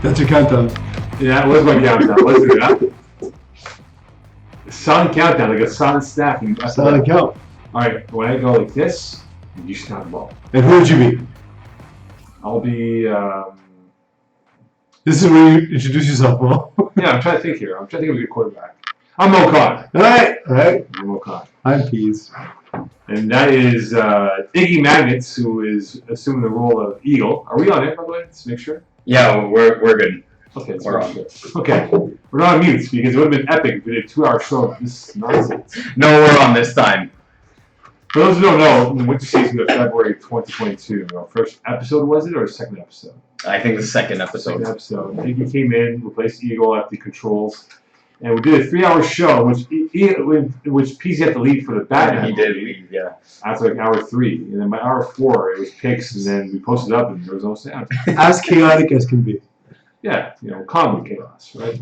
That's your countdown. Yeah, it was my countdown. Let's do that. Silent countdown, like a silent snap. Silent count. Alright, when I go like this, you snap the ball. And who would you be? I'll be, This is where you introduce yourself, bro. yeah, I'm trying to think here. I'm trying to think of a good quarterback. I'm Mo Khan. Alright. I'm Mo Khan. I'm Peeze. And that is Iggy Magnets, who is assuming the role of Eagle. Are we on it, by the way? Let's make sure. Yeah, we're good. Okay, We're on. Okay, we're not on mute because it would have been epic if we did a 2-hour show of this nonsense. No, we're on this time. For those who don't know, the winter season of February 2022, our first episode was it, or second episode? I think the second episode. Second episode. Iggy came in, replaced Eagle at the controls, and we did a 3-hour show, which Peeze had to leave for the Batman. He did leave, yeah. After like hour 3, and then by hour 4, it was picks, and then we posted up, and there was no sound. As chaotic as can be. Yeah, common chaos, right?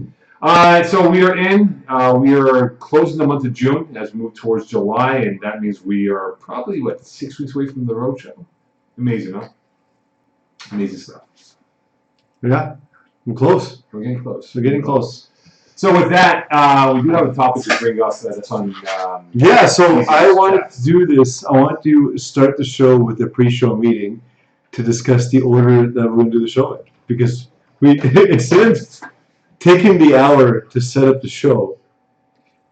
So we are in. We are closing the month of June as we move towards July, and that means we are probably 6 weeks away from the road show. Amazing, huh? Amazing stuff. Yeah, I'm close. We're getting close. We're getting close. So with that, we do have a topic to bring up that's on. Yeah, so I wanted to do this. I want to start the show with a pre-show meeting to discuss the order that we're going to do the show in, because instead of taking the hour to set up the show,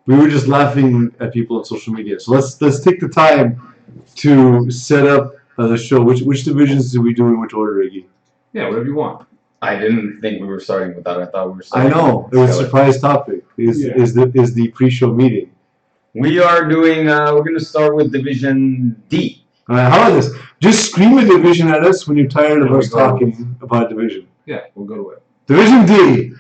we were just laughing at people on social media. So let's take the time to set up the show. Which divisions do we do in which order, Iggy? Yeah, whatever you want. I didn't think we were starting with that. I thought we were starting. I know it was a surprise topic. Is the pre-show meeting? We are doing. We're going to start with Division D. All right, how about this? Just scream a division at us when you're tired of us talking about a division. Yeah, we'll go to it. Division D.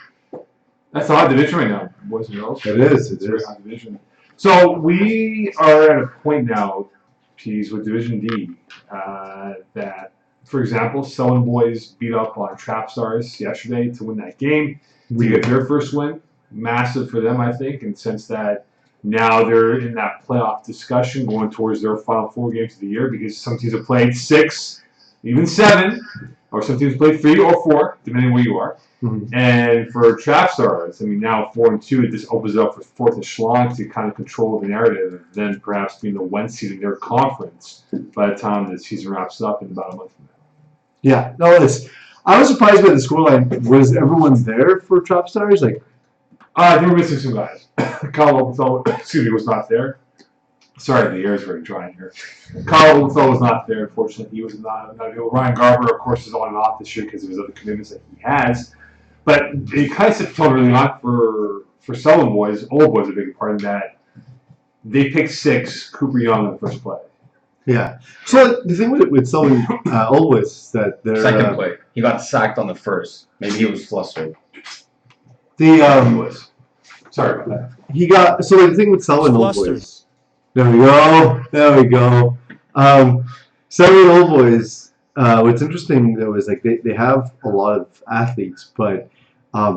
That's a hot division right now, boys and girls. It is. It's a very hot division. So we are at a point now, Peeze, with Division D, that, for example, Selwyn Boys beat up on Trap Stars yesterday to win that game. To get their first win. Massive for them, I think, in the sense that now they're in that playoff discussion going towards their final 4 games of the year, because some teams have played 6, even 7, or some teams played 3 or 4, depending where you are. Mm-hmm. And for Trap Stars, I mean, now 4-2, it just opens it up for fourth echelon to kind of control the narrative, and then perhaps being the 1 seed in their conference by the time the season wraps up in about a month from now. Yeah, no, I was surprised by the scoreline. Was everyone there for Trap Stars? Like, they were missing some guys. Kyle Openthal, was not there. Sorry, the air is very dry in here. Kyle Openthal was not there, unfortunately. He was not available. Ryan Garber, of course, is on and off this year because of his other commitments that he has. But it kind of set the tone really hot for Selwyn Boys. Old Boys are a big part of that. They picked 6, Cooper Young on the first play. Yeah. So the thing with Selwyn Old Boys is that they're Second play. He got sacked on the first. Maybe he was flustered. He was. Sorry about that. He got so the thing with Selwyn Old Boys. There we go. Selwyn Old Boys. What's interesting though is like they have a lot of athletes, but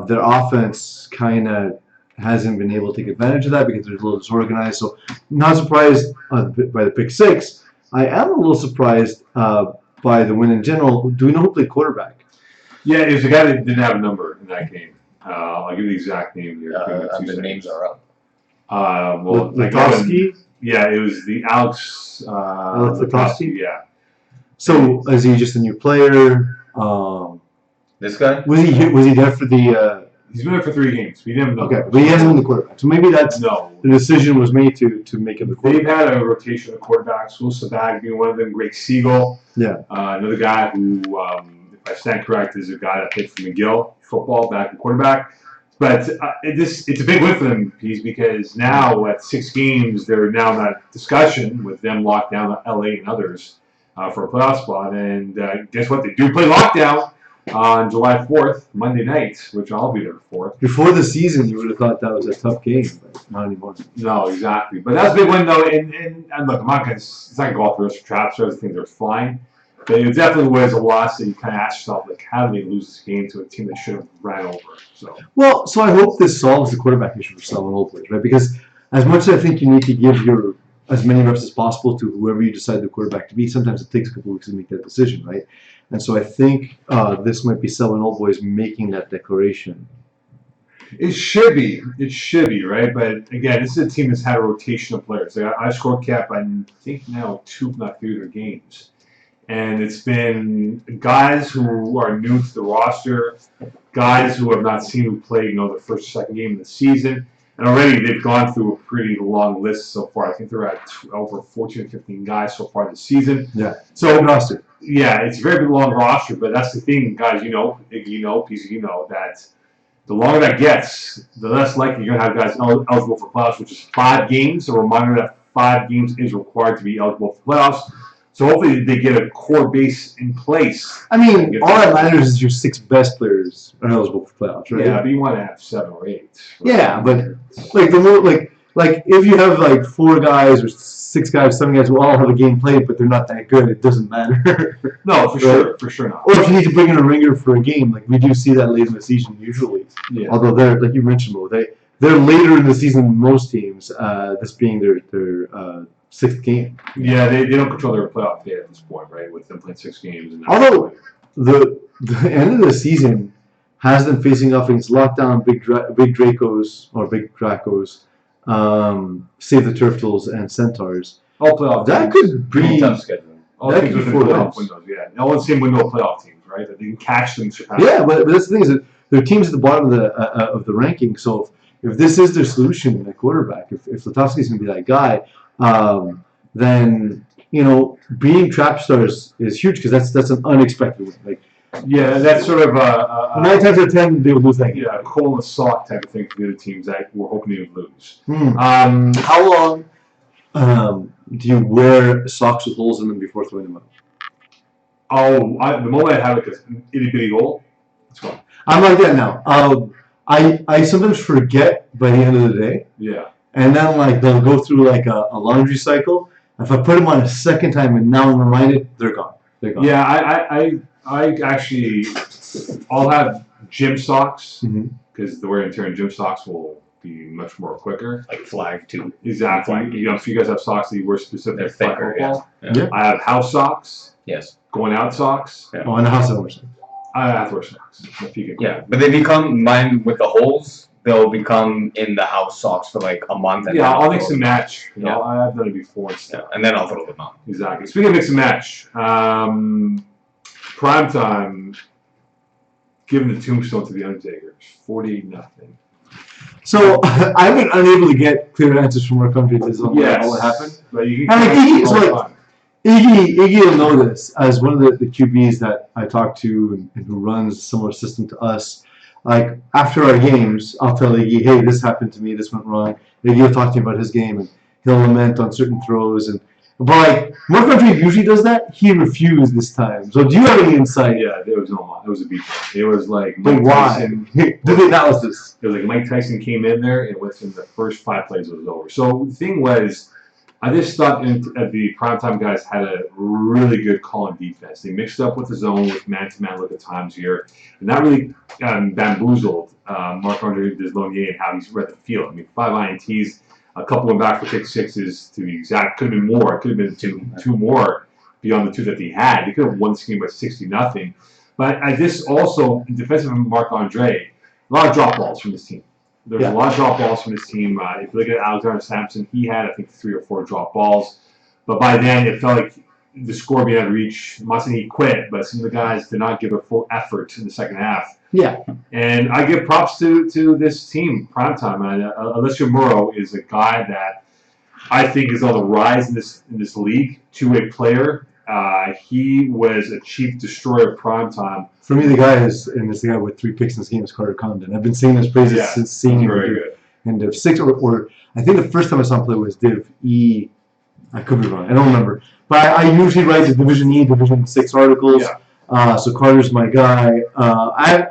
their offense kind of hasn't been able to take advantage of that because they're a little disorganized. So not surprised by the pick 6. I am a little surprised by the win in general. Do we know who played quarterback? Yeah, it was a guy that didn't have a number in that game. I'll give you the exact name here. The names are up. Well, Latowski? Yeah, it was the Alex Latowski? Yeah. So is he just a new player? This guy? Was he there for the? He's been there for 3 games. We didn't have Okay, but he hasn't been the quarterback. So maybe that's the decision was made to make him the quarterback. They've had a rotation of quarterbacks. Will Sabag being one of them. Greg Siegel. Yeah. Another guy who, if I stand correct, is a guy that played for McGill football back in quarterback. But it's a big win for them, Peeze, because now at 6 games, they're now in that discussion with them locked down LA and others for a playoff spot. And guess what? They do play lockdown on July 4th, Monday night, which I'll be there for. Before the season, you would have thought that was a tough game, but not anymore. No, exactly. But that's a big win, though. And look, I'm not going to go off the rest of Trap Stars. I think they're fine. But it definitely was a loss that you kind of ask yourself, like, how did they lose this game to a team that should have ran over? So I hope this solves the quarterback issue for Selwyn Old Boys, right? Because as much as I think you need to give your as many reps as possible to whoever you decide the quarterback to be. Sometimes it takes a couple weeks to make that decision, right? And so I think this might be Selwyn Old Boys making that declaration. It should be. It should be, right? But again, this is a team that's had a rotation of players. I score cap, I think now 2, if not 3 of their games. And it's been guys who are new to the roster, guys who have not seen who played, the first or second game of the season. And already they've gone through a pretty long list so far. I think they're at over 14 or 15 guys so far this season. Yeah. So roster. Yeah, it's a very long roster, but that's the thing, guys. Iggy, Peeze, that the longer that gets, the less likely you're going to have guys eligible for playoffs, which is 5 games. So a reminder that 5 games is required to be eligible for playoffs. So hopefully they get a core base in place. I mean, all that matters is your 6 best players are eligible for playoffs, right? Yeah, but you want to have 7 or 8. Right? Yeah, but like the more like if you have like 4 guys or 6 guys, 7 guys who all have a game played, but they're not that good, it doesn't matter. No, for sure not. Or if you need to bring in a ringer for a game, like we do see that late in the season usually. Yeah. Although they're, like you mentioned, they're later in the season than most teams. This being their 6th game. Yeah, they don't control their playoff date at this point, right? With them playing 6 games. And although the end of the season has them facing off against Lockdown, Big Dracos or Big Dracos, Save the Turtles, and Centaurs. All playoff That teams. could be tough schedule. All that teams could be within 4 playoff wins. windows. Yeah, all the same window of playoff teams, right? That they can catch them. Yeah, but that's the thing is that their teams at the bottom of the ranking. So if this is their solution at quarterback, if Latovsky's going to be that guy, then being trap stars is huge because that's an unexpected win. Like, yeah, that's sort of 9 times out of 10 they will lose that game. a coal in the sock type of thing for the other teams that we're hoping they would lose. How long do you wear socks with holes in them before throwing them out? The moment I have like an itty bitty goal, it's gone. I'm like that now. I sometimes forget by the end of the day, Yeah. and then like they'll go through like a laundry cycle. If I put them on a second time and now I'm reminded, they're gone. They're gone. Yeah, I actually, I'll have gym socks because the wear and tear in gym socks will be much more quicker. Like flag too. Exactly. If you guys have socks that you wear specifically for thicker, football. Yeah. I have house socks. Yes. Going out socks. Yeah. Oh, in the house I wear socks. I have to wear socks. If you can. Yeah, but they become mine with the holes. They'll become in the house socks for like a month. And Yeah, then I'll mix and match. Yeah. I've done it before. Yeah, and then I'll throw them out. Exactly. Speaking of mix and match, primetime, giving the tombstone to the Undertaker, 40-0. So I've been unable to get clear answers from our country on what happened. But you And like, can Iggy will know this as one of the QBs that I talk to and who runs a similar system to us. Like after our games, I'll tell Iggy, hey, this happened to me, this went wrong. Iggy will talk to me about his game and he'll lament on certain throws. But like Mark Country usually does that, he refused this time. So do you have any insight? Yeah, there was no. It was a beat. It was like But Mike why? Tyson. Did the analysis? It was like Mike Tyson came in there and within the first 5 plays it was over. So the thing was, I just thought the primetime guys had a really good call on defense. They mixed up with the zone with man-to-man look at times here, and that really bamboozled Marc-Andre Deslonier and how he's read the field. I mean, 5 INTs, a couple went back for kick sixes to be exact. Could have been more. It could have been two more beyond the 2 that he had. He could have won this game by 60-0. But I just also, in defense of Marc-Andre, a lot of drop balls from this team. There's a lot of drop balls from this team. If you look at Alexander Sampson, he had, I think, 3 or 4 drop balls. But by then, it felt like the score being out of reach. I'm not saying he quit, but some of the guys did not give a full effort in the second half. Yeah. And I give props to this team, primetime. Alessio Muro is a guy that I think is on the rise in this league. 2-way player. He was a chief destroyer of primetime. For me, the guy with 3 picks in this game is Carter Condon. I've been singing his praises since seeing him very good. in Div 6, or I think the first time I saw him play was Div E. I could be wrong. I don't remember. But I usually write the Division E, Division 6 articles. Yeah. So Carter's my guy. I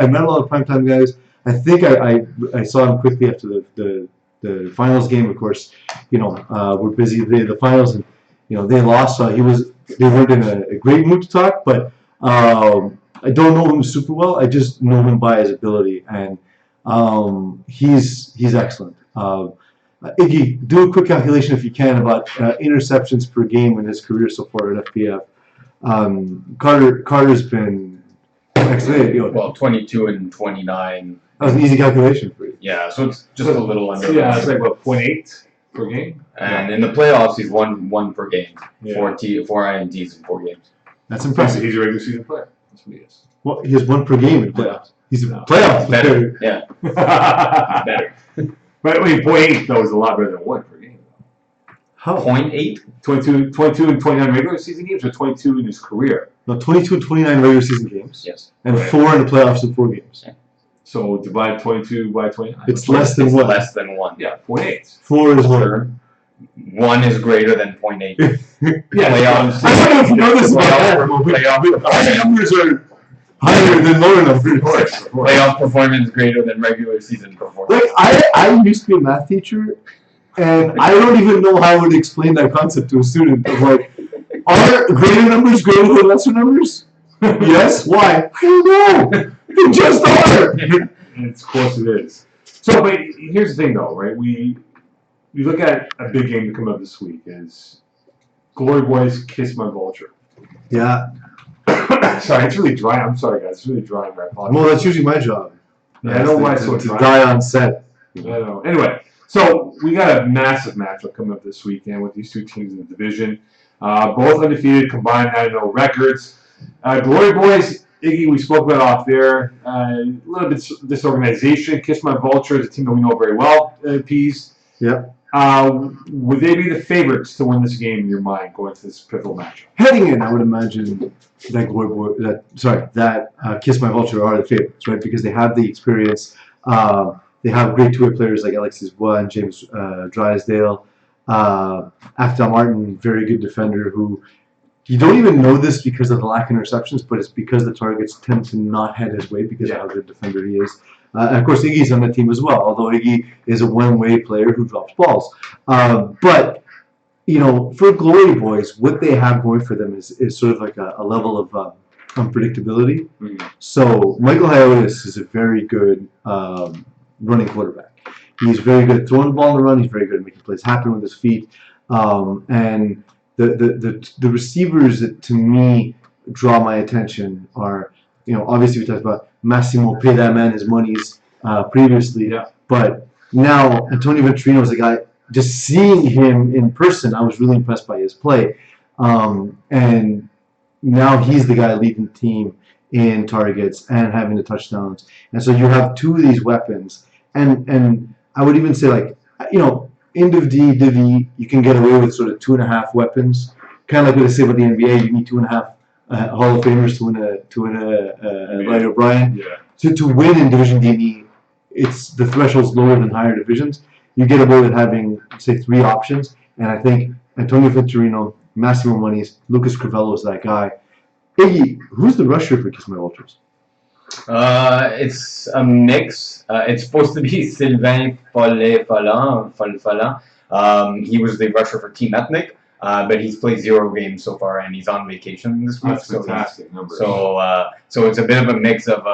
met a lot of primetime guys. I think I saw him quickly after the finals game. Of course, we're busy the finals, and they lost. So they weren't in a great mood to talk. But I don't know him super well. I just know him by his ability, and he's excellent. Iggy, do a quick calculation if you can about interceptions per game in his career so far at FPF. Carter's been excellent. Well, 22 and 29. That was an easy calculation for you. Yeah, so it's just a little under. Yeah, it's like what 0.8 per game. And in the playoffs, he's one per game. Yeah. 4 INTs in 4 games. That's impressive. He's a regular season player. That's what he is. Well, he has 1 per game in playoffs. He's a playoff Better. player. Yeah. Better. But I mean, 0.8 though is a lot better than 1 per game. How? 0.8? 22 and 29 regular season games, or 22 in his career. No, 22 and 29 regular season games. Yes. And Right. 4 in the playoffs in 4 games. Yeah. So divide 22 by 29. It's less than It's 1. less than 1. Yeah, 0.8. 4 is 1. Sure. 1 is greater than 0.8. Yeah, Playoffs. I don't know if you know this about Playoff- high numbers are higher than lower numbers. Of course. Playoff performance greater than regular season performance. Like, I used to be a math teacher, and I don't even know how I would explain that concept to a student. Of like, are greater numbers greater than lesser numbers? Yes. Why? I don't know. They just are. And of course it is. So, but here's the thing, though, right? We look at a big game to come up this week is Glory Boys Kiss My Vulture. Yeah. Sorry, it's really dry. I'm sorry, guys. It's really dry. I apologize. Well, that's usually my job. Yeah, I know why it's so to dry. die on set. I know. Anyway, so we got a massive matchup coming up this weekend with these two teams in the division. Both undefeated, combined 9-0 records. Glory Boys, Iggy, we spoke about off there. A little bit disorganization. Kiss My Vulture is a team that we know very well. Peeze. Yep. Would they be the favorites to win this game in your mind going to this pivotal matchup? Heading in, I would imagine that Kiss My Vulture are the favorites, right? Because they have the experience. They have great two-way players like Alexis Bois and James Drysdale. Aftal Martin, very good defender who you don't even know this because of the lack of interceptions, but it's because the targets tend to not head his way because of how good a defender he is. And of course, Iggy's on the team as well, although Iggy is a one-way player who drops balls. But, you know, for Glory Boys, what they have going for them is sort of like a level of unpredictability. Mm-hmm. So Michael Hiotis is a very good running quarterback. He's very good at throwing the ball on the run. He's very good at making plays happen with his feet. And the receivers that to me draw my attention are, you know, obviously we talked about Massimo pay that man his monies previously, Yeah. but now Antonio Venturino is a guy. Just seeing him in person, I was really impressed by his play, and now he's the guy leading the team in targets and having the touchdowns. And so you have two of these weapons, and I would even say, like, you know, in Div D, Div E, you can get away with sort of 2.5 weapons. Kind of like what they say about the NBA, you need 2.5 Hall of Famers to win a Lloyd O'Brien. Yeah. To win in Division D and E, it's the threshold's lower than higher divisions. You get away with having, say, 3 options, and I think Antonio Venturino, Massimo Moniz, Lucas Crivello is that guy. Iggy, who's the rusher for Kiss My Vultures? It's a mix. It's supposed to be Sylvain Falfala. He was the rusher for Team Ethnic, but he's played 0 games so far, and he's on vacation this week. That's fantastic numbers. So it's a bit of a mix of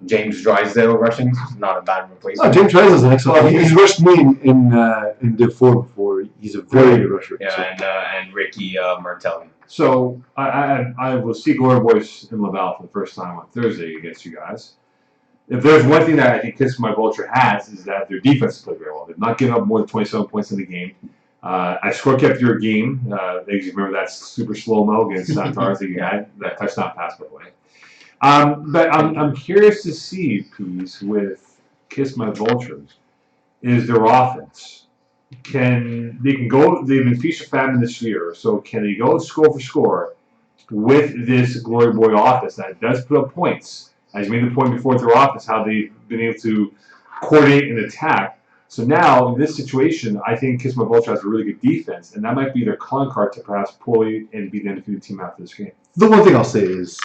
James Drysdale rushing. Not a bad replacement. Oh, James Drysdale is an excellent. He's rushed me in Div 4 before. He's a very good rusher. Yeah, So. and Ricky Martelli. So I will see Glory Boys in Laval for the first time on Thursday against you guys. If there's one thing that I think Kiss My Vulture has is that their defense played very well. They've not given up more than 27 points in the game. I score kept your game. You remember that super slow-mo against Santar's that you had? That touchdown pass, by the way. But I'm curious to see, Peeze, with Kiss My Vultures, is their offense. They've been feast or famine this year, so can they go score for score with this Glory Boy offense that does put up points? As you made the point before with their offense, how they've been able to coordinate and attack. So now, in this situation, I think Kiss My Vulture has a really good defense, and that might be their calling card to perhaps pull and be the undefeated team after this game. The one thing I'll say is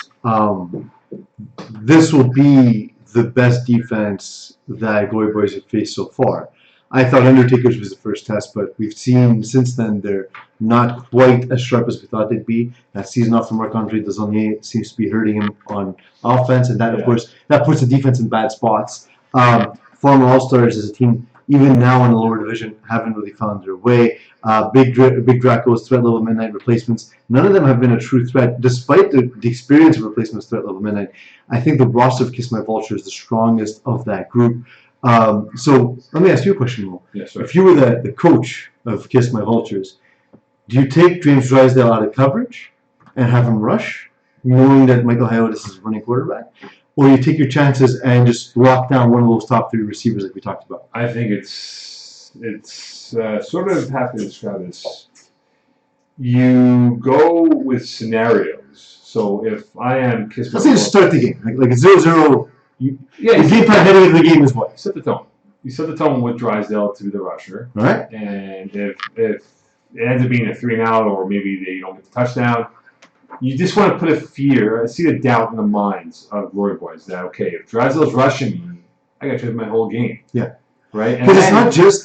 this will be the best defense that Glory Boys have faced so far. I thought Undertakers was the first test, but we've seen since then they're not quite as sharp as we thought they'd be. That season off from Marc-Andre Desaulniers seems to be hurting him on offense, and that, of course, that puts the defense in bad spots. Former All-Stars is a team even now in the lower division, haven't really found their way. Big Dracos, threat level Midnight replacements. None of them have been a true threat, despite the experience of replacements threat level Midnight. I think the roster of Kiss My Vulture is the strongest of that group. So let me ask you a question, Mo. Yes, sir. If you were the coach of Kiss My Vultures, do you take James Drysdale out of coverage and have him rush, knowing that Michael Hiotis is running quarterback? Or you take your chances and just lock down one of those top 3 receivers like we talked about? I think it's sort of have to describe this. You go with scenarios. So if I am Kiss My Let's say you start the game. Like a 0-0. The game plan heading into the game is what? Set the tone. You set the tone with Drysdale to be the rusher. All right. And if it ends up being a 3-and-out or maybe they don't get the touchdown, you just want to put a seed of doubt in the minds of Glory Boys that, okay, if Drysdale's rushing me, I got to change my whole game. Yeah. Right? Because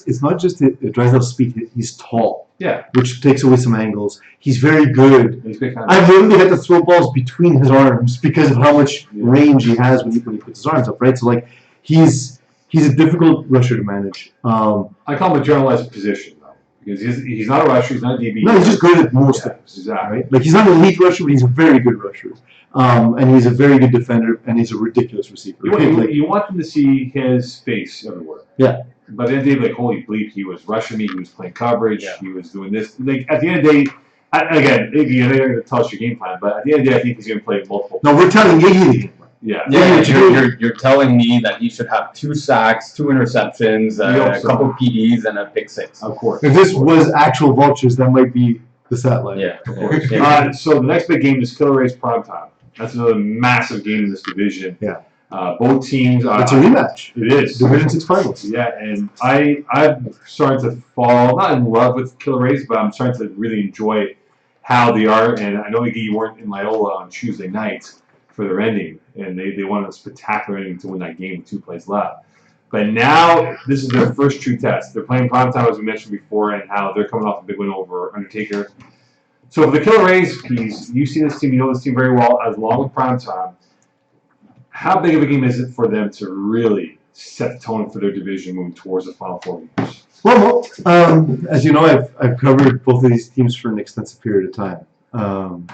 it's not just Drysdale's speed. He's tall. Yeah. Which takes away some angles. He's very good. He's big time. I've literally had to throw balls between his arms because of how much range he has when he puts his arms up, right? So, like, he's a difficult rusher to manage. I call him a generalized position, though. Because he's not a rusher, he's not a DB. No, he's just good at most things. Exactly. Right? Like, he's not an elite rusher, but he's a very good rusher. And he's a very good defender, and he's a ridiculous receiver. You want them to see his face everywhere. Yeah. But at the end of the day, like, holy bleep, he was rushing me, he was playing coverage, he was doing this. Like, at the end of the day, again, Iggy, I know you're going to tell us your game plan, but at the end of the day, I think he's going to play multiple. No, we're telling Iggy the game plan. Yeah. You're telling me that he should have 2 sacks, 2 interceptions, a couple PDs, and a pick 6. Of course. If this was actual Vultures, that might be the stat line. Yeah, of course. So the next big game is Killer Rays Primetime. That's another massive game in this division. Yeah. Both teams. It's a rematch. It is. Division 6 finals. Yeah, and I'm starting to fall, not in love with Killer Rays, but I'm starting to really enjoy how they are. And I know, Iggy, you weren't in Loyola on Tuesday night for their ending, and they won a spectacular ending to win that game with 2 plays left. But now this is their first true test. They're playing primetime, as we mentioned before, and how they're coming off a big win over Undertaker. So for the Killer Rays piece, you see this team, you know this team very well, as long with primetime. How big of a game is it for them to really set the tone for their division moving towards the Final 4 games? Well, as you know, I've covered both of these teams for an extensive period of time. I'm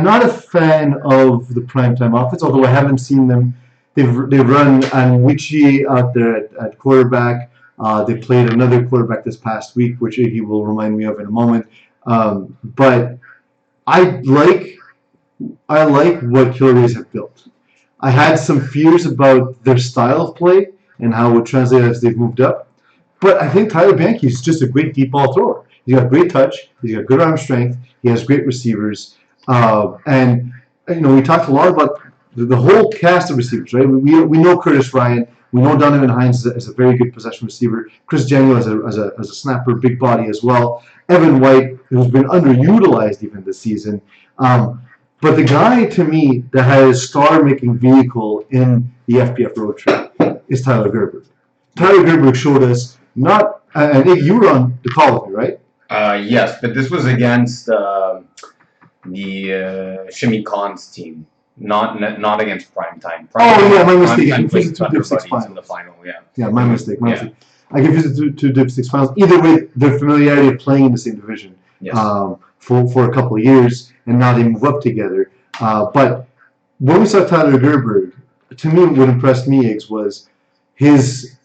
not a fan of the primetime offense, although I haven't seen them. They've run Anwichi out there at quarterback. They played another quarterback this past week, which Iggy will remind me of in a moment. But I like what Killer Rays have built. I had some fears about their style of play and how it would translate as they've moved up. But I think Tyler Bianchi is just a great deep ball thrower. He's got great touch. He's got good arm strength. He has great receivers. And we talked a lot about the whole cast of receivers, right? We know Curtis Ryan. We know Donovan Hines as a very good possession receiver. Chris Janio as a snapper, big body as well. Evan White, who's been underutilized even this season. But the guy, to me, that has a star-making vehicle in the FPF road trip is Tyler Gerber. Tyler Gerber showed us I think you were on the call with me, right? Yes, but this was against the Shimmy Khan's team, not against Primetime. Yeah, my mistake. Primetime I confused played the 2 Div 6 finals in the final, yeah. Yeah, my mistake. I confused the 2 Div 6 finals. Either way, their familiarity of playing in the same division for a couple of years, and now they move up together. But when we saw Tyler Gerber, to me, what impressed me, Iggs, was his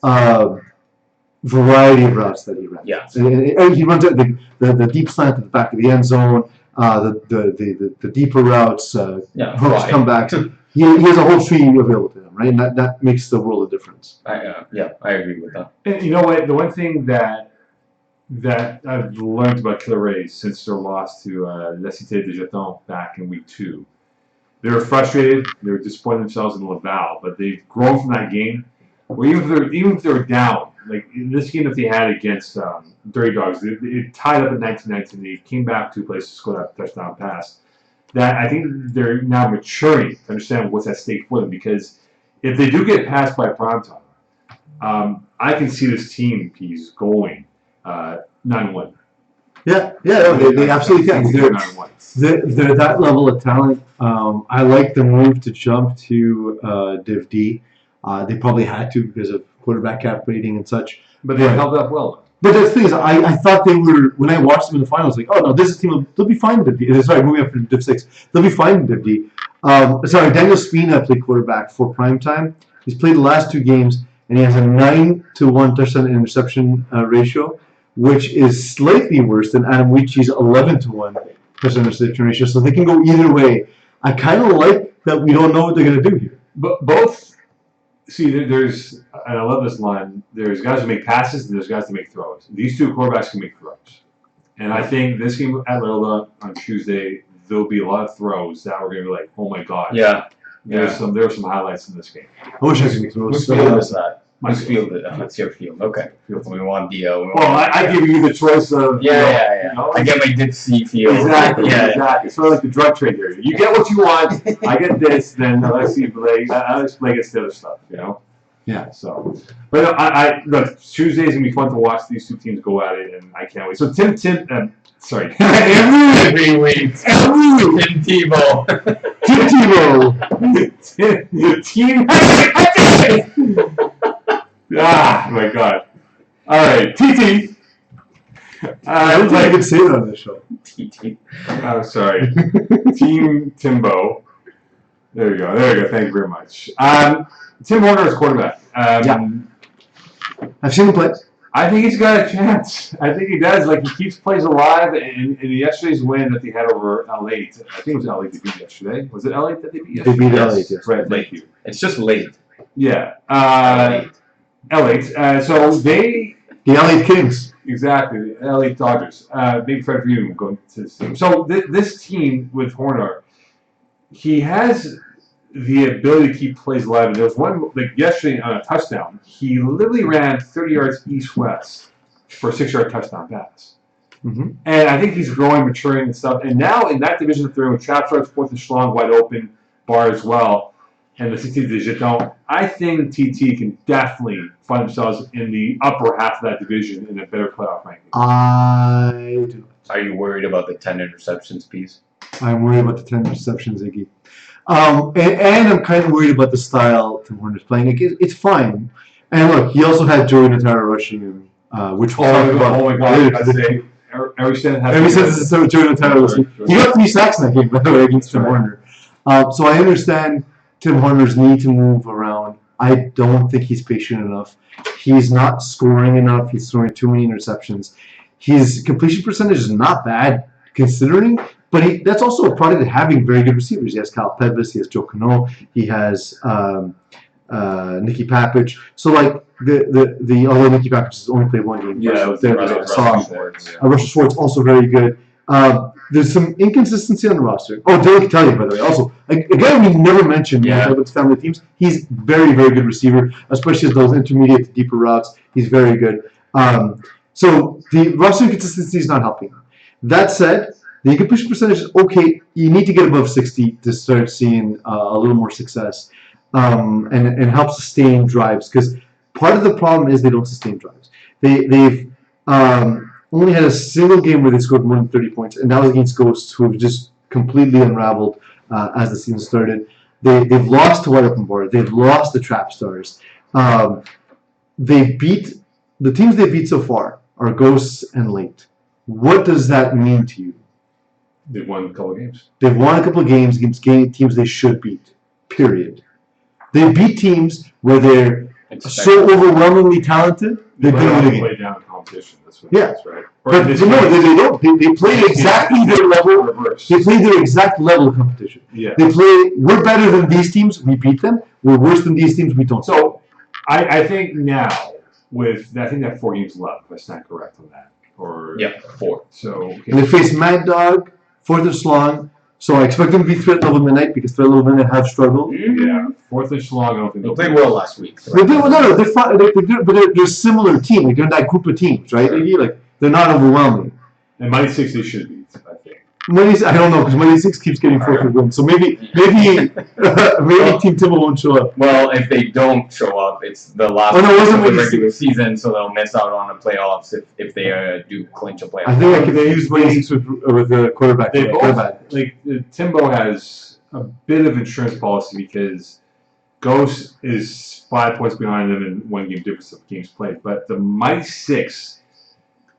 variety of routes that he ran. Yeah. And he runs the deep slant at the back of the end zone, the deeper routes, hooks, comebacks. He has a whole tree available to him, right? And that makes the world of difference. I agree with that. And you know what? The one thing that I've learned about Killer Rays since their loss to La Cité de Jeton back in week 2, they were frustrated. They were disappointed themselves in Laval, but they've grown from that game. Where even if they were down, like in this game that they had against Dirty Dogs, it tied up at 19-19. They came back 2 places to score that touchdown pass. That I think they're now maturing to understand what's at stake for them, because if they do get passed by primetime, I can see this team Peeze going 9-1. Yeah, they absolutely can. They're that level of talent. I like the move to jump to Div D. They probably had to because of quarterback cap rating and such. But they held up well. But the thing is, I thought they were, when I watched them in the finals, like, oh no, this team, they'll be fine in Div D. Sorry, moving up from Div 6. They'll be fine in Div D. Daniel Spina played quarterback for primetime. He's played the last 2 games, and he has a 9-to-1 touchdown to interception ratio, which is slightly worse than Adam Weechie's 11-to-1 touchdown to interception ratio. So they can go either way. I kind of like that we don't know what they're going to do here. But both, see, there's, and I love this line, there's guys who make passes and there's guys who make throws. These 2 quarterbacks can make throws. And I think this game at Loyola on Tuesday, there'll be a lot of throws that we're going to be like, oh my God. Yeah. There were some highlights in this game. I wish I could make throws. Whose field is that? My Whose field is that? That's your field. Okay. We want the. Well, I give you the choice of. Yeah. I get my Dip C field. Exactly. Yeah. It's sort of like the drug trade here. You get what you want. I get this. Then Alex Blake gets the other stuff. Yeah. So, but I look. Tuesday's gonna be fun to watch these 2 teams go at it, and I can't wait. So Tim, sorry. Every week. Tim Tebow. Tim Tebow. Team. Ah, my God. All right, TT. I don't think I could say that on this show. TT. Oh, sorry. Team Timbo. There we go. Thank you very much. Tim Horner is quarterback. I've seen him play. I think he's got a chance. I think he does. Like, he keeps plays alive. And in yesterday's win that they had over L8, I think it was L8 they beat yesterday. Was it L8 that they beat yesterday? They beat L8, yes. Right, thank you. It's just late. Yeah. L8. So they... The L8 Kings. Exactly. The LA Dodgers. Big Fred for you going to this team. So this team with Horner, he has the ability to keep plays alive. And there was one, like yesterday on a touchdown, he literally ran 30 yards east-west for a 6-yard touchdown pass. Mm-hmm. And I think he's growing, maturing and stuff. And now in that division of 3, with trap starts, 4th and Schlong wide open, bar as well, and the 16th division, I think TT can definitely find themselves in the upper half of that division in a better playoff ranking. I do. Are you worried about the 10 interceptions piece? I'm worried about the 10 interceptions, Iggy. And I'm kind of worried about the style Tim Horner's playing. Like, it's fine. And look, he also had Joey Notaro rushing him, which we'll talk about. Oh my God! I say every sentence. So Joey Notaro was. He got 3 sacks in that game, by the way, against Tim Horner. So I understand Tim Horner's need to move around. I don't think he's patient enough. He's not scoring enough. He's throwing too many interceptions. His completion percentage is not bad considering, but that's also a product of having very good receivers. He has Kyle Pedvis, he has Joe Cano, he has Nicky Papich. So like although Nicky Papich has only played 1 game. Yeah, Russell Schwartz also very good. There's some inconsistency on the roster. Oh, Della can tell you, by the way. Also, a guy we never mentioned with family teams. He's very, very good receiver, especially as those intermediate to deeper routes. He's very good. So the roster inconsistency is not helping. That said, the incompletion percentage is okay. You need to get above 60 to start seeing a little more success and help sustain drives. Because part of the problem is they don't sustain drives. They've only had a single game where they scored more than 30 points, and that was against Ghosts, who have just completely unraveled as the season started. They've lost to Wide Open Bar. They've lost the Trap Stars. The teams they beat so far are Ghosts and Late. What does that mean to you? They've won a couple of games. They've won a couple of games against teams they should beat, period. They beat teams where they're so overwhelmingly talented, they've been winning. Play down competition. That's what yeah, right? But no, they don't. They play exactly their level. They play their exact level of competition. Yeah. They play. We're better than these teams. We beat them. We're worse than these teams. We don't. So, I think now I think that 4 games left. That's not correct on that. Or 4. So okay. And they face Mad Dog, 4th and Schlong. So I expect them to be Threat Level Midnight because Threat Level Midnight have struggled. Yeah, 4th and Schlong. I don't think they played well last week. They did, no, they're fine. They're similar team. Like they're in that group of teams, right? Sure. Like they're not overwhelming. And Mighty 6 they should beat, I think. I don't know because Mighty 6 keeps getting 4th wins. So maybe Team Timbo won't show up. Well, if they don't show up, it's the last of the regular season, so they'll miss out on the playoffs if they do clinch a playoff. I think I confused Mighty 6 with the quarterback. They both, Timbo has a bit of insurance policy because Ghost is 5 points behind them in 1 game difference of games played. But the Mighty Six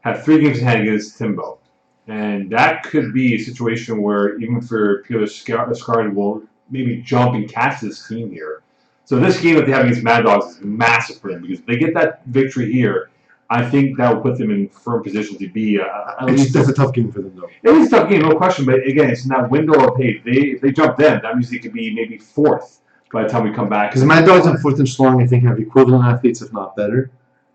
have 3 games ahead against Timbo. And that could be a situation where even for Peeler Scarred will maybe jump and catch this team here. So this game that they have against Mad Dogs is massive for them because if they get that victory here, I think that will put them in firm position to be at least. That's a tough game for them, though. It is a tough game, no question. But again, it's in that window of hey, if they jump them, that means they could be maybe 4th by the time we come back. Because Mad Dogs and 4th and Schlong, I think, have equivalent athletes, if not better.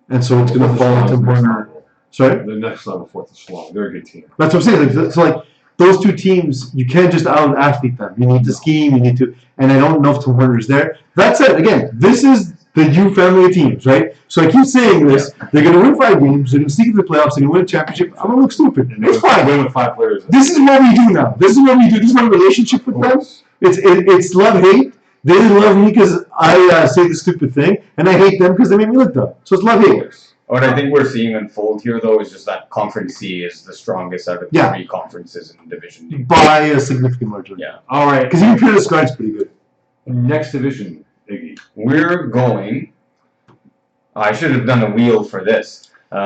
And so it's going to fall into one. Sorry? The next level, 4th and Schlong. They're a good team. That's what I'm saying. So, like, those two teams, you can't just out-athlete them. You need to scheme, you need to... And I don't know if Tim Horner's there. That said, again, this is the U family of teams, right? So I keep saying this. They're going to win 5 games. They're going to sneak into the playoffs. They're going to win a championship. I'm going to look stupid. And It's fine. Win with 5 players. This is what we do now. This is what we do. This is my relationship with them. It's love-hate. They love me because I say the stupid thing, and I hate them because they make me look dumb. So it's love-hate. What I think we're seeing unfold here, though, is just that Conference C is the strongest out of the 3 conferences in Division D. By a significant margin. Yeah. All right. Because even Peter Scar's pretty good. Next division, Iggy. We're going... I should have done a wheel for this. You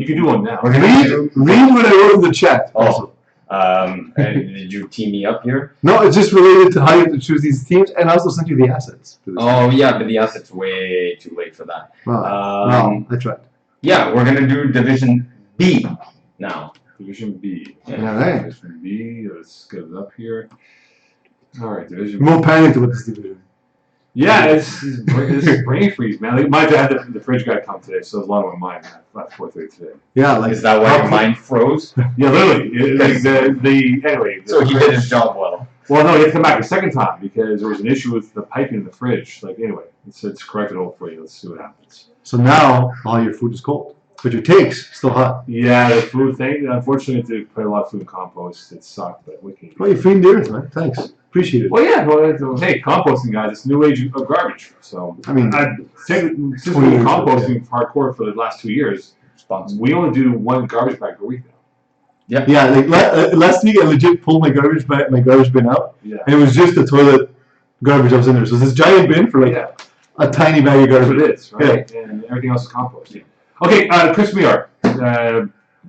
can do one now. Read what I wrote in the chat. Also. And did you tee me up here? No, it's just related to how you have to choose these teams, and I also sent you the assets. For this Oh, yeah, but the asset's way too late for that. Well, I tried. Yeah, we're going to do Division B now. Division B. Yeah. All right. Division B. Let's get it up here. All right, Division I'm B. more panicked about this division. Yeah, this is brain freeze, man. Like, mind you, I had the fridge guy come today, so there's a lot on my mind at 4:30 today. Yeah, like Is that why your mind froze? Yeah, literally. Anyway. So he did his job well. Well, no, he had to come back a second time because there was an issue with the piping in the fridge. Like, anyway, it's corrected hopefully. Let's see what happens. So now all your food is cold, but your take's still hot. Yeah, the food thing. Unfortunately, I had to put a lot of food in compost. It sucked, but we can. Well, you're feeding the earth, man. Thanks. Appreciate it. Well, yeah. Well, hey, composting, guys. It's new age of garbage. So, I mean, since we've 20 been years composting hardcore for the last 2 years, we only do 1 garbage bag per week now. Yeah, like last week I legit pulled my garbage bin out, Yeah. and it was just the toilet garbage that was in there. So this giant bin for like a tiny bag of That's garbage. what it is, right? Yeah. And everything else is compost. Yeah. Okay, Chris Meillard,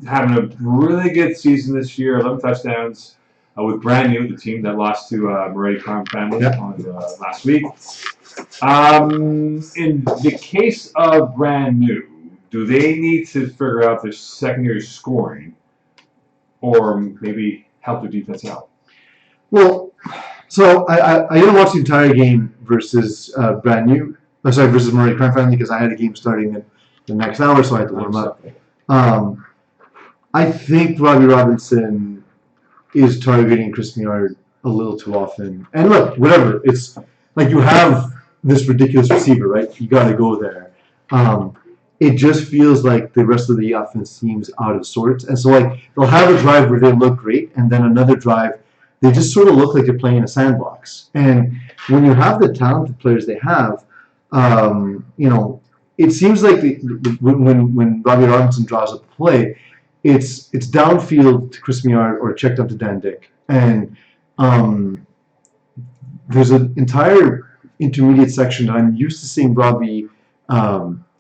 having a really good season this year, 11 touchdowns with brand new, the team that lost to Moretti Crime Family on last week. In the case of brand new, do they need to figure out their secondary scoring or maybe help their defense out? Well, so I didn't watch the entire game versus brand new. Versus Moretti Crime Family because I had a game starting in the next hour, so I had to warm up. I think Robbie Robinson is targeting Chris Meillard a little too often. And look, whatever. It's like you have this ridiculous receiver, right? You got to go there. It just feels like the rest of the offense seems out of sorts. And so, like, they'll have a drive where they look great, and then another drive, they just sort of look like they're playing in a sandbox. And when you have the talented players they have, it seems like when Robbie Robinson draws up a play, it's downfield to Chris Meillard or checked up to Dan Dick. And there's an entire intermediate section that I'm used to seeing Robbie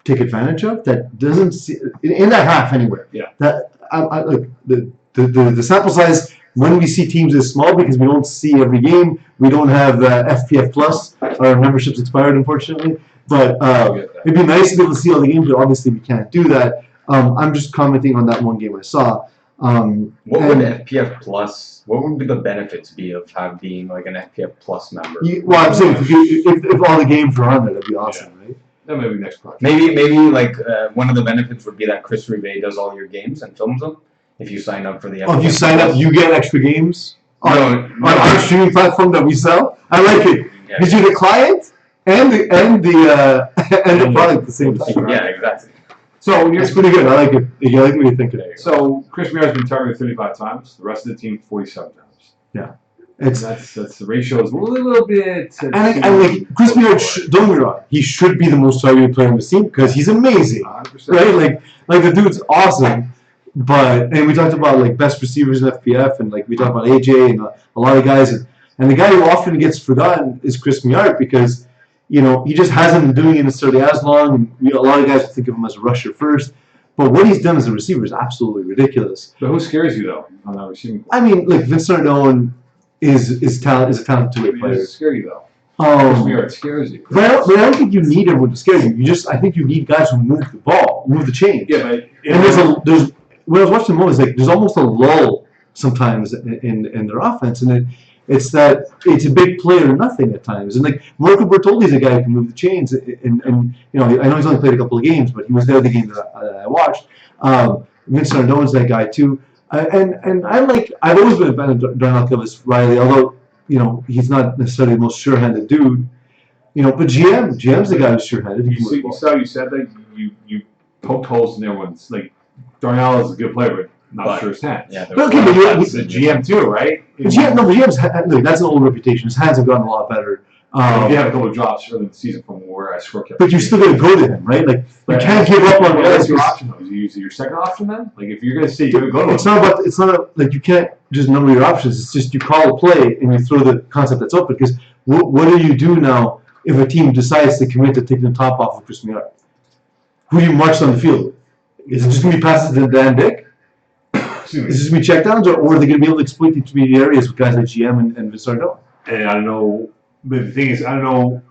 take advantage of that doesn't see in that half anywhere. Yeah. That like the sample size when we see teams is small because we don't see every game. We don't have FPF Plus. Our membership's expired, unfortunately. But it'd be nice to be able to see all the games, but obviously we can't do that. I'm just commenting on that one game I saw. What would FPF Plus? What would be the benefits be of being like an FPF Plus member? Well, I'm saying if all the games were on there, that'd be awesome, right? That may be next project. Maybe like one of the benefits would be that Chris Reeve does all your games and films them. If you sign up for the FPF if you sign up, you get extra games on our streaming platform that we sell. I like it because you're the client and the product at the same time. Yeah, exactly. So it's pretty good. I like it. You like what you think today. So Chris Meillard's been targeted 35 times. The rest of the team 47 times. Yeah, that's the ratio is a little bit. And like Chris Meillard, don't get me wrong, he should be the most targeted player on the team because he's amazing, 100%. right? Like the dude's awesome. And we talked about like best receivers in FPF, and like we talked about AJ and a lot of guys, and the guy who often gets forgotten is Chris Meillard because he just hasn't been doing it necessarily as long. And a lot of guys think of him as a rusher first. But what he's done as a receiver is absolutely ridiculous. But who scares you, though, on that receiving? I mean, like, Vincent Ardone is a talented two-way player. It scares you, though. It scares you. But I don't think you need everyone to scare you. I think you need guys who move the ball, move the chain. Yeah, but there's when I was watching them, it's like there's almost a lull sometimes in their offense, and it's a big play or nothing at times. And like Marco Bertoldi's a guy who can move the chains, and I know he's only played a couple of games, but he was there the game that I watched. Vincent Ardone's that guy too, and I've always been a fan of Darnell Riley, although he's not necessarily the most sure-handed dude. But GM's the guy who's sure-handed. You said that you poked holes in everyone's like. Darnell is a good player, but not sure his hands. Yeah, but he's a GM too, right? GM's that's an old reputation. His hands have gotten a lot better. He had a couple of drops early in the season from where I scored. But you still got to go to him, right? Like you can't give up on that's your option though. Is your second option then? Like if you're going to say you're going to go to him. It's not like you can't just number your options. It's just you call a play and you throw the concept that's open. Because what do you do now if a team decides to commit to taking the top off of Chris Millard? Who do you march on the field? Is it just going to be passes to Dan Dick? Is it just going to be checkdowns, or are they going to be able to exploit the intermediate areas with guys like GM and Vissardo? And I don't know. But the thing is, I don't know.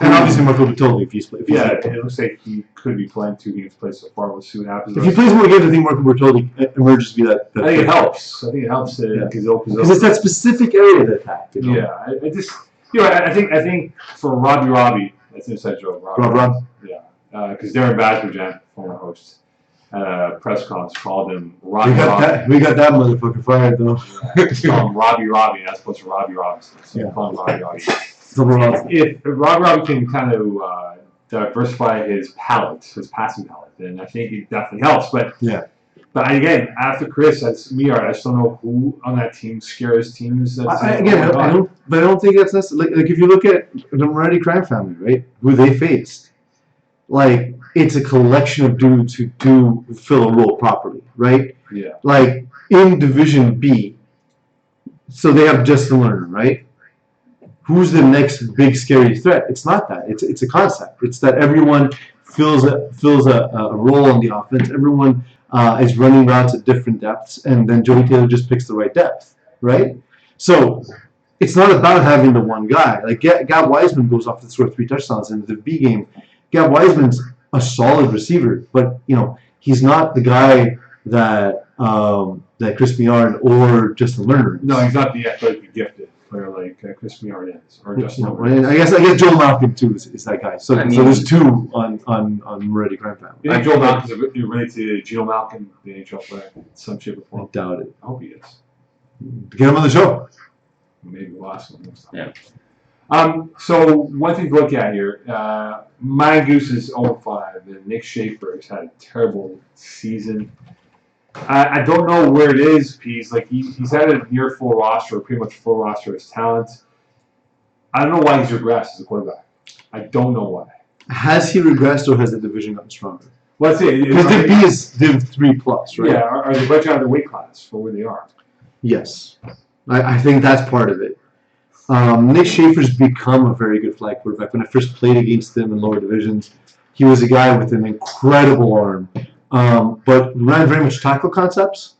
And obviously, Marco Bertoldi, if he's playing. It looks like he could be playing 2 games played so far. We'll see what happens. If he plays more games, I think Marco Bertoldi emerges to be that. I think it helps. Because it opens up. Because it's that specific area to attack. Yeah, I think for Robbie, that's an inside joke. Rob. Yeah. Because Darren Basbergen, former host, at a press conference called him Robbie. We got that motherfucker fired though. Call him Robbie as opposed to Robbie Robinson. So call him Robbie. If Robbie can kind of diversify his passing palette, then I think it definitely helps. But again, after Chris, that's me. I just don't know who on that team scares teams. I don't think that's necessary. Like if you look at the Moretti crime family, right, who they faced. Like, it's a collection of dudes who do fill a role properly, right? Yeah. Like, in Division B, so they have Justin Lerner, right? Who's the next big scary threat? It's not that. It's a concept. It's that everyone fills a role on the offense. Everyone is running routes at different depths, and then Joey Taylor just picks the right depth, right? So, it's not about having the one guy. Like, Gab Wiseman goes off to score 3 touchdowns in the B game. Gab Wiseman's a solid receiver, but he's not the guy that Chris Millard or Justin Lerner. No, he's not the athletically gifted player like Chris Millard is, or Justin Lerner. And I guess Joel Malkin too is that guy. So there's 2 on Moretti crime family. You think Joel Malkin is related to Geno Malkin, the NHL player, in some shape or form? I doubt it. I hope he is. Get him on the show. Maybe we'll ask him next time. Yeah. So one thing to look at here, my Goose is 0-5, and Nick Schaefer has had a terrible season. I don't know where it is, Peeze. Like he's had a near full roster, pretty much full roster of his talents. I don't know why he's regressed as a quarterback. I don't know why. Has he regressed, or has the division gotten stronger? Well, that's it. Because Div B is Div 3+, right? Yeah, are they budging out of the weight class for where they are? Yes. I think that's part of it. Nick Schaefer's become a very good flag quarterback. When I first played against him in lower divisions, he was a guy with an incredible arm, but ran very much tackle concepts,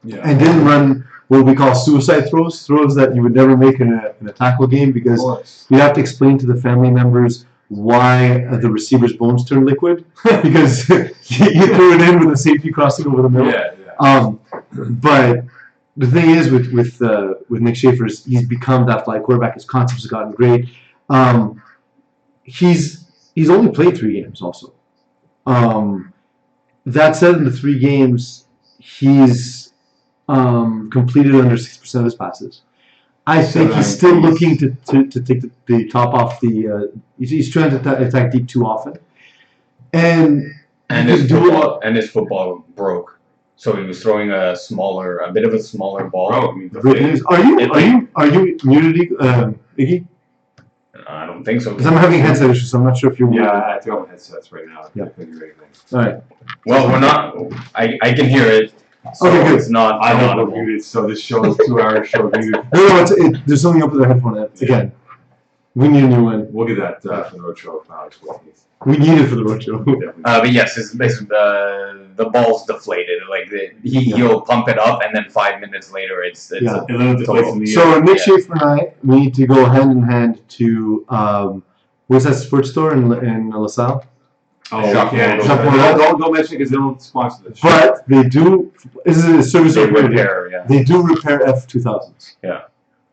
and didn't run what we call suicide throws that you would never make in a tackle game, because you have to explain to the family members why the receiver's bones turn liquid, because you threw it in with a safety crossing over the middle. But the thing is with Nick Schaefer, he's become that fly quarterback. His concepts have gotten great. He's only played 3 games also. That said, in the 3 games, he's completed under 60% of his passes. I think he's still looking to take the top off the. He's trying to attack deep too often, and his football broke. So he was throwing a bit of a smaller ball. Are you muted, Iggy? I don't think so. Because I'm having headset issues, so I'm not sure if you're. Yeah, I do have headsets right now. Yeah. All right. Well, we're not. I can hear it. So okay, good. It's not. I don't muted, so this show is 2 hours show muted. No, there's something up with the headphone again. We need a new one. We'll get that for the road show. Alex. We need it for the road show. But yes, the ball's deflated. Like he'll pump it up, and then 5 minutes later, it's It literally deflates in the So air. Nick Schaefer and I, we need to go hand in hand to what's that sports store in LaSalle? Oh, Yeah. don't mention it because they don't sponsor this. But they do. This is a service They operator. repair, yeah. They do repair F2000s.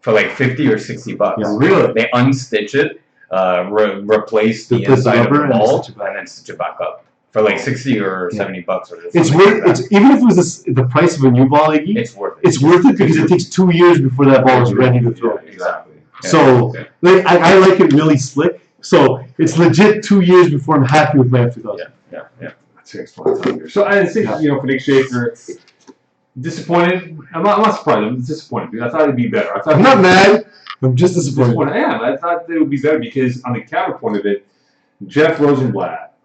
For like $50 or $60. Yeah. Really? They unstitch it, replace the Replace the inside of rubber the and ball, stitch it back. and then stitch it back up for like $60 or $70. Or It's something worth. like that. It's even if it was the price of a new ball, Iggy. It's worth it. It's worth it because it takes 2 years before that ball is ready to throw. Yeah, exactly. So like, I like it really slick. So it's legit 2 years before I'm happy with my F2000. Yeah. That's an excellent time here. So I think for Nick Schaefer, disappointed. I'm not surprised. I'm disappointed because I thought it'd be better. I'm not mad. I'm just disappointed. I am. I thought it would be better because on the counterpoint of it, Jeff Rosenblatt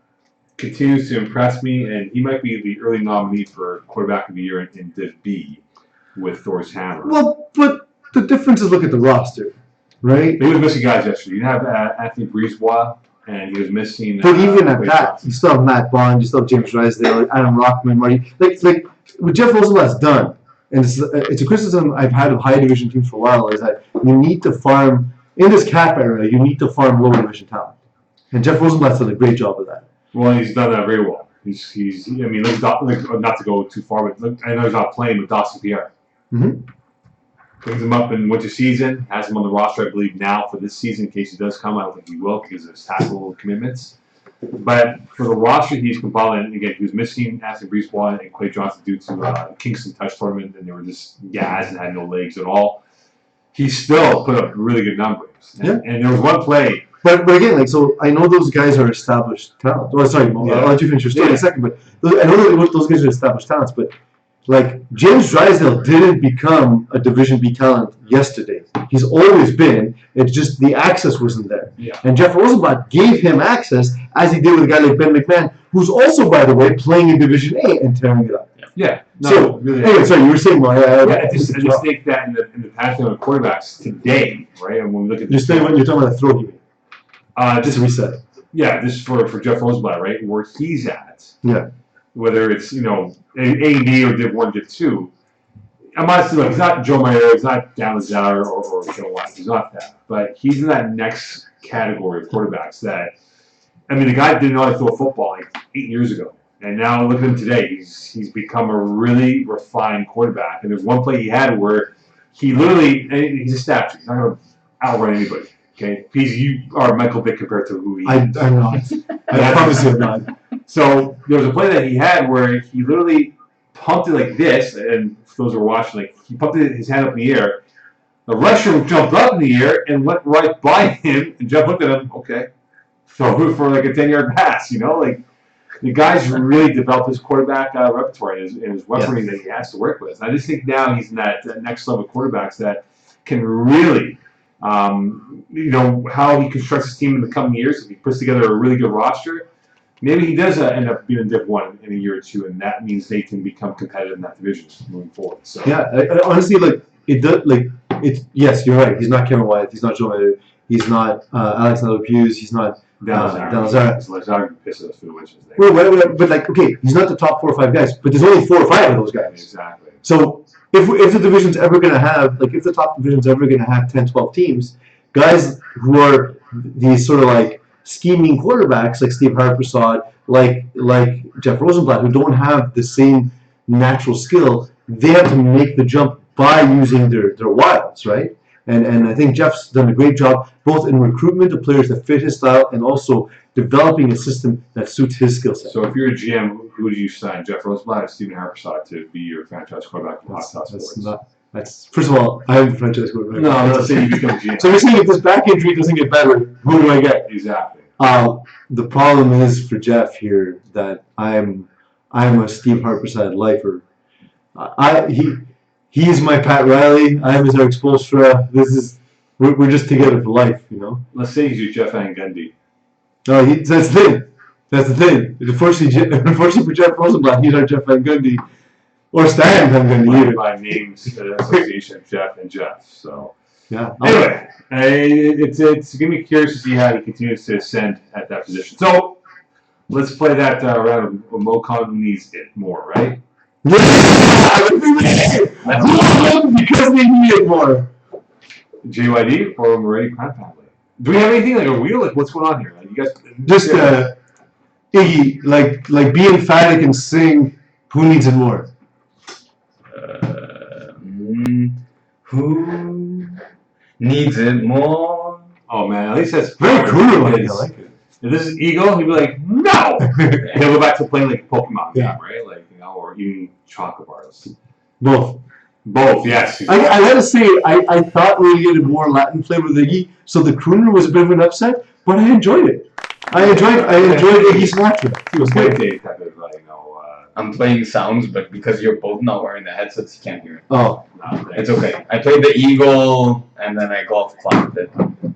continues to impress me, and he might be the early nominee for quarterback of the year in Div B with Thor's Hammer. Well, but the difference is look at the roster, right? He was missing guys yesterday. You have Anthony Brisebois, and he was missing. But even at Quay that, Johnson. you still have Matt Bond, you still have James Drysdale, Adam Rockman, Marty. Like what Jeff Rosenblatt's done, and it's a criticism I've had of high division teams for a while, is that you need to farm in this cap era. You need to farm lower division talent, and Jeff Rosenblatt's done a great job of that. Well, he's done that very well. He's. I mean, not to go too far, but look, I know he's not playing with Dawson Pierre. Mm-hmm. Brings him up in winter season, has him on the roster, I believe, now for this season in case he does come. I don't think he will because of his tackle commitments. But for the roster he's compiled, and again, he was missing Anthony Brisebois and Quay Johnson due to Kingston Touch Tournament, and they were just gas and had no legs at all. He still put up really good numbers. Yeah. And there was one play. But again, like, so I know those guys are established talent. Oh, sorry, I'll let you finish your story in a second. But I know that those guys are established talents. But like James Drysdale didn't become a Division B talent yesterday. He's always been. It's just the access wasn't there. Yeah. And Jeff Rosenblatt gave him access, as he did with a guy like Ben McMahon, who's also, by the way, playing in Division A and tearing it up. Yeah. No, So really. anyway, sorry, you were saying more. I just think that in the pantheon of quarterbacks today, right? And when we look at You're talking about the throw he made. just reset. Yeah, this is for Jeff Rosenblatt, right? Where he's at. Yeah. Whether it's, A&D or Div 1, Div 2. I'm not saying, he's not Joe Mayer, he's not Dan Lazar or Joe White. He's not that. But he's in that next category of quarterbacks that, the guy didn't know how to throw a football like 8 years ago. And now look at him today. He's become a really refined quarterback. And there's one play he had where he literally, he's a statue. He's not going to outrun anybody. Okay? Peeze, you are Michael Vick compared to who he is. I'm not. I promise you I'm not. So there was a play that he had where he literally pumped it like this, and for those who are watching, like he pumped his hand up in the air. The rusher jumped up in the air and went right by him, and Jeff looked at him. Okay, throw it for like a 10-yard pass. Like the guy's really developed his quarterback repertoire and his weaponry that he has to work with. And I just think now he's in that next level of quarterbacks that can really. How he constructs his team in the coming years. If he puts together a really good roster, maybe he does end up being in Div 1 in a year or two, and that means they can become competitive in that division moving forward. So I honestly, it does, yes, you're right. He's not Kevin White. He's not Joe Mayer. He's not Alex Peuse. He's not Dan Lazar. Lazar pisses us for the witches there. Well, but okay, he's not the top 4 or 5 guys, but there's only 4 or 5 of those guys. Exactly. So if the division's ever going to have, if the top division's ever going to have 10, 12 teams, guys who are these sort of scheming quarterbacks like Steve Harpersod, like Jeff Rosenblatt, who don't have the same natural skill, they have to make the jump by using their wilds, right? And I think Jeff's done a great job both in recruitment of players that fit his style and also developing a system that suits his skill set. So if you're a GM, who do you sign, Jeff Rosenblatt or Stephen Harpersod to be your franchise quarterback for Hot Sauce Sports? That's first of all, I'm the franchise quarterback. No, I'm not saying you become GM. So you're saying if this back injury doesn't get better, who do I get? Exactly. The problem is for Jeff here that I'm a Steve Harpersod lifer. He's my Pat Riley. I'm his Eric Spoelstra. We're just together for life, Let's say he's your Jeff Van Gundy. No, that's the thing. That's the thing. Unfortunately for Jeff Rosenblatt, he's our Jeff Van Gundy. Or Stan Van Gundy either. By names association of Jeff and Jeff. So Yeah. Anyway, it's going to be curious to see how he continues to ascend at that position. So let's play that round of Mocon who needs it more, right? Yeah, because they need it more. JYD or Moretti Crime Family? Do we have anything like a wheel? Like what's going on here? Like, you guys Just Iggy, like be emphatic and sing. Who needs it more? Who needs it more? Oh man, at least that's Very cool. Like, I like it. If this is Eagle, he'd be like, no! He'll go back to playing like a Pokemon game, Yeah. right? Like, or eating chocolate bars. Both. Both, yes. I gotta say, I thought we needed more Latin flavor with Iggy, so the crooner was a bit of an upset, but I enjoyed it. I enjoyed Iggy's mantra. It was Great good. day type of, I'm playing sounds, but because you're both not wearing the headsets, you can't hear it. Oh, It's okay. I played the Eagle, and then I golf clapped it.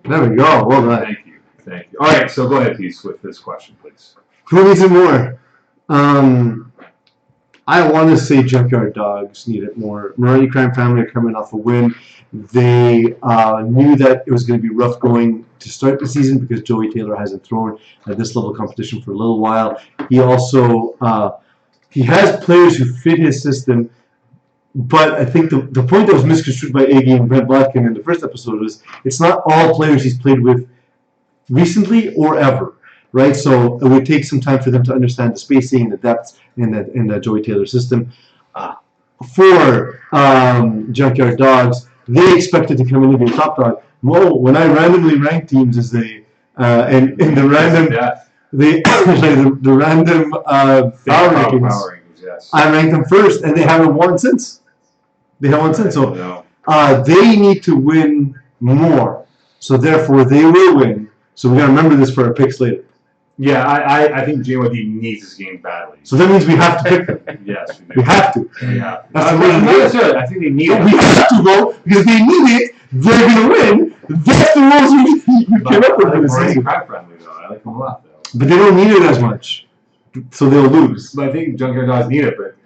there we go. Well done. Thank you. All right, so go ahead, Peeze, with this question, please. Who needs it more? I want to say Junkyard Dogs need it more. Moretti Crime Family are coming off a win. They knew that it was going to be rough going to start the season because Joey Taylor hasn't thrown at this level of competition for a little while. He also he has players who fit his system, but I think the point that was misconstrued by Iggy and Brent Blatkin in the first episode was it's not all players he's played with recently or ever. Right, so it would take some time for them to understand the spacing and the depth in the Joey Taylor system. For Junkyard Dogs, they expected to come in and be a top dog. Whoa! When I randomly rank teams as they in the random the random power rankings, yes. I ranked them first, and they haven't won since. So they need to win more. So therefore, they will win. So we got to remember this for our picks later. Yeah, I think JYD needs this game badly. So that means we have to pick them. Yes, we do. We have to. Yeah. That's the Not reason. necessarily. I think they need it. We have to go because they need it. They're gonna win. That's the rules we came up with for the season. I like them a lot, though. But they don't need it as much, so they'll lose. But I think Junkyard Dogs need it, but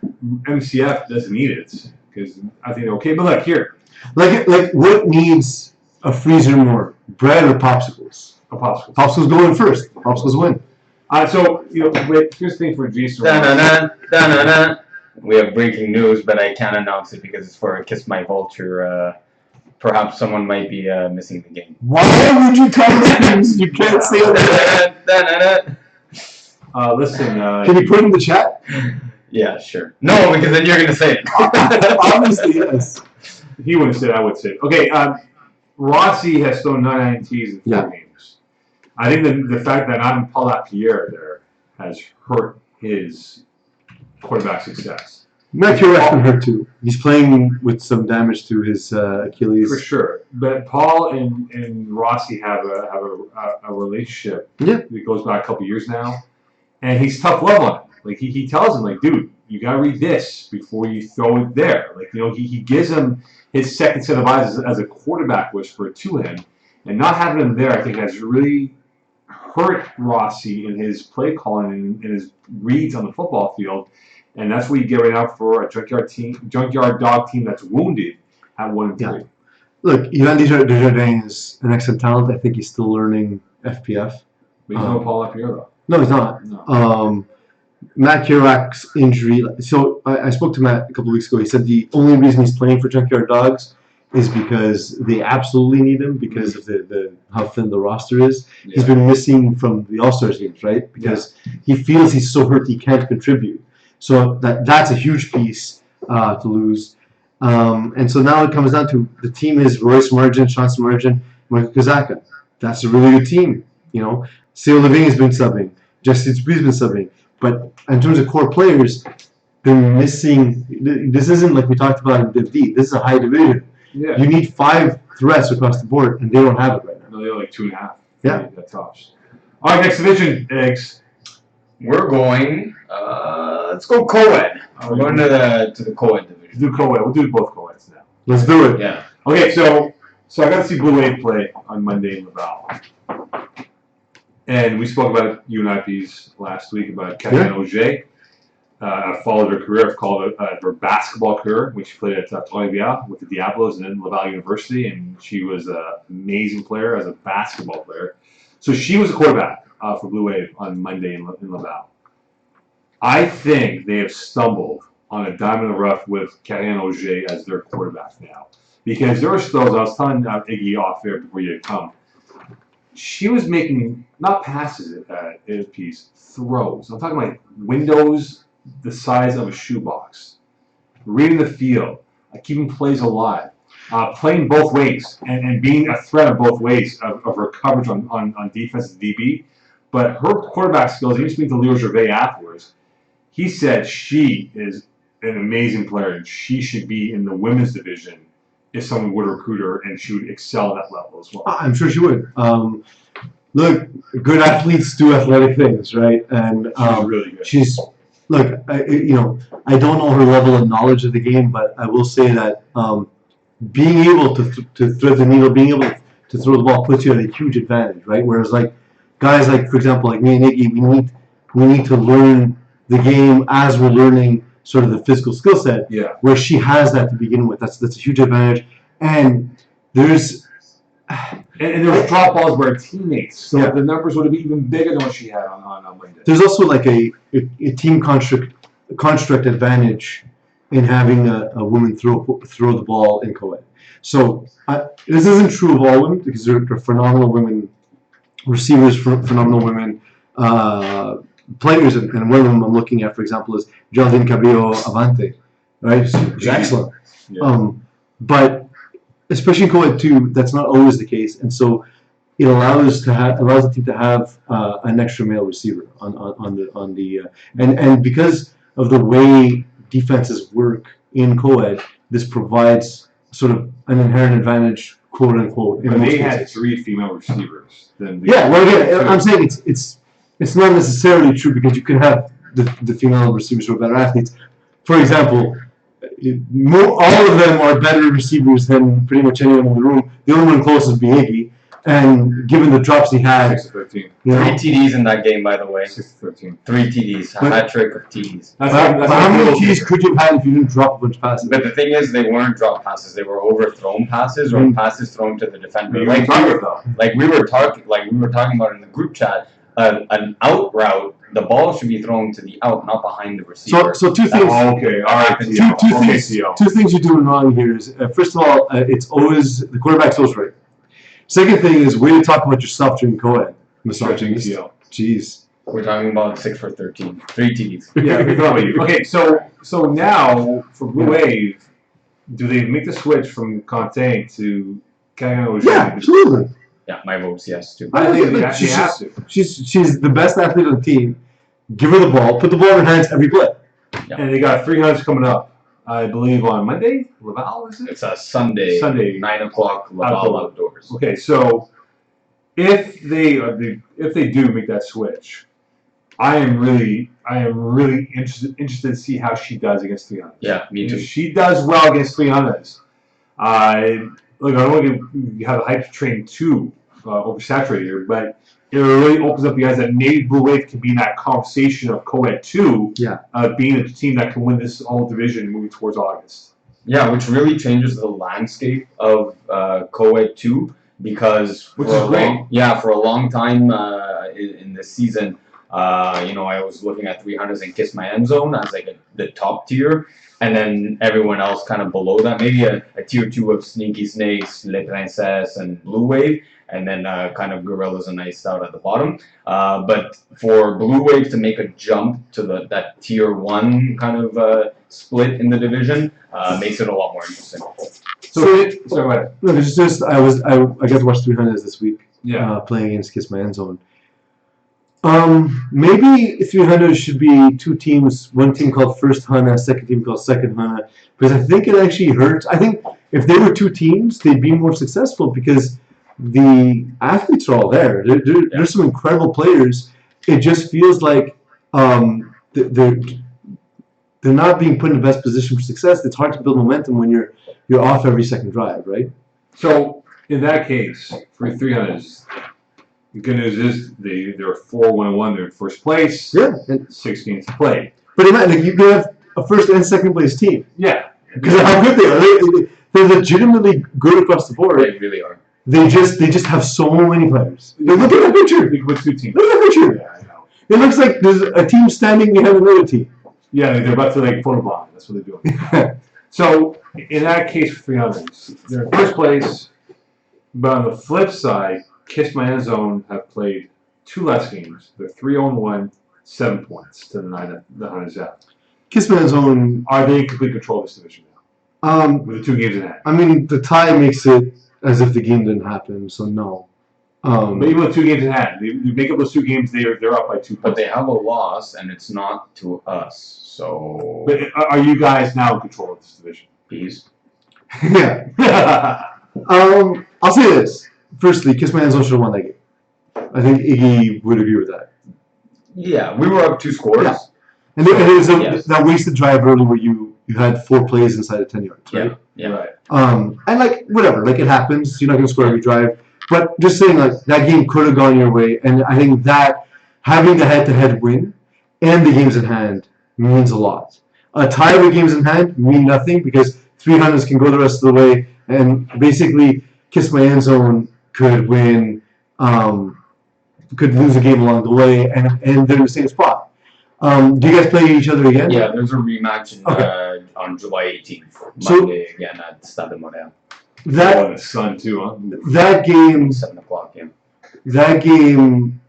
MCF doesn't need it because I think they're okay. But look here, Like what needs a freezer more? Bread or popsicles? a popsicle. Popsicles go in first. Popsicles win. So wait, here's the thing for G Store. Da-na-na, we have breaking news, but I can't announce it because it's for Kiss My Vulture. Perhaps someone might be missing the game. Why would you tell us things you can't say that? Listen. Can you put it in the chat? Yeah, sure. No, because then you're gonna say it. Obviously, yes. He wouldn't say it, I would say it. Okay, Rossi has thrown 9 INTs in 4 games. I think the fact that I'm Paul Lapierre there has hurt his quarterback success. Mercury's been hurt too. He's playing with some damage to his Achilles. For sure. But Paul and Rossi have a relationship that goes back a couple years now. And he's tough love on him. Like he tells him, like, dude, you gotta read this before you throw it there. Like, he gives him his second set of eyes as a quarterback whisperer to him. And not having him there, I think, has really hurt Rossi in his play calling and in his reads on the football field. And that's what you get right now for a junkyard dog team that's wounded at 1-3. Yeah. Look, Ivan Desjardins is an excellent talent. I think he's still learning FPF. But he's no Paul Lapierre, though. No, he's not. No. Matt Kerouac's injury. So I spoke to Matt a couple of weeks ago. He said the only reason he's playing for Junkyard Dogs is because they absolutely need him because of the how thin the roster is. Yeah. He's been missing from the All-Stars games, right? Because he feels he's so hurt he can't contribute. So that's a huge piece to lose. And so now it comes down to the team is Royce Margin, Chauncey Margin, Michael Kazaka. That's a really good team. Theo Levine has been subbing. Justin Spree's been subbing. But in terms of core players, they're missing. This isn't like we talked about in Div D. This is a high division. Yeah. You need 5 threats across the board, and they don't have it right now. No, they have like 2.5. Yeah. That's tops. All right, next division, Eggs. We're going. Let's go co-ed. We're going to the co-ed division. Do co-ed. We'll do both co-eds now. Let's do it. Yeah. Okay, so I got to see Blue Wave play on Monday in Laval. And we spoke about it, you and I, Peeze, last week about Kevin Auger. I've followed her career. I've followed her basketball career, when she played at Torrevieja with the Diablos and then Laval University, and she was an amazing player as a basketball player. So she was a quarterback for Blue Wave on Monday in Laval. I think they have stumbled on a diamond in the rough with Karine Auger as their quarterback now. Because there were throws, I was telling Iggy off there before you come, she was making, not passes at Peeze, throws. I'm talking like windows the size of a shoebox. Reading the field, keeping plays alive, playing both ways, and being a threat of both ways of her coverage on defense and DB. But her quarterback skills, even speaking to Leo Gervais afterwards, he said she is an amazing player and she should be in the women's division if someone would recruit her, and she would excel at that level as well. I'm sure she would. Look, good athletes do athletic things, right? And She's really good. She's look. I don't know her level of knowledge of the game, but I will say that being able to thread the needle, being able to throw the ball puts you at a huge advantage, right? Whereas like guys like, for example, like me and Iggy, we need to learn the game as we're learning sort of the physical skill set. Yeah. Where she has that to begin with. That's a huge advantage. And there's there was drop balls by her teammates, so yeah. the numbers would have been even bigger than what she had on Monday. There's also like a team construct advantage in having a woman throw the ball in co-ed. So this isn't true of all women because they're phenomenal women receivers, phenomenal women players, and one of them I'm looking at, for example, is Geraldine Cabrillo Avante, right? She's excellent. Yeah. But especially in co-ed too, that's not always the case, and so it allows the team to have an extra male receiver on the and because of the way defenses work in co-ed, this provides sort of an inherent advantage, quote unquote. But they had 3 female receivers. Yeah, well, again, I'm saying it's not necessarily true because you can have the female receivers who are better athletes. For example, all of them are better receivers than pretty much anyone in the room. The only one closest would be Iggy, and given the drops he had, 6-13. 3 TDs in that game, by the way. 6-13. 3 TDs, a hat trick of TDs. That's how many TDs could you have had if you didn't drop a bunch of passes? But the thing is, they weren't drop passes; they were overthrown passes or passes thrown to the defender. Like we were talking about in the group chat, an out route. The ball should be thrown to the out, not behind the receiver. So 2 things. Okay, all right. Two things you're doing wrong here is first of all, it's always the quarterback's always right. Second thing is way to talk about yourself during co-ed. Misogynist. Jeez. We're talking about 6 for 13, 3 TDs. Yeah, we thought about you. Okay, so now for Blue Wave, do they make the switch from Conte to Kano? Yeah, absolutely. Yeah, my vote's yes too. I think they actually have to. She's the best athlete on the team. Give her the ball. Put the ball in her hands every play. Yeah. And they got 300s coming up, I believe, on Monday. Laval, is it? It's a Sunday, 9 o'clock, Laval outdoors. Okay, so if they do make that switch, I am really interested to see how she does against 300s. Yeah, me too. If she does well against 300s, look, I don't want to have a hype train too oversaturated here, but it really opens up the eyes that maybe Blue Wave can be in that conversation of co-ed 2, being a team that can win this whole division moving towards August. Yeah, which really changes the landscape of co-ed 2 because for a long time in this season, I was looking at 300s and Kiss My End Zone as like the top tier, and then everyone else kind of below that, maybe a tier 2 of Sneaky Snakes, Les Princesses, and Blue Wave, and then kind of Gorillas and Iced Out at the bottom. But for Blue Wave to make a jump to that tier 1 kind of split in the division makes it a lot more interesting. So go ahead. Look, it's just I got to watch 300s this week. Yeah. Playing against Kiss My End Zone. Maybe 300 should be 2 teams, one team called First Hana, second team called Second Hana, because I think it actually hurts. I think if they were 2 teams, they'd be more successful because the athletes are all there. There's some incredible players. It just feels like they're not being put in the best position for success. It's hard to build momentum when you're off every second drive, right? So in that case, for 300s, the good news is they're 4-1-1. They're in first place. Yeah. And 6 games to play. But imagine you could have a first and second place team. Yeah. Because of how good they are. They're legitimately good across the board. They really are. They just have so many players. Look at that picture. Look at 2 teams. Look at that picture. Yeah, I know. It looks like there's a team standing behind another team. Yeah, they're about to photobomb. That's what they're doing. So in that case, for 300s, they're in first place. But on the flip side, Kiss My End Zone have played 2 less games. They're 3-1, 7 points to the 900s out. Kiss My End Zone. Are they in complete control of this division now? With the 2 games in hand. I mean, the tie makes it as if the game didn't happen, so no. But even with 2 games in hand, they make up those 2 games. They're up by 2 points. But they have a loss, and it's not to us. So. But are you guys now in control of this division? Peeze. Yeah. I'll say this. Firstly, Kiss My End Zone should have won that game. I think Iggy would agree with that. Yeah, we were up 2 scores. Yeah. And there was that wasted drive early where you had 4 plays inside of 10 yards, right? Yeah. Right. And whatever, it happens. You're not going to score every drive. But just saying, that game could have gone your way. And I think that having the head-to-head win and the games in hand means a lot. A tie with games in hand mean nothing because 300s can go the rest of the way. And basically, Kiss My End Zone could win, could lose a game along the way, and they're in the same spot. Do you guys play each other again? Yeah, there's a rematch on July 18th, Monday again at Stade Montréal. The sun too, huh? That game, 7 o'clock. Yeah. That game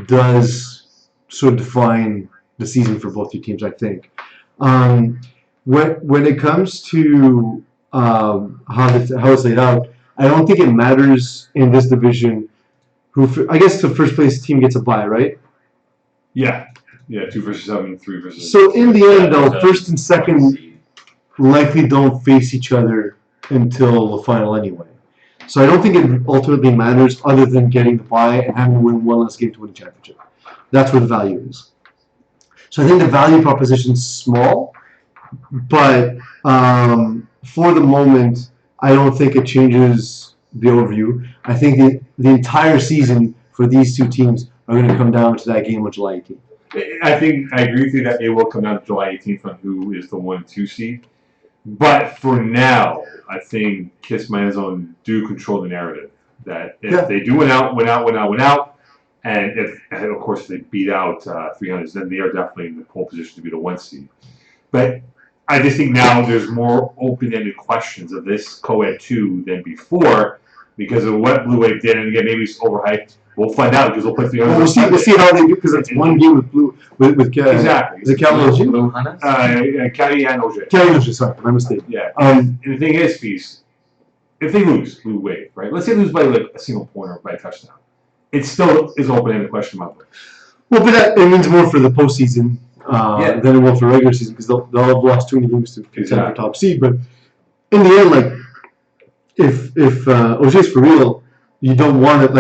does sort of define the season for both your teams, I think. When it comes to how it's laid out, I don't think it matters in this division. I guess the first place team gets a bye, right? Yeah, 2 versus 7, 3 versus. So in the end, though, first and second likely don't face each other until the final anyway. So I don't think it ultimately matters, other than getting the bye and having to win one less game to win the championship. That's where the value is. So I think the value proposition is small, but for the moment, I don't think it changes the overview. I think the entire season for these 2 teams are going to come down to that game on July 18th. I think I agree with you that it will come down to July 18th on who is the 1-2 seed. But for now, I think Kiss My End Zone do control the narrative. That if they do win out, and of course they beat out 300s, then they are definitely in the pole position to be the 1 seed. But I just think now there's more open-ended questions of this co-ed 2 than before because of what Blue Wave did. And again, maybe it's overhyped. We'll find out because we'll play 300s. We'll see how they do because it's one game with Blue with exactly. Is it Cali Blue Hunters? Cali and OJ. Cali OJ, sorry, my mistake. Yeah. And the thing is, Peeze, if they lose, Blue Wave, right? Let's say they lose by a single point or by a touchdown. It still is open-ended question mark. Well, but it means more for the postseason than it will for regular season because they'll have lost too many games to contend for top seed. But in the end, if OJ's for real, you don't want it.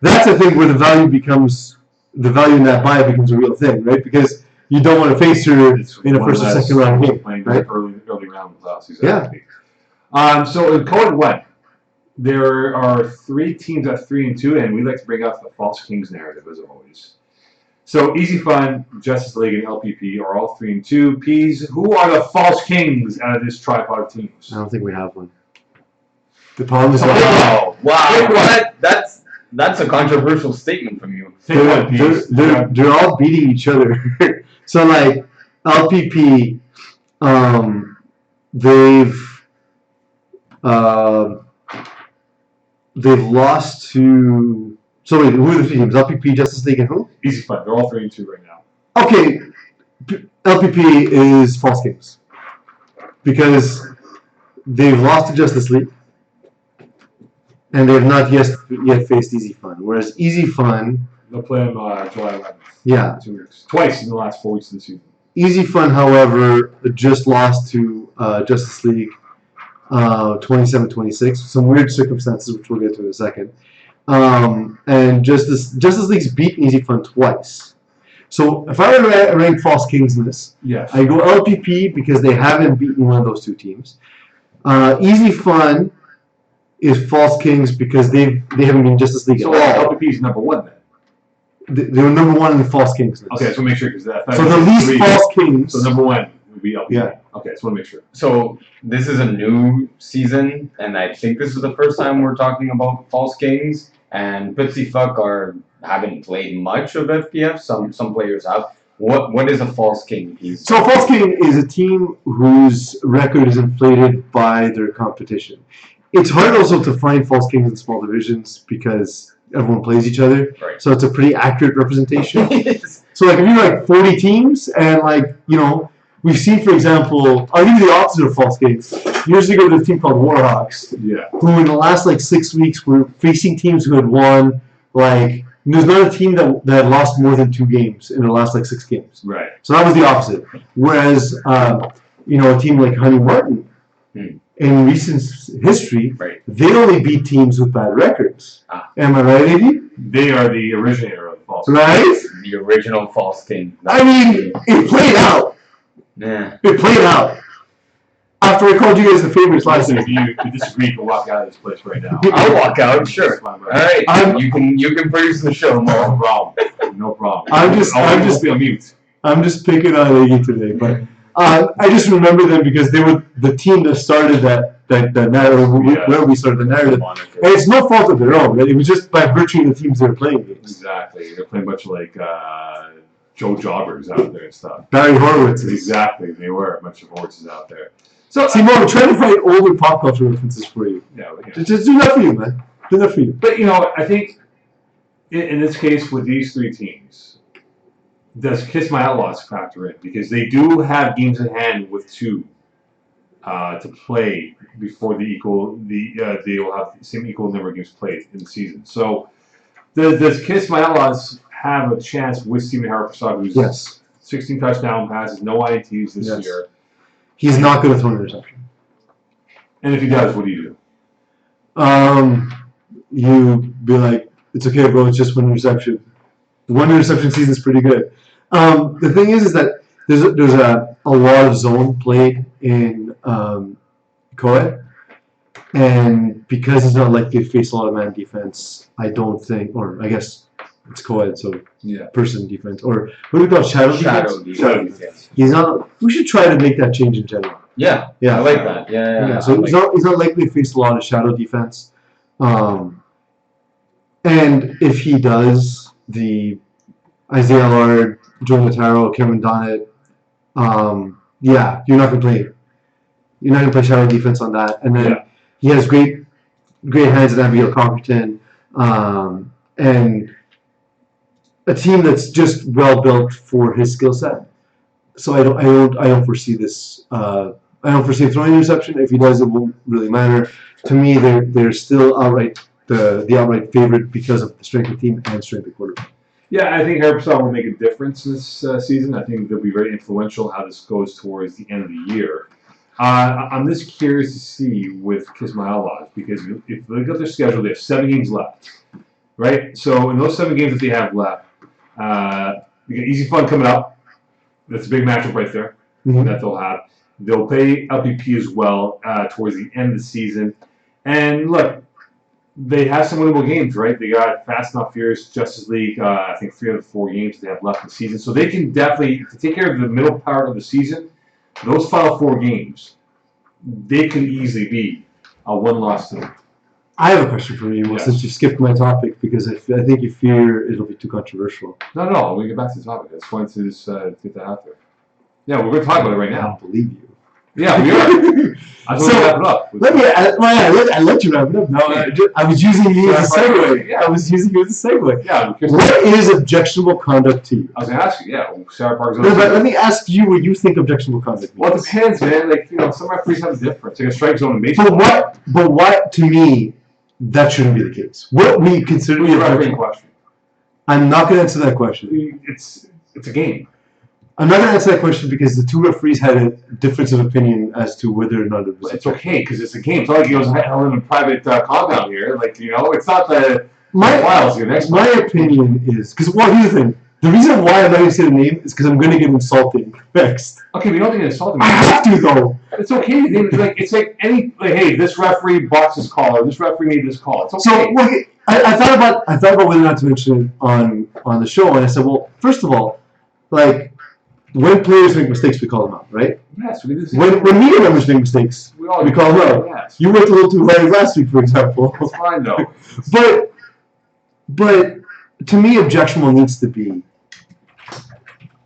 That's the thing where the value in that bye becomes a real thing, right? Because you don't want to face her in a first or second round game, right? Early round class, exactly. Yeah. So in co-ed 1, there are 3 teams at 3-2, and we like to bring up the false kings narrative as always. So Easy Fun, Justice League, and LPP are all 3-2. Peeze, who are the false kings out of this tripod of teams? I don't think we have one. The problem is wow. That's a controversial statement from you. They're all beating each other. So LPP, they've lost to. So wait, who are the 3 teams? LPP, Justice League, and who? Easy Fun. They're all 3-2 right now. Okay, LPP is false kings because they've lost to Justice League. And they have not yet faced Easy Fun. Whereas Easy Fun... They'll play them July 11th. Yeah. 2 weeks. Twice in the last 4 weeks of the season. Easy Fun, however, just lost to Justice League 27-26. Some weird circumstances, which we'll get to in a second. And Justice League's beaten Easy Fun twice. So if I were to rank false kings in this, I go LPP because they haven't beaten one of those 2 teams. Easy Fun is false kings because they haven't been Justice League at all. LPP is number 1 then. They were number 1 in the False Kings list. Okay, so make sure because so the least False Kings. So number 1 would be LP. Yeah. Okay, so want to make sure. So this is a new season, and I think this is the first time we're talking about False Kings. And Pitsy Fuck haven't played much of FPF. Some players have. What is a False King? So a False King is a team whose record is inflated by their competition. It's hard also to find False Kings in small divisions because everyone plays each other. Right. So it's a pretty accurate representation. So like if you're like 40 teams and like, you know, we've seen, for example, I'll give you the opposite of False Kings. Years ago, there was a team called Warhawks, who in the last like 6 weeks were facing teams who had won like. There's not a team that had lost more than 2 games in the last like 6 games. Right. So that was the opposite. Whereas, you know, a team like Honey Martin, in recent history, they only beat teams with bad records. Am I right, Iggy? They are the originator of False King. Right? The original False King. I mean, it played out. Yeah. It played out. After I called you guys the favorites last Listen, year. if you disagree, you can walk out of this place right now. I'll walk out, sure. All right, you can produce the show, Mo. No problem. No problem. I'm just be on mute. I'm just picking on Iggy today, but I just remember them because they were the team that started that narrative, where we started the narrative. And it's no fault of their own, right? It was just by virtue of the teams they were playing against. Exactly. They're playing much like Joe Jobbers out there and stuff. Barry Horowitz. Exactly. They were a bunch of Horowitzes out there. So, see, Mo, we're trying to find older pop culture references for you. Yeah. Just do that for you, man. Do that for you. But, you know, I think in this case with these 3 teams, does Kiss My Outlaws factor in? Because they do have games in hand with 2 to play before they will have the same equal number of games played in the season. So, does Kiss My Outlaws have a chance with Stephen Harper, who's 16 touchdown passes, no INTs this year? He's not going to throw an interception. And if he does, what do you do? You be like, it's okay, bro. It's just 1 interception. The 1 interception season is pretty good. The thing is that there's a lot of zone played in co-ed, and because he's not likely to face a lot of man defense, I don't think, or I guess it's co-ed, so person defense, or what do we call it? Shadow defense? Shadow defense. He's not. We should try to make that change in general. Yeah, I like that. Yeah. So he's not likely to face a lot of shadow defense, and if he does, the Isaiah Lard, Joe Notaro, Cameron Donnett, you're not gonna play. You're not gonna play shadow defense on that, and then he has great hands at Abigail Cockerton, and a team that's just well built for his skill set. So I don't foresee this. I don't foresee him throwing an interception. If he does, it won't really matter. To me, they're still outright the outright favorite because of the strength of team and strength of quarterback. Yeah, I think Harper will make a difference this season. I think they'll be very influential how this goes towards the end of the year. I'm just curious to see with Kiss My Outlaws because if you look at their schedule, they have 7 games left, right? So in those 7 games that they have left, they got Easy Fun coming up. That's a big matchup right there that they'll have. They'll play LPP as well towards the end of the season. And look, they have some winnable games, right? They got Fast Enough Furious, Justice League, I think 3 out of 4 games they have left in the season. So they can definitely, to take care of the middle part of the season, those final 4 games, they can easily be a 1-loss team. I have a question for you, since you skipped my topic, because I think you fear it'll be too controversial. No, we get back to the topic. I just wanted to just get that out there. Yeah, we're going to talk about it right now. I don't believe you. Yeah, we are. I just want to wrap it up. I let you wrap it up. No, I was using you as a segue. Yeah. I was using you as a segue. Yeah. What is objectionable conduct to you? I was going to ask you, Sarah Park's but let me ask you what you think objectionable conduct means. Well, it depends, man. Like, some referees have a difference. Like a strike zone in baseball. But what, to me, that shouldn't be the case. What we consider to be a question. I'm not going to answer that question. It's a game. I'm not going to answer that question because the 2 referees had a difference of opinion as to whether or not it was. It's okay because it's a game. It's not like he goes held in a private compound here. Like, it's not the my opinion is because here's the thing. The reason why I'm not going to say the name is because I'm going to get insulting next. Okay, we don't think it's insulting. I have to though. It's okay. It's like hey, this referee botched this call, or this referee made this call. It's okay. So I thought about whether or not to mention it on the show, and I said, well, first of all, like when players make mistakes, we call them out, right? Yes, we do. When media members make mistakes, we call them out. Yes. You went a little too hard last week, for example. It's fine though. But to me, objectionable needs to be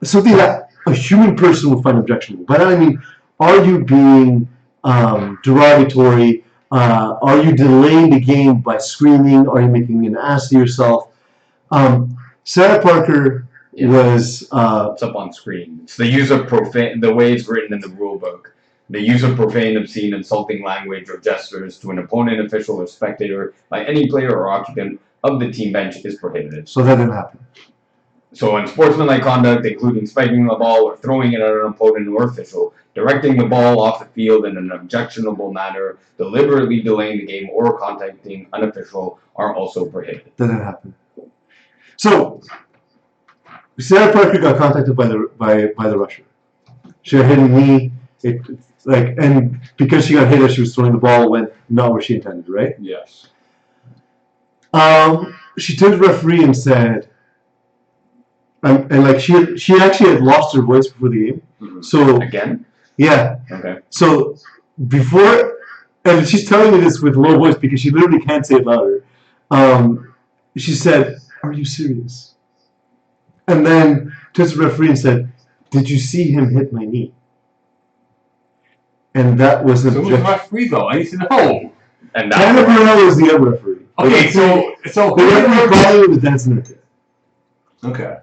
something that a human person would find objectionable. By that I mean, are you being derogatory? Are you delaying the game by screaming? Are you making an ass of yourself? Sarah Parker was... it's up on screen. It's the use of profane, the way it's written in the rule book. The use of profane, obscene, insulting language or gestures to an opponent, official, or spectator by any player or occupant of the team bench is prohibited. So that didn't happen. So unsportsmanlike conduct, including spiking the ball or throwing it at an opponent or official, directing the ball off the field in an objectionable manner, deliberately delaying the game, or contacting an official are also prohibited. That didn't happen. So Sarah Parker got contacted by the rusher. She got hit in the knee. And because she got hit as she was throwing the ball, it went not where she intended, right? Yes. She turned to the referee and said, and like she actually had lost her voice before the game. Mm-hmm. So again? Yeah. Okay. So before, and she's telling me this with low voice because she literally can't say it louder. She said, "Are you serious?" And then turned to the referee and said, "Did you see him hit my knee?" And that was an objection. So who's the referee though? I need to know. And Tanner Burrell was the other referee. Okay, so the referee probably was dancing with it. Okay.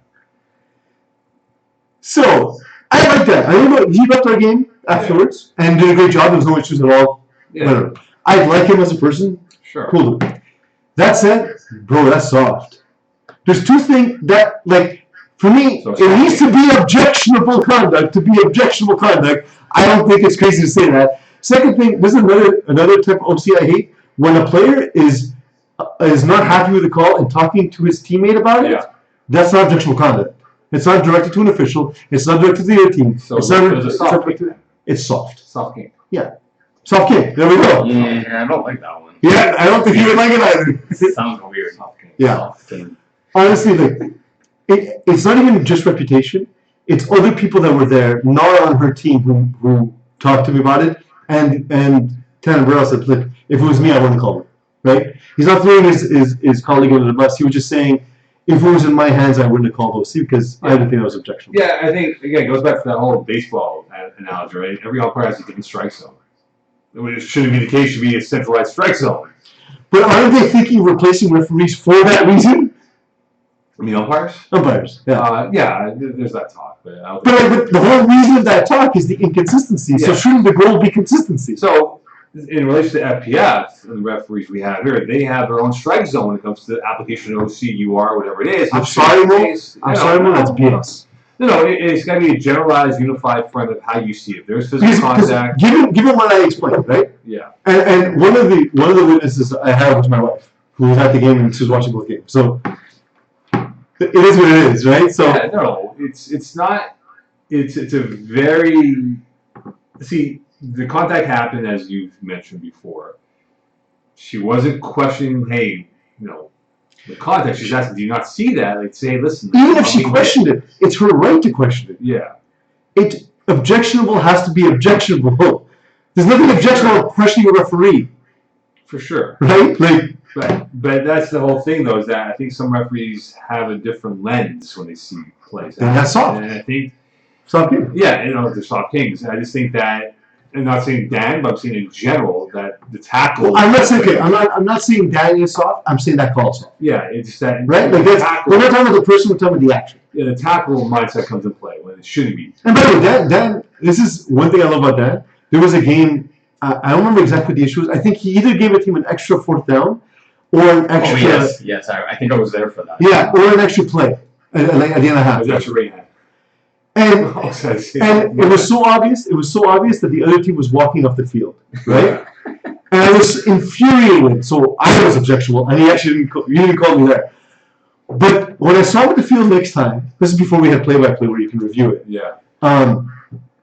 So I like that. I don't know. He left our game afterwards and did a great job. There was no issues at all. Yeah. Whatever. I like him as a person. Sure. Cool. That said, bro, that's soft. There's two things that, like, for me, it needs to be objectionable conduct. To be objectionable conduct, I don't think it's crazy to say that. Second thing, this is another type of OC I hate. When a player is not happy with the call and talking to his teammate about it, that's not objectionable conduct. It's not directed to an official. It's not directed to the other team. So it's soft. Soft game. Yeah. Soft game. There we go. Yeah, I don't like that one. Yeah, I don't think you would like it either. It sounds weird. Soft game. Yeah. Soft game. Honestly, like, it's not even just reputation. It's other people that were there, not on her team, who talked to me about it. And Tanner Burrell said, "Look, if it was me, I wouldn't call him." Right? He's not throwing his colleague under the bus. He was just saying, if it was in my hands, I wouldn't have called OC because I didn't think that was objectionable. Yeah, I think, again, it goes back to that whole baseball analogy, right? Every umpire has a different strike zone. It shouldn't be the case. It should be a centralized strike zone. But aren't they thinking of replacing referees for that reason? I mean, umpires? Umpires, yeah. Yeah, there's that talk. But the whole reason of that talk is the inconsistency. Yeah. So shouldn't the goal be consistency? So, in relation to FPF, and the referees we have here, they have their own strike zone when it comes to the application of OC, UR, whatever it is. I'm sorry, Mo. That's BS. No, it's got to be a generalized, unified front of how you see it. There's physical contact. Given what I explained, right? Yeah. And one of the witnesses I had was my wife, who was at the game and she was watching both games. So it is what it is, right? So yeah, no, it's not. It's a very the contact happened as you've mentioned before. She wasn't questioning, hey, the context. She's asking, do you not see that? Like, say, listen. Even if she questioned it, it's her right to question it. Yeah. Objectionable has to be objectionable. There's nothing objectionable about questioning a referee. For sure. Right? But that's the whole thing, though, is that I think some referees have a different lens when they see plays. And that's soft. And I think... Soft king. Yeah, they're soft kings. I just think that, I'm not saying Dan, but I'm saying in general that the tackle. Well, I'm not saying I'm not saying Dan is soft. I'm saying that call is soft. Yeah, it's just that. Right? Like we're not talking about the person. We're talking about the action. Yeah, the tackle mindset comes into play when it shouldn't be. And by the way, Dan, this is one thing I love about Dan. There was a game. I don't remember exactly what the issue was. I think he either gave a team an extra fourth down, or an extra. Oh yes. I think I was there for that. Yeah, or an extra play at the end of the half. It was extra rate. And it was so obvious. It was so obvious that the other team was walking off the field, right? And I was infuriated. So I was objectionable, and he actually didn't call me there. But when I saw him in the field next time, this is before we had play-by-play where you can review it. Yeah.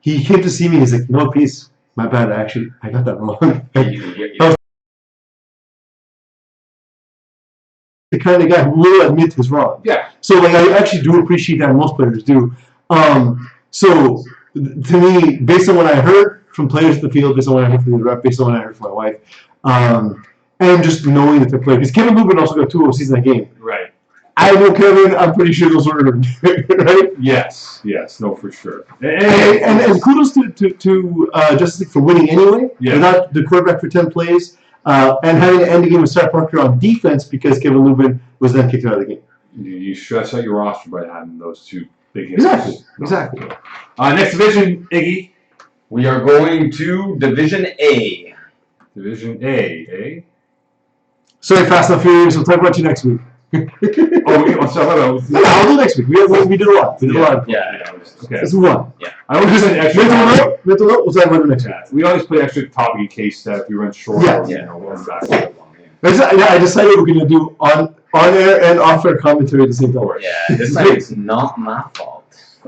He came to see me. He's like, "No, Peeze, my bad. I got that wrong." I was the kind of guy who will admit he's wrong. Yeah. So like, I actually do appreciate that. Most players do. So to me, based on what I heard from players in the field, based on what I heard from the rep, based on what I heard from my wife, and just knowing that they're playing, because Kevin Lubin also got 2 OCs in that game. Right. I know Kevin. I'm pretty sure those were earned, right? Yes. No, for sure. And kudos to Justice League for winning anyway. Yeah. Without the quarterback for 10 plays, and having to end the game with Seth Parker on defense because Kevin Lubin was then kicked out of the game. You stress out your roster by having those 2 big hitters. Exactly. Next division, Iggy. We are going to Division A. Division A, eh? Sorry, Fast and Furious. We'll talk about you next week. I'll do next week. We did a lot. Yeah. Okay. Let's move on. Yeah. I always just Mental note. We'll talk about it next week. We always put extra topic in case that if we run short. We're back. I decided we're going to do on air and off air commentary at the same time. Yeah, this time it's not my fault.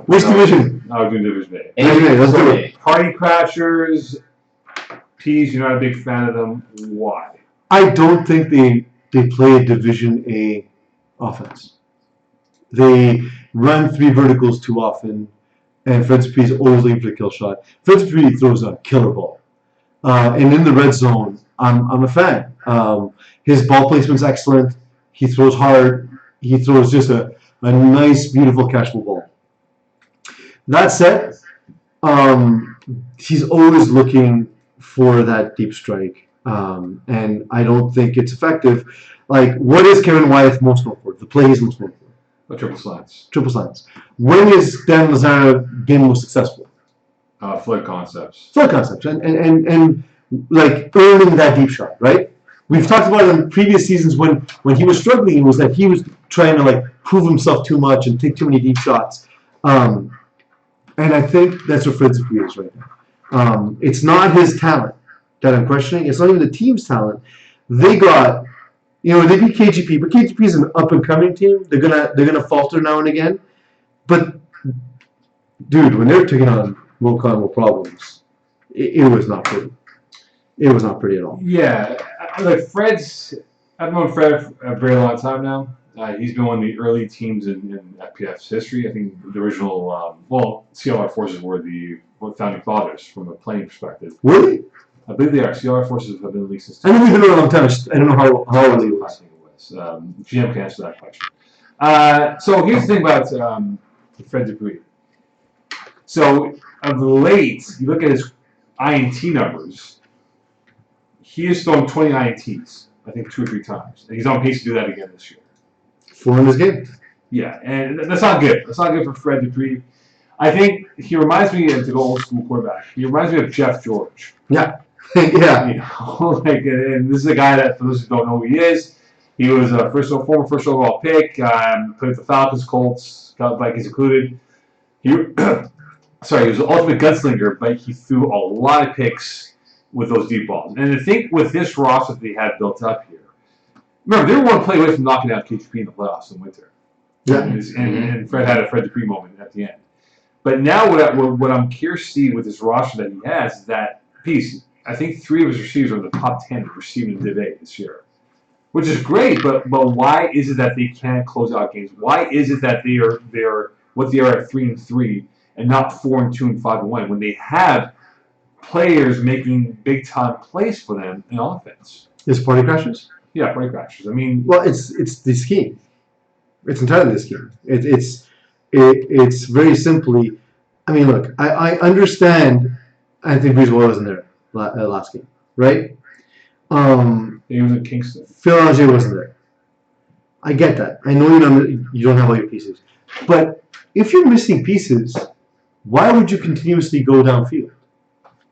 Which division? I'll do Division A. Division A, let's do it. Party Crashers, Peeze, you're not a big fan of them. Why? I don't think they play a Division A offense. They run 3 verticals too often, and Fred Peeze always looking for the kill shot. Fred Peeze throws a killer ball. And in the red zone, I'm a fan. His ball placement's excellent. He throws hard. He throws just a nice, beautiful catchable ball. That said, he's always looking for that deep strike, and I don't think it's effective. Like, what is Kevin Wyeth most known for? The play he's most known for? Triple slants. Triple slants. When is Dan Lazara been most successful? Flood concepts. Flood concepts, and like earning that deep shot, right? We've talked about it in previous seasons when he was struggling. It was that he was trying to like prove himself too much and take too many deep shots. And I think that's what Fred Zippi is right now. It's not his talent that I'm questioning. It's not even the team's talent. They got, they beat KGP, but KGP is an up and coming team. They're gonna falter now and again. But dude, when they're taking on Wilcon problems, it was not pretty. It was not pretty at all. Yeah, like I've known Fred for a very long time now. He's been one of the early teams in FPF's history. I think the original, CLR Forces were the founding fathers from a playing perspective. Really? I believe they are. CLR Forces have been at least since. I know we've been around a long time. I don't know how early it was. I think it was. GM can answer that question. So here's the thing about Fred Dupuis. So of late, you look at his INT numbers. He has thrown 20 INTs, I think 2 or 3 times, and he's on pace to do that again this year. 4 in this game. Yeah, and that's not good. That's not good for Fred Dupuis. I think he reminds me of the old school quarterback. He reminds me of Jeff George. Yeah. Yeah. And this is a guy that, for those who don't know who he is, he was a former first overall pick. Played with the Falcons, Colts, Vikings included. He was the ultimate gunslinger, but he threw a lot of picks with those deep balls. And I think with this roster that they had built up here, remember, they were one play away from knocking out KGP in the playoffs in winter. Yeah. And Fred had a Fred Dupuis moment at the end. But now what I'm curious to see with this roster that he has is that Peeze, I think 3 of his receivers are in the top 10 receiving in Div A this year. Which is great, but why is it that they can't close out games? Why is it that they are what they are at 3-3 and not 4-2 and 5-1 when they have players making big time plays for them in offense? Is Party Crashers? Yeah, Party Crashers. I mean, well, it's the scheme. It's entirely the scheme. It's very simply. I mean, look, I understand. I think Bridgewater wasn't there last game, right? he was in Kingston. Phil Angers wasn't there. I get that. I know you don't have all your pieces, but if you're missing pieces, why would you continuously go downfield?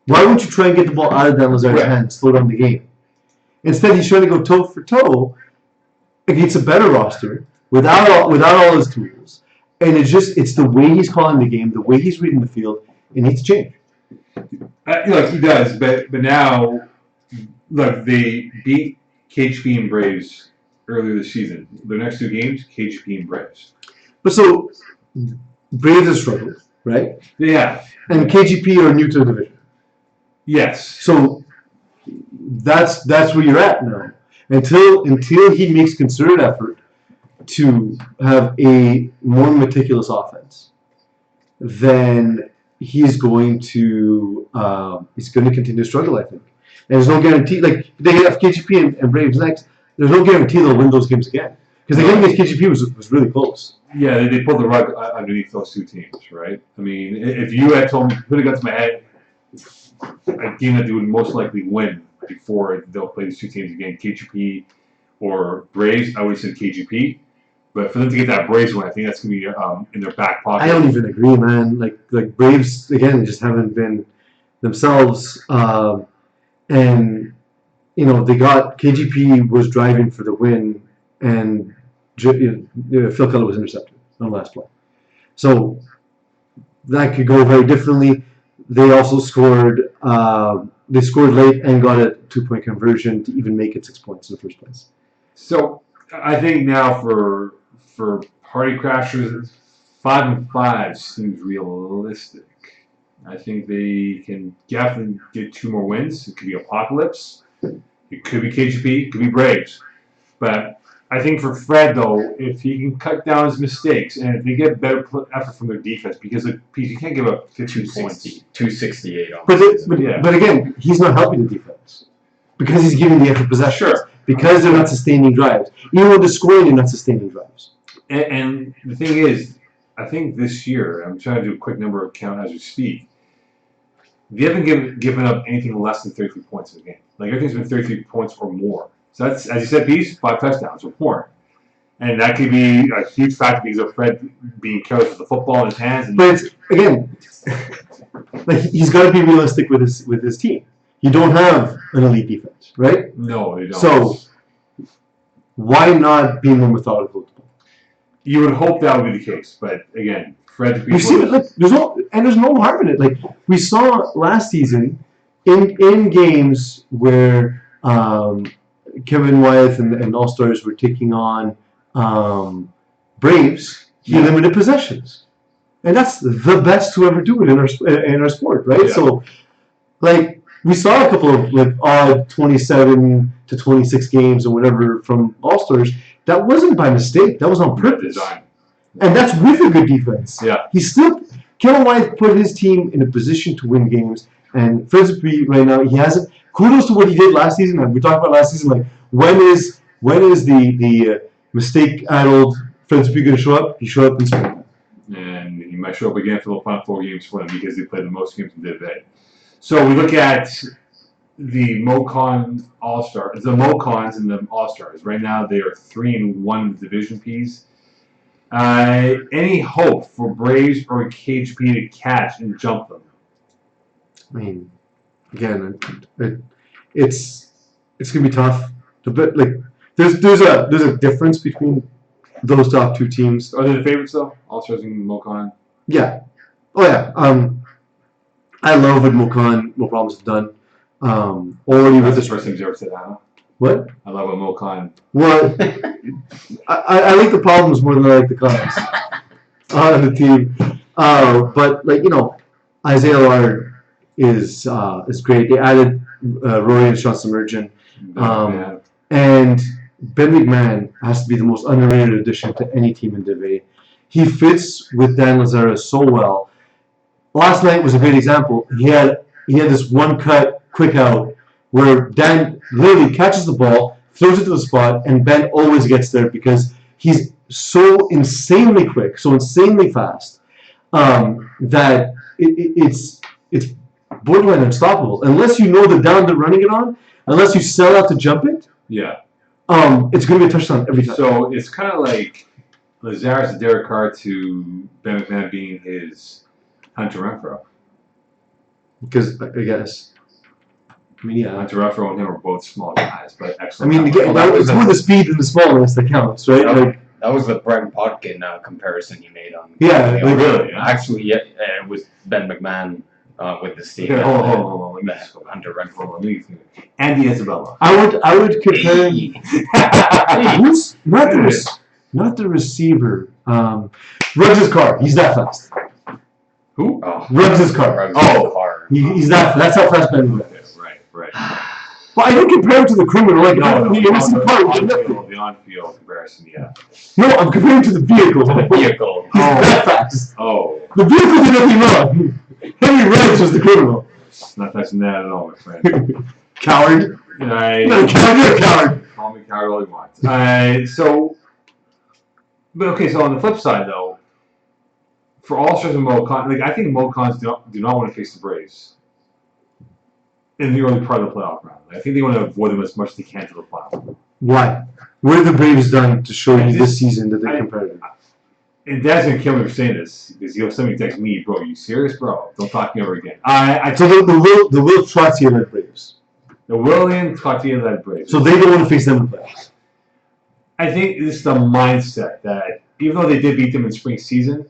Why wouldn't you try and get the ball out of Dan Lazar's hands, slow down the game? Instead, he's trying to go toe for toe against a better roster without all his tools, and it's the way he's calling the game, the way he's reading the field. It needs to change. Look, he does, but now, look, they beat KHP and Braves earlier this season. Their next 2 games, KGP and Braves. But so, Braves have struggled, right? Yeah. And KGP are new to the division. Yes. So that's where you're at now. Until he makes concerted effort to have a more meticulous offense, then he's going to continue to struggle, I think. And there's no guarantee. Like they have KGP and Braves next. There's no guarantee they'll win those games again because the game against KGP was really close. Yeah, they pulled the rug underneath those 2 teams, right? I mean, if you had told me, put a gun to my head, a game that they would most likely win before they'll play these 2 teams again, KGP or Braves, I would have said KGP. But for them to get that Braves win, I think that's going to be in their back pocket. I don't even agree, man. Like Braves, again, just haven't been themselves. And, they got KGP was driving for the win, and Phil Keller was intercepted on the last play. So that could go very differently. They also scored. They scored late and got a 2-point conversion to even make it 6 points in the first place. So I think now for Party Crashers, 5-5 seems realistic. I think they can definitely get 2 more wins. It could be Apocalypse. It could be KGP. It could be Braves. But I think for Fred, though, if he can cut down his mistakes and if they get better effort from their defense, because you can't give up 50 points. 268 on But again, he's not helping the defense because he's giving the extra possession. Sure. Because they're not sustaining drives. Even though they're scoring, they're not sustaining drives. And the thing is, I think this year, I'm trying to do a quick number count as we speak, they haven't given up anything less than 33 points in a game. Like everything's been 33 points or more. So that's, as you said, Peeze, 5 touchdowns or more. And that could be a huge factor because of Fred being careless with the football in his hands. But it's, again, like he's got to be realistic with his team. You don't have an elite defense, right? No, they don't. So why not be more methodical? You would hope that would be the case, but again, Fred. You see, there's no harm in it. Like we saw last season in games where Kevin Wyeth and All Stars were taking on Braves. He limited possessions, and that's the best to ever do it in our sport, right? Yeah. So, like we saw a couple of odd 27 to 26 games or whatever from All Stars. That wasn't by mistake. That was on purpose. Design. And that's with a good defense. Yeah. Kevin Wyeth put his team in a position to win games. And Fred right now, he hasn't. Kudos to what he did last season. And we talked about last season, like when is the mistake-addled Fred going to show up? He showed up in spring. And he might show up again for the final 4 games for them because they played the most games in the day. So we look at the MoCon All-Stars, the MoCons and the All-Stars. Right now, they are 3-1 in the division piece. Any hope for Braves or KGP to catch and jump them? I mean, again, it's gonna be tough. But like, there's a difference between those top 2 teams. Are they the favorites though? All-Stars and MoCon. Yeah. Oh yeah. I love what MoCon, No Problems have done. Already with the first thing you ever said, huh? What? I love what MoCon. Well, I like the problems more than I like the cons on the team. But like Isaiah Lard is great. They added Rory and Sean Submergent, and Ben McMahon has to be the most underrated addition to any team in Div A. He fits with Dan Lazara so well. Last night was a great example. He had this one cut quick out where Dan literally catches the ball, throws it to the spot, and Ben always gets there because he's so insanely quick, so insanely fast, that it's borderline unstoppable. Unless you know the down they're running it on, unless you sell out to jump it, it's going to be a touchdown every time. So it's kind of like Lazarus Derek Carr to Ben McMahon being his Hunter Renfro. Because I guess. I mean, yeah. Hunter Renfro and him are both small guys, but excellent. I mean, it's more the speed and the smallness that counts, right? That was the Brent Potkin comparison you made on. Yeah, really. Actually, it was Ben McMahon with the state. Okay, hold on. Let me just go Hunter Renfro. Andy Isabella. I would compare who's not the receiver. Ruggs' car. He's that fast. Who? Ruggs' car. He's that. That's how fast Ben is. Right. Well, I don't compare him to the criminal. Like, the on-field comparison, yeah. No, I'm comparing to the vehicle. The vehicle. He's that fast. Oh. The vehicle did nothing wrong. Henry Ruggs was the criminal. Not touching that at all, my friend. Coward. Right. No, you're a coward. Call me coward all you want. So on the flip side, though, for All-Stars and Mo-Cons, I think Mo-Cons do not want to face the Braves in the early part of the playoff round. I think they want to avoid them as much as they can to the playoff. Why? What have the Braves done to show you this season that they're competitive? And Dad's going to kill me for saying this, because he'll send me a text me, bro, you serious, bro? Don't talk to me ever again. So the Will Trottier-led Braves. The William Trottier-led Braves. So they don't want to face them in the playoffs. I think this is the mindset that, even though they did beat them in spring season,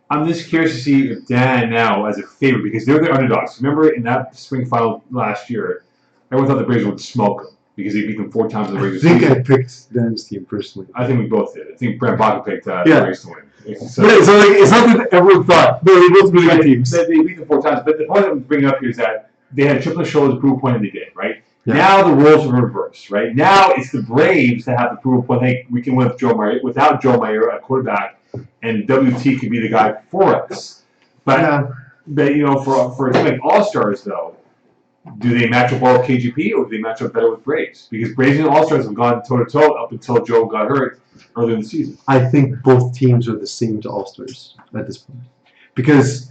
I'm just curious to see if Dan now, as a favorite, because they're the underdogs. Remember in that spring final last year, everyone thought the Braves would smoke them because they beat them 4 times in the regular season. I think I picked Dan's team personally. I think we both did. I think Brent Baca picked the Braves to win. So it's not that everyone thought. No, they both really good teams. They beat them 4 times. But the point I'm bringing up here is that they had a triple show as a proof point and they did, right? Yeah. Now the roles are reversed, right? Now it's the Braves that have the proof point. Hey, we can win without Joe Meyer at quarterback, and WT could be the guy for us. But for like All-Stars though, do they match up well with KGP or do they match up better with Braves? Because Braves and All-Stars have gone toe-to-toe up until Joe got hurt earlier in the season. I think both teams are the same to All-Stars at this point. Because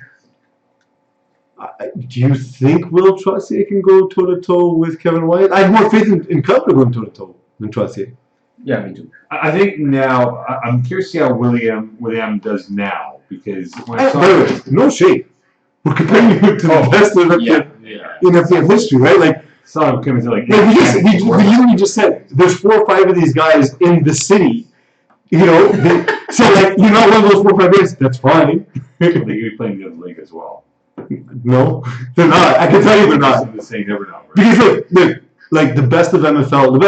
do you think Will Trottier can go toe-to-toe with Kevin Wyatt? I have more faith in Cutler going toe-to-toe than Trottier. Yeah, me too. I think now, I'm curious to see how William does now. Because when I saw by the way, no shade. We're comparing him to the best of in FPL history, right? Like, saw him coming to he literally just said there's 4 or 5 of these guys in the city. So you're not one of those 4 or 5 guys. That's fine. They could be playing the other league as well. No, they're not. I can tell you they're not. They never know. Right? Because look, like the best of MFL,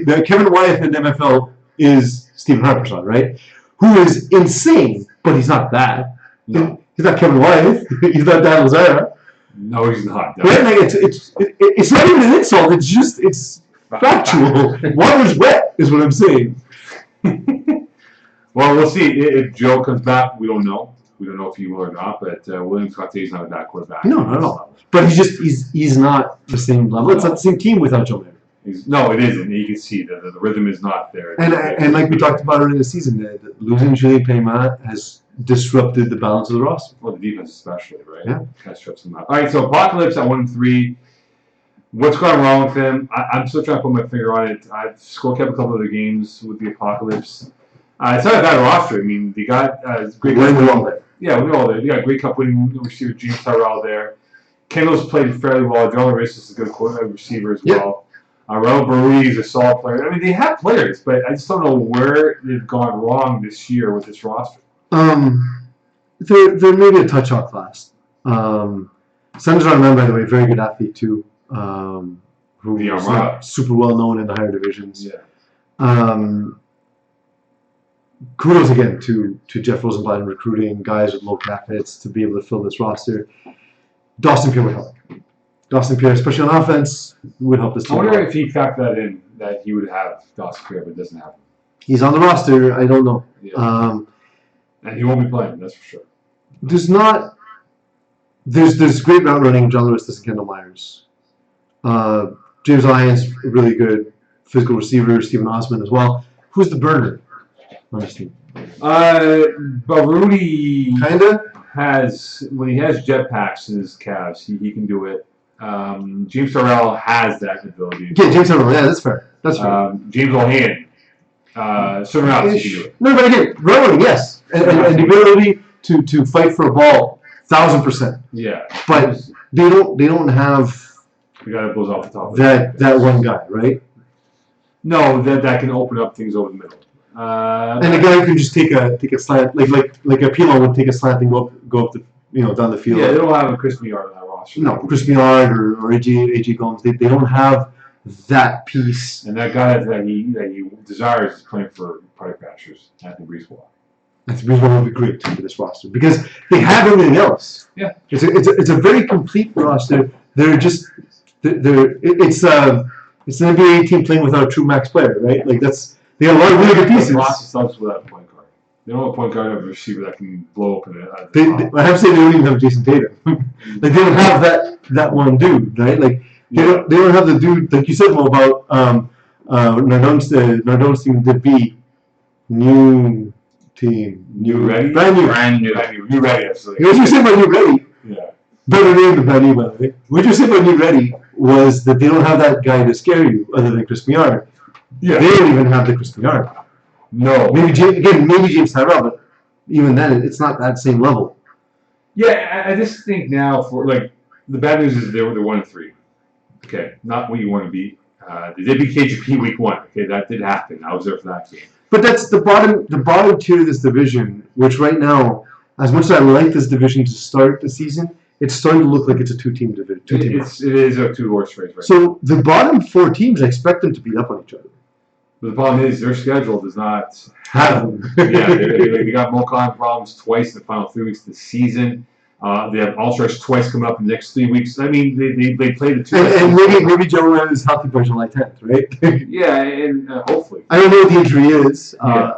the Kevin Wyatt in MFL is Stephen Harperson, right? Who is insane, but he's not that. No. He's not Kevin Wyatt. He's not Dan Lazara. No, he's not. Right? Like it's not even an insult. It's factual. Water's wet, is what I'm saying. Well, we'll see if Joe comes back. We don't know. We don't know if he will or not. But William Trottier is not a bad quarterback. No, not at all. But he's not the same level. It's not the same team without Joe Mayer. No, it isn't. You can see the rhythm is not there. And like we talked about earlier in the season, losing Julien Paymat has disrupted the balance of the roster. Well, the defense especially, right? Yeah. Kind of strips them out. All right, so Apocalypse at 1-3. What's gone wrong with him? I'm still trying to put my finger on it. I've score kept a couple of the games with the Apocalypse. It's not a bad roster. I mean, they got great. Yeah, we're all there. They got great cup winning receiver James Tyrell there. Kendall's played fairly well. John Reeze is a good receiver as well. Raul Barui is a solid player. I mean, they have players, but I just don't know where they've gone wrong this year with this roster. They're maybe a touch off class. Sandra Arman, by the way, very good athlete too. Who is not super well known in the higher divisions. Yeah. Kudos again to Jeff Rosenblatt in recruiting guys with low cap hits to be able to fill this roster. Dawson Pierre would help. Dawson Pierre, especially on offense, would help this team. I wonder if he factored that in, that he would have Dawson Pierre, but it doesn't happen. He's on the roster. I don't know. Yeah. And he won't be playing, that's for sure. There's great route running. John Lewis and Kendall Myers. James Lyons, really good physical receiver. Stephen Osman as well. Who's the burner on this team? Barudi kinda has, when he has jetpacks in his calves, he can do it. James Tyrell has that ability. Yeah, James Tyrell. Yeah, that's fair. That's fair. James O'Han, certain routes he can do it. No, but again, running, yes, and the ability to fight for a ball, 1,000%. Yeah, but they don't have the guy that blows off the top. That one guy, right? No, that can open up things over the middle. And a guy who can just take a slant, like a Pilon would take a slant and go up the down the field. Yeah, they don't have a Chris Millard on that roster. No, Chris Millard or AJ Gomes. They don't have that piece. And that guy that he desires is playing for Party Crashers. Anthony Breezewell. Anthony Breezewell would be great for this roster because they have everything else. Yeah, it's a very complete roster. It's an NBA team playing without a true max player, right? Like they have a lot of really good pieces. Lots of subs without a point guard. They don't have a point guard or a receiver that can blow open it. I have to say they don't even have Jason Tatum. Like they don't have that one dude, right? Like they don't have the dude like you said Mo, about Nardone's team to be new team, brand new. New ready. Absolutely. What you said about new ready? Yeah. Better name than brand new, by the way. What you said about new ready was that they don't have that guy to scare you, other than Chris Millard. Yeah. They don't even have the Chris Millard. No. Maybe James Tyrell, but even then, it's not that same level. Yeah, I just think now for like the bad news is they're 1-3. Okay, not what you want to be. They did beat KGP week 1. Okay, that did happen. I was there for that game. But that's the bottom tier of this division, which right now, as much as I like this division to start the season, it's starting to look like it's a two-team division. It is a two-horse race right now. So the bottom 4 teams, I expect them to beat up on each other. But the problem is their schedule does not Have them. Yeah, they got Mokan problems twice in the final 3 weeks of the season. They have All-Stars twice coming up in the next 3 weeks. I mean, they play the two. And maybe Joe Ryan is healthy by July 10th, right? Yeah, and hopefully. I don't know what the injury is.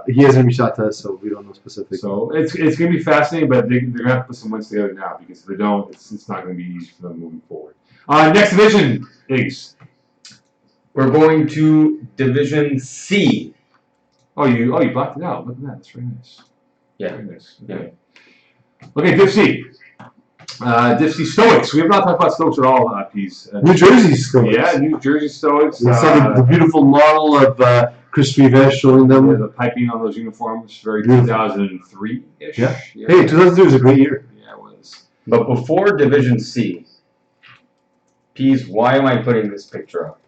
He hasn't reached out to us, so we don't know specifically. So it's going to be fascinating, but they're going to have to put some wins together now because if they don't, it's not going to be easy for them moving forward. Next division, Iggs. We're going to Division C. Oh, you blocked it out. Look at that. That's very nice. Yeah. Very nice. Okay. Okay, Div C. Div C Stoics. We have not talked about Stoics at all, Peeze. New Jersey Stoics. Yeah, New Jersey Stoics. We saw the beautiful model of Chris Reeve showing them. The piping on those uniforms, very 2003-ish. Yeah. Hey, 2003 was a great year. Yeah, it was. But before Division C, Peeze, why am I putting this picture up?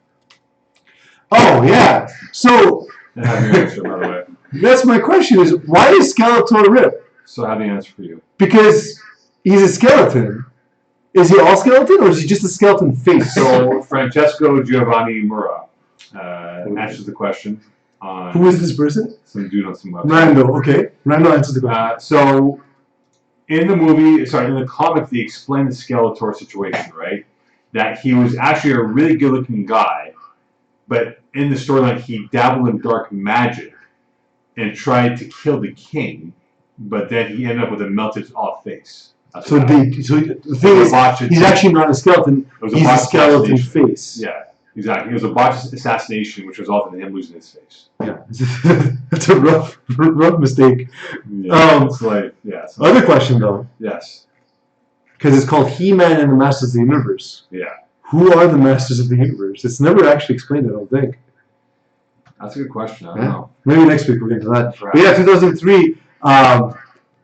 Oh, yeah. So, I have your answer, by the way. that's my question is, why is Skeletor ripped? So I have the answer for you. Because he's a skeleton. Is he all skeleton, or is he just a skeleton face? So Francesco Giovanni Mura answers the question. Who is this person? Some dude on some website. Randall, okay. Randall answers the question. So in the comic, they explain the Skeletor situation, right? That he was actually a really good-looking guy, but in the storyline, he dabbled in dark magic and tried to kill the king, but then he ended up with a melted-off face. So the thing is, he's actually not a skeleton. He's a skeleton face. Yeah, exactly. It was a botched assassination, which resulted in him losing his face. Yeah, that's a rough mistake. Yeah, it's like, yeah. Other question though. Yes. Because it's called He-Man and the Masters of the Universe. Yeah. Who are the Masters of the Universe? It's never actually explained, I don't think. That's a good question. I don't know. Maybe next week we'll get to that. Right. But yeah, 2003.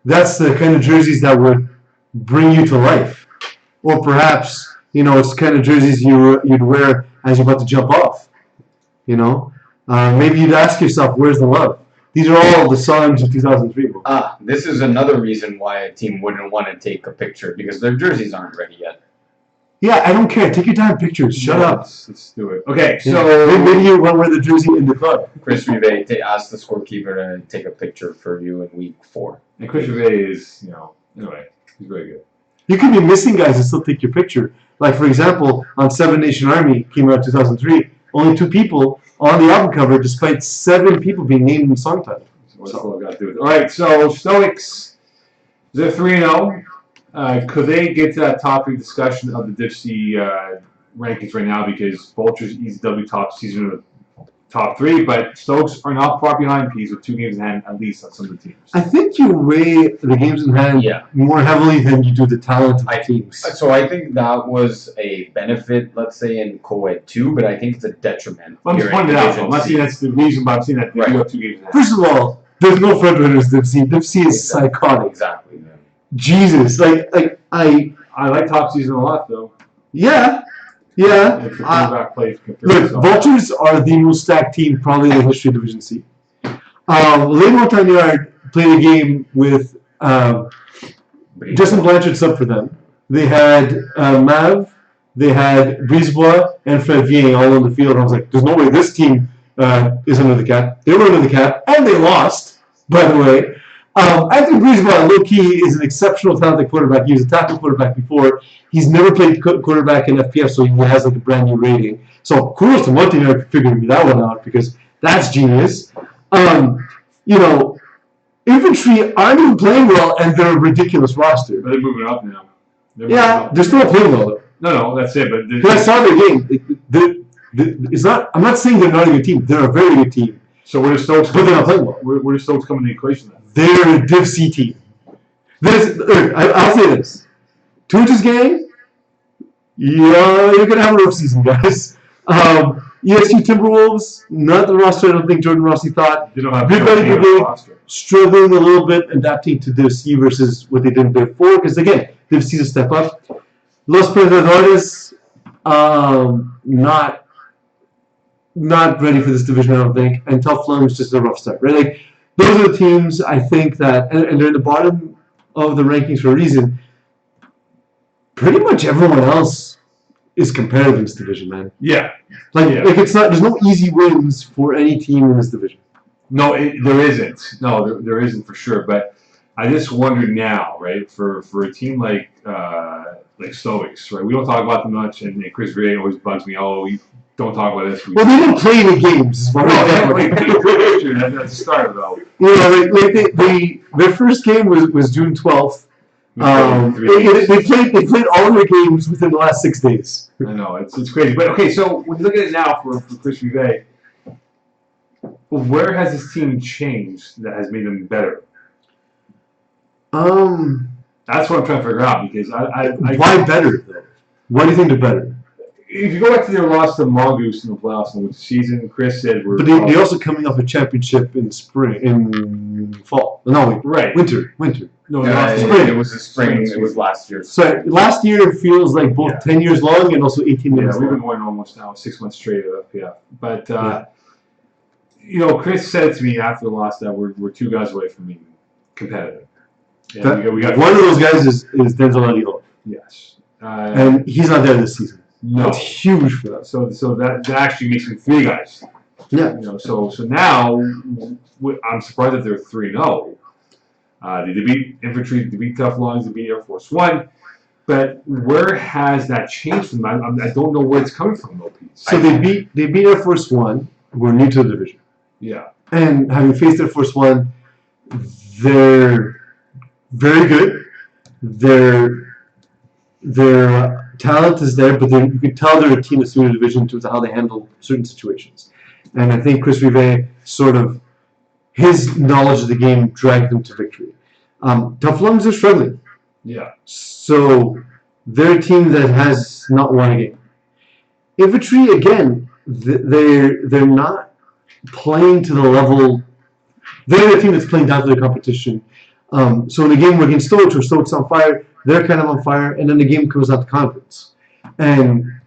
That's the kind of jerseys that would bring you to life, or perhaps it's the kind of jerseys you'd wear as you're about to jump off. Maybe you'd ask yourself, "Where's the love?" These are all the songs of 2003. This is another reason why a team wouldn't want to take a picture because their jerseys aren't ready yet. Yeah, I don't care. Take your time, pictures. Shut up. Let's do it. Okay, so maybe you want to wear the jersey in the club. Chris Reeve asked the scorekeeper to take a picture for you in week 4. And Chris Reeve is, anyway, he's very good. You can be missing guys and still take your picture. Like, for example, on 7 Nation Army, came out in 2003, only 2 people on the album cover, despite 7 people being named in the song title. What's all got to do with it? All right, so Stoics, they're 3-0. Could they get to that topic discussion of the Div C rankings right now because Vulture's ECW top season of top 3, but Stoics are not far behind Peeze with 2 games in hand at least on some of the teams. I think you weigh the games in hand more heavily than you do the talent of the teams. So I think that was a benefit, let's say, in Co-Ed 2, but I think it's a detriment. I'm just pointing it out. I'm not saying that's the reason, but I'm saying that they do have 2 games in hand. First of all, there's no front runners Div C. Div C is psychotic. Exactly. Yeah. Jesus, I like top season a lot though. Yeah. Look, Vultures are the most stacked team probably in the history of Division C. Le Montagnard played a game with Justin Blanchard sub for them. They had Mav, they had Brisebois, and Favier all on the field. And I was like, there's no way this team is under the cap. They were under the cap, and they lost, by the way. I think Brisebois, low-key, is an exceptional talented quarterback. He was a tackle quarterback before. He's never played quarterback in FPF, so he has like a brand new rating. So kudos to Monty for figuring that one out, because that's genius. Infantry aren't even playing well, and they're a ridiculous roster. But they're moving up now. They're still playing well, though. No, that's it. But I saw their game. It's not. I'm not saying they're not a good team. They're a very good team. So where does Stokes? But they're not playing well. Where does Stokes come in the equation then? They're a Div C team. I'll say this: Tunch's gang. Yeah, you're gonna have a rough season, guys. ESU Timberwolves, not the roster I don't think Jordan Rossi thought. They don't have Big Buddy Brigade struggling a little bit, adapting to Div C versus what they did before, because again, Div C is a step up. Los Perdedores, not ready for this division, I don't think. And Tough Lung is just a rough start, right? Like, those are the teams I think that, and they're in the bottom of the rankings for a reason. Pretty much everyone else is competitive in this division, man. Yeah. Like it's not. There's no easy wins for any team in this division. No, there isn't. No, there isn't for sure. But I just wonder now, right? For a team like Stoics, right? We don't talk about them much, and Chris Ray always bugs me. Oh, we don't talk about this. Well, they didn't play any games. No, they haven't played that's the start though. Their first game was June 12th. They played all their games within the last 6 days. I know, it's crazy. But okay, so when you look at it now for Chris Rivet, where has this team changed that has made them better? That's what I'm trying to figure out, because why better though? Why do you think they're better? If you go back to their loss to Mongoose in the playoffs in the season, Chris said but they're also coming off a championship in fall. No, right. Winter. No, spring. It was the spring. It was last year. So last year it feels like both 10 years long and also 18 years long. We've been going almost now 6 months straight at FPF. But Chris said to me after the loss that we're 2 guys away from being competitive. We got one of those guys is Denzel Adio. Yes. And he's not there this season. No. That's huge for them. So that actually makes them 3 guys. Yeah. So now I'm surprised that they're 3-0. They beat Infantry, they beat Tough Lungs, they beat Air Force One. But where has that changed from? I don't know where it's coming from, though, Pete. So they beat Air Force One, who are new to the division. Yeah. And having faced Air Force One, they're very good. Their talent is there, but you can tell they're a team that's new to the division in terms of how they handle certain situations. And I think Chris Rivet his knowledge of the game dragged them to victory. Tough Lungs are struggling. Yeah. So they're a team that has not won a game. Infantry, again, they're not playing to the level. They're a team that's playing down to their competition. So in the game we're against Stokes, where Stokes on fire, they're kind of on fire, and then the game comes out to confidence. And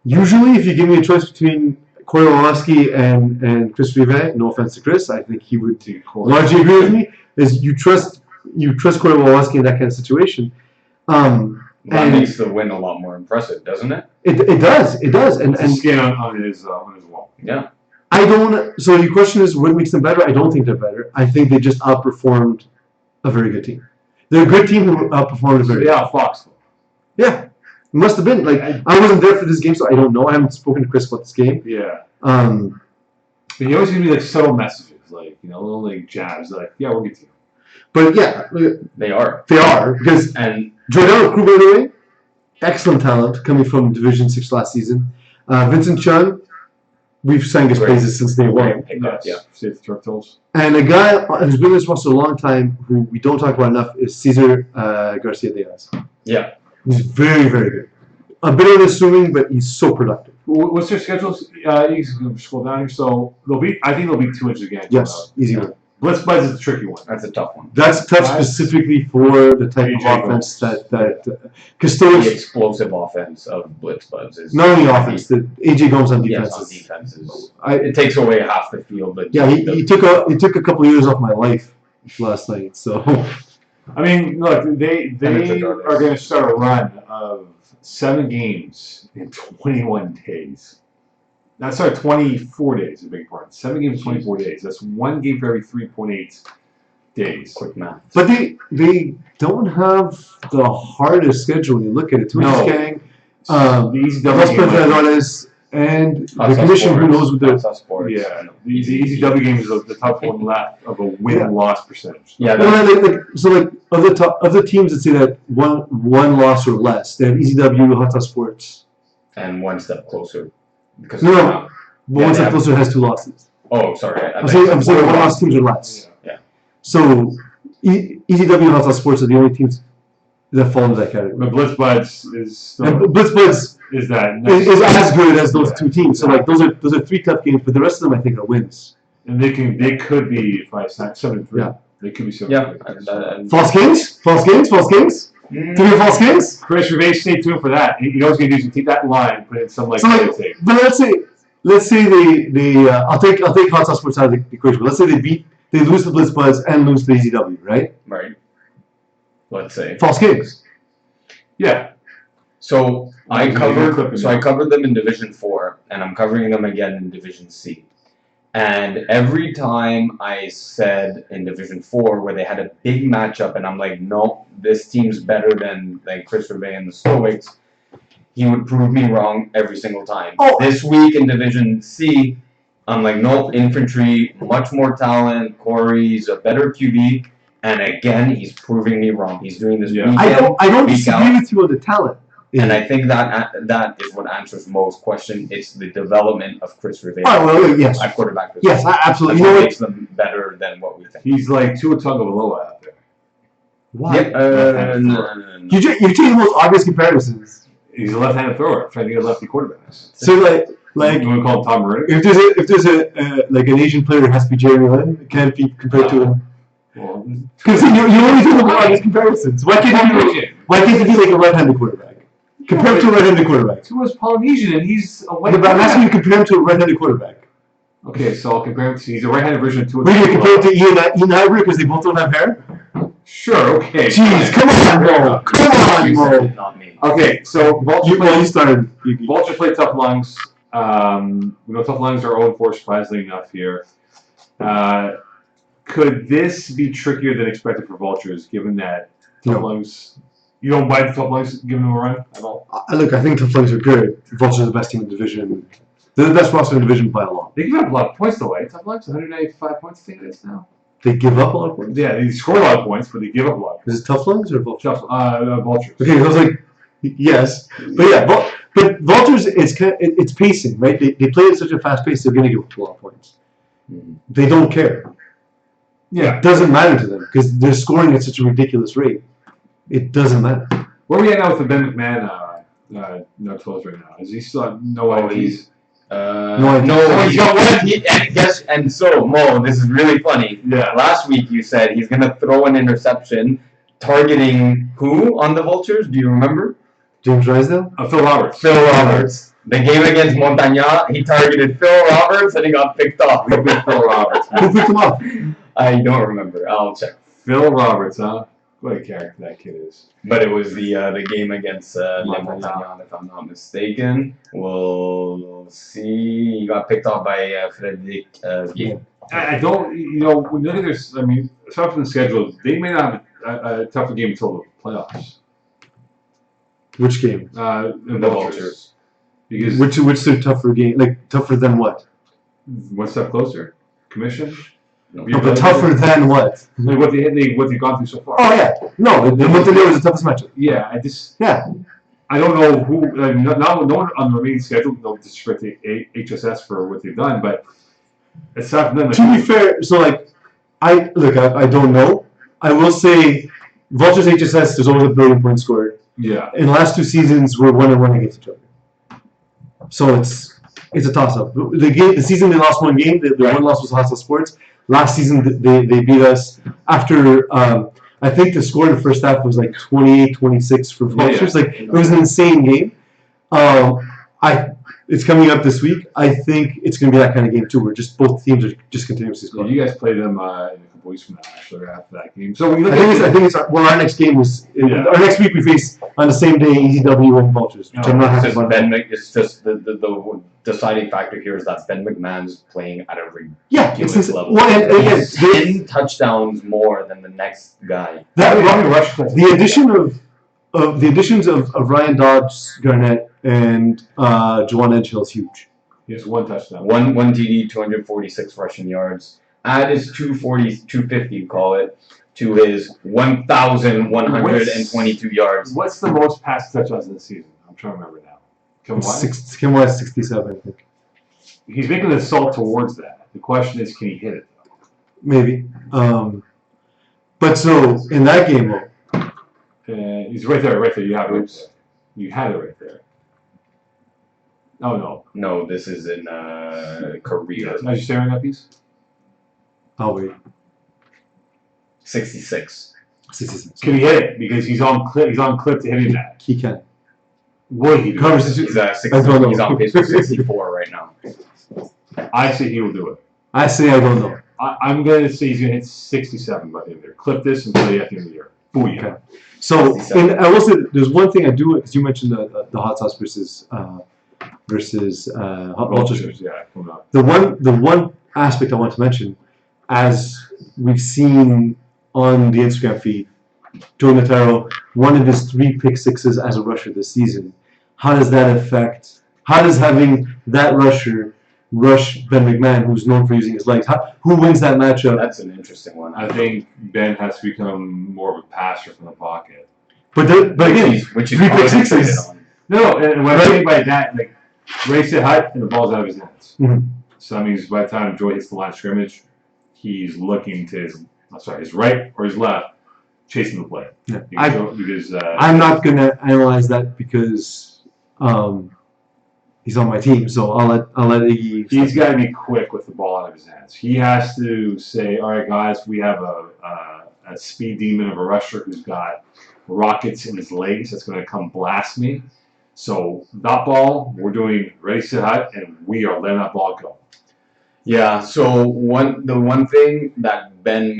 usually, if you give me a choice between Corey Woloski and Chris Rivet, no offense to Chris, I think he would largely agree with me, is you trust Corey Woloski in that kind of situation. That makes the win a lot more impressive, doesn't it? It does. And skin on his wall. Yeah. So your question is, what makes them better? I don't think they're better. I think they just outperformed a very good team. They're a good team who outperformed a very good team. Fox. Yeah. It must have been. I wasn't there for this game, so I don't know. I haven't spoken to Chris about this game. Yeah. He always give me subtle messages, little jabs, yeah, we'll get to you. But yeah, they are because Jordan Crew, by the way, excellent talent coming from Division 6 last season. Vincent Chun, we've sang his praises since day one. Save the turtles. And a guy who's been in this roster a long time, who we don't talk about enough, is Cesar Garcia Diaz. Yeah. He's very, very good. A bit unassuming, but he's so productive. What's their schedule? You can scroll down here. So I think they'll be 2 inches again. Yes, easy one. Blitz Buds is a tricky one. That's a tough one. That's tough specifically for the type of offense that Custodians. The explosive offense of Blitz Buds is not only offense, the AJ Gomes on defense. Yes, on defenses. It takes away half the field. But he took a couple of years off my life last night. So I mean, look, they are going to start a run of 7 games in 21 days. That's 24 days, a big part. 7 games, 24 days. That's 1 game for every 3.8 days. Quick math. But they don't have the hardest schedule when you look at it. No. Gang, the easy double game. And the commission, who knows what the... Yeah, the easy W game is the top one left of a win-loss percentage. Yeah, so of the teams that say that one loss or less, they have Easy W, Hot Sauce Sports. And one step closer. Because one step closer has 2 losses. Oh, sorry. I'm saying 1 loss teams or less. Yeah. So Easy W and Hot Sauce Sports are the only teams that fall into that category. But Blitz Buds is is as good as those 2 teams. So those are 3 tough games, but the rest of them I think are wins. And they could be 7-3. Yeah. They could be 7-3. Yeah. False games. 3 false games. Chris Reeze, stay tuned for that. You know what he's going to do is take that line, put in some tape. But let's say they I'll take Hot Sauce Sports out of the equation. But let's say they lose to Blitz Buds and lose to Easy W, right? Right. Let's say false games. Yeah. So I covered them in Division 4, and I'm covering them again in Division C. And every time I said in Division 4 where they had a big matchup, and I'm like, no, this team's better than Chris Reeve and the Stoics, he would prove me wrong every single time. Oh. This week in Division C, I'm like, nope, Infantry, much more talent. Corey's a better QB. And again, he's proving me wrong. He's doing this week in, I don't week disagree out. with you on the talent. And I think that is what answers most question. It's the development of Chris Reeve. Oh, well, yes. At quarterback. Yes, absolutely. That's what makes them better than what we think. He's like Tua Tagovailoa out there. Why? Yep. No. You're taking the most obvious comparisons. He's a left-handed thrower, trying to get lefty quarterbacks. So like you want to call him Tom Brady? If there's an Asian player, it has to be Jeremy Lin. It can't be compared to him. Because you only do the obvious comparisons. Why can't it be like a right-handed quarterback? Compare him to a right-handed quarterback. Tua's Polynesian and he's a white But I'm asking you to compare him to a right-handed quarterback. Okay, so I'll compare him to, he's a right-handed version of Tua. We're going to compare it to Ian Ivory because they both don't have hair? Sure, okay. Jeez, come on, bro. Come on, bro. Not me. Okay, so Vulture play Tough Lungs. We know Tough Lungs are 0-4, surprisingly enough here. Could this be trickier than expected for Vultures, given that Tough Lungs... You don't buy the Tough Lungs giving them a run at all? Look, I think Tough Lungs are good. Vultures are the best team in the division. They're the best roster in the division by a lot. They give up a lot of points, though, right? Tough Lungs, 195 points, I think it is now. They give up a lot of points? Yeah, they score a lot of points, but they give up a lot. Is it Tough Lungs or Vultures? Vultures. Okay, I was like, yes. But yeah, but Vultures, it's pacing, right? They play at such a fast pace, they're going to give up a lot of points. They don't care. Yeah. It doesn't matter to them because they're scoring at such a ridiculous rate. It doesn't matter. Where are we at now with the Ben McMahon no close right now? Is he still no IDs? No, he's got one. Yes, and so Mo, this is really funny. Yeah. Last week you said he's gonna throw an interception, targeting who on the Vultures? Do you remember? James Drysdale? Phil Roberts. Phil Roberts. The game against Montagna, he targeted Phil Roberts and he got picked off. We picked Phil Roberts. Who picked him up? I don't remember. I'll check. Phil Roberts, huh? What a character that kid is. But it was the game against Montagna, if I'm not mistaken. We'll see. He got picked off by Frederic Vier. I don't, when you look at this, aside from the schedule, they may not have a tougher game until the playoffs. Which game? The Vultures. Because which their tougher game? Like, tougher than what? One step closer? Commission? No, but tougher than what? Like what they've gone through so far. Oh yeah, no, the Montenegro was the toughest matchup. Yeah, I don't know who. No one on the remaining schedule. No disrespect to HSS for what they've done, but aside from them, to be fair, so I don't know. I will say, Vultures HSS. There's always a billion points scored. Yeah. In the last 2 seasons, we're 1-1 against each other. So it's a toss-up. The season they lost 1 game. The one loss was Hostile Sports. Last season, they beat us after, I think the score in the first half was like 28-26 for Vultures. Yeah. Like, it was an insane game. It's coming up this week. I think it's going to be that kind of game too, where just both teams are just continuously scoring. You guys play them in a couple weeks from now, actually, after that game. So when you look I think it's our next game is our next week. We face on the same day ECW and Vultures, which I'm not happy about. It's just the deciding factor here is that Ben McMahon's playing at a ridiculous level. Well, and again, 10 touchdowns more than the next guy. The additions of Ryan Dobbs, Garnett, and Juwan Edgehill is huge. He has 1 touchdown. One TD, 246 rushing yards. Add his 250, call it, to his 1,122 yards. What's the most pass touchdowns in the season? I'm trying to remember now. Kim West, 67, I think. He's making an assault towards that. The question is, can he hit it? Maybe. But so, in that game, he's right there. You have it. You had it right there. Oh, no. No, this is in career. Are you staring at these? Oh, wait. 66. 66. Can he hit it? Because he's on clip to hitting that. He can. Would he do it? He's on pace for 64 right now. I say he will do it. I say I don't know. I'm going to say he's going to hit 67 by the end of the year. Clip this and play at the end of the year. Booyah. Okay. So, and I will say there's one thing I do, because you mentioned the hot sauce versus hot vultures. Yeah, come on. The one aspect I want to mention, as we've seen on the Instagram feed, Joe Notaro, one of his 3 pick sixes as a rusher this season. How does that affect? How does having that rusher rush Ben McMahon, who's known for using his legs? Who wins that matchup? That's an interesting one. I think Ben has to become more of a passer from the pocket. But again, which is 3 pick sixes. No, and what I mean by that, like, Reeze it high and the ball's out of his hands. Mm-hmm. So that means by the time Joy hits the line of scrimmage, he's looking to his right or his left, chasing the play. Yeah. I'm not gonna analyze that because he's on my team, so I'll let Iggy. He's got to be quick with the ball out of his hands. He has to say, "All right, guys, we have a speed demon of a rusher who's got rockets in his legs that's going to come blast me." So that ball, we're doing ready, set, hot, and we are letting that ball go. Yeah. So the one thing that Ben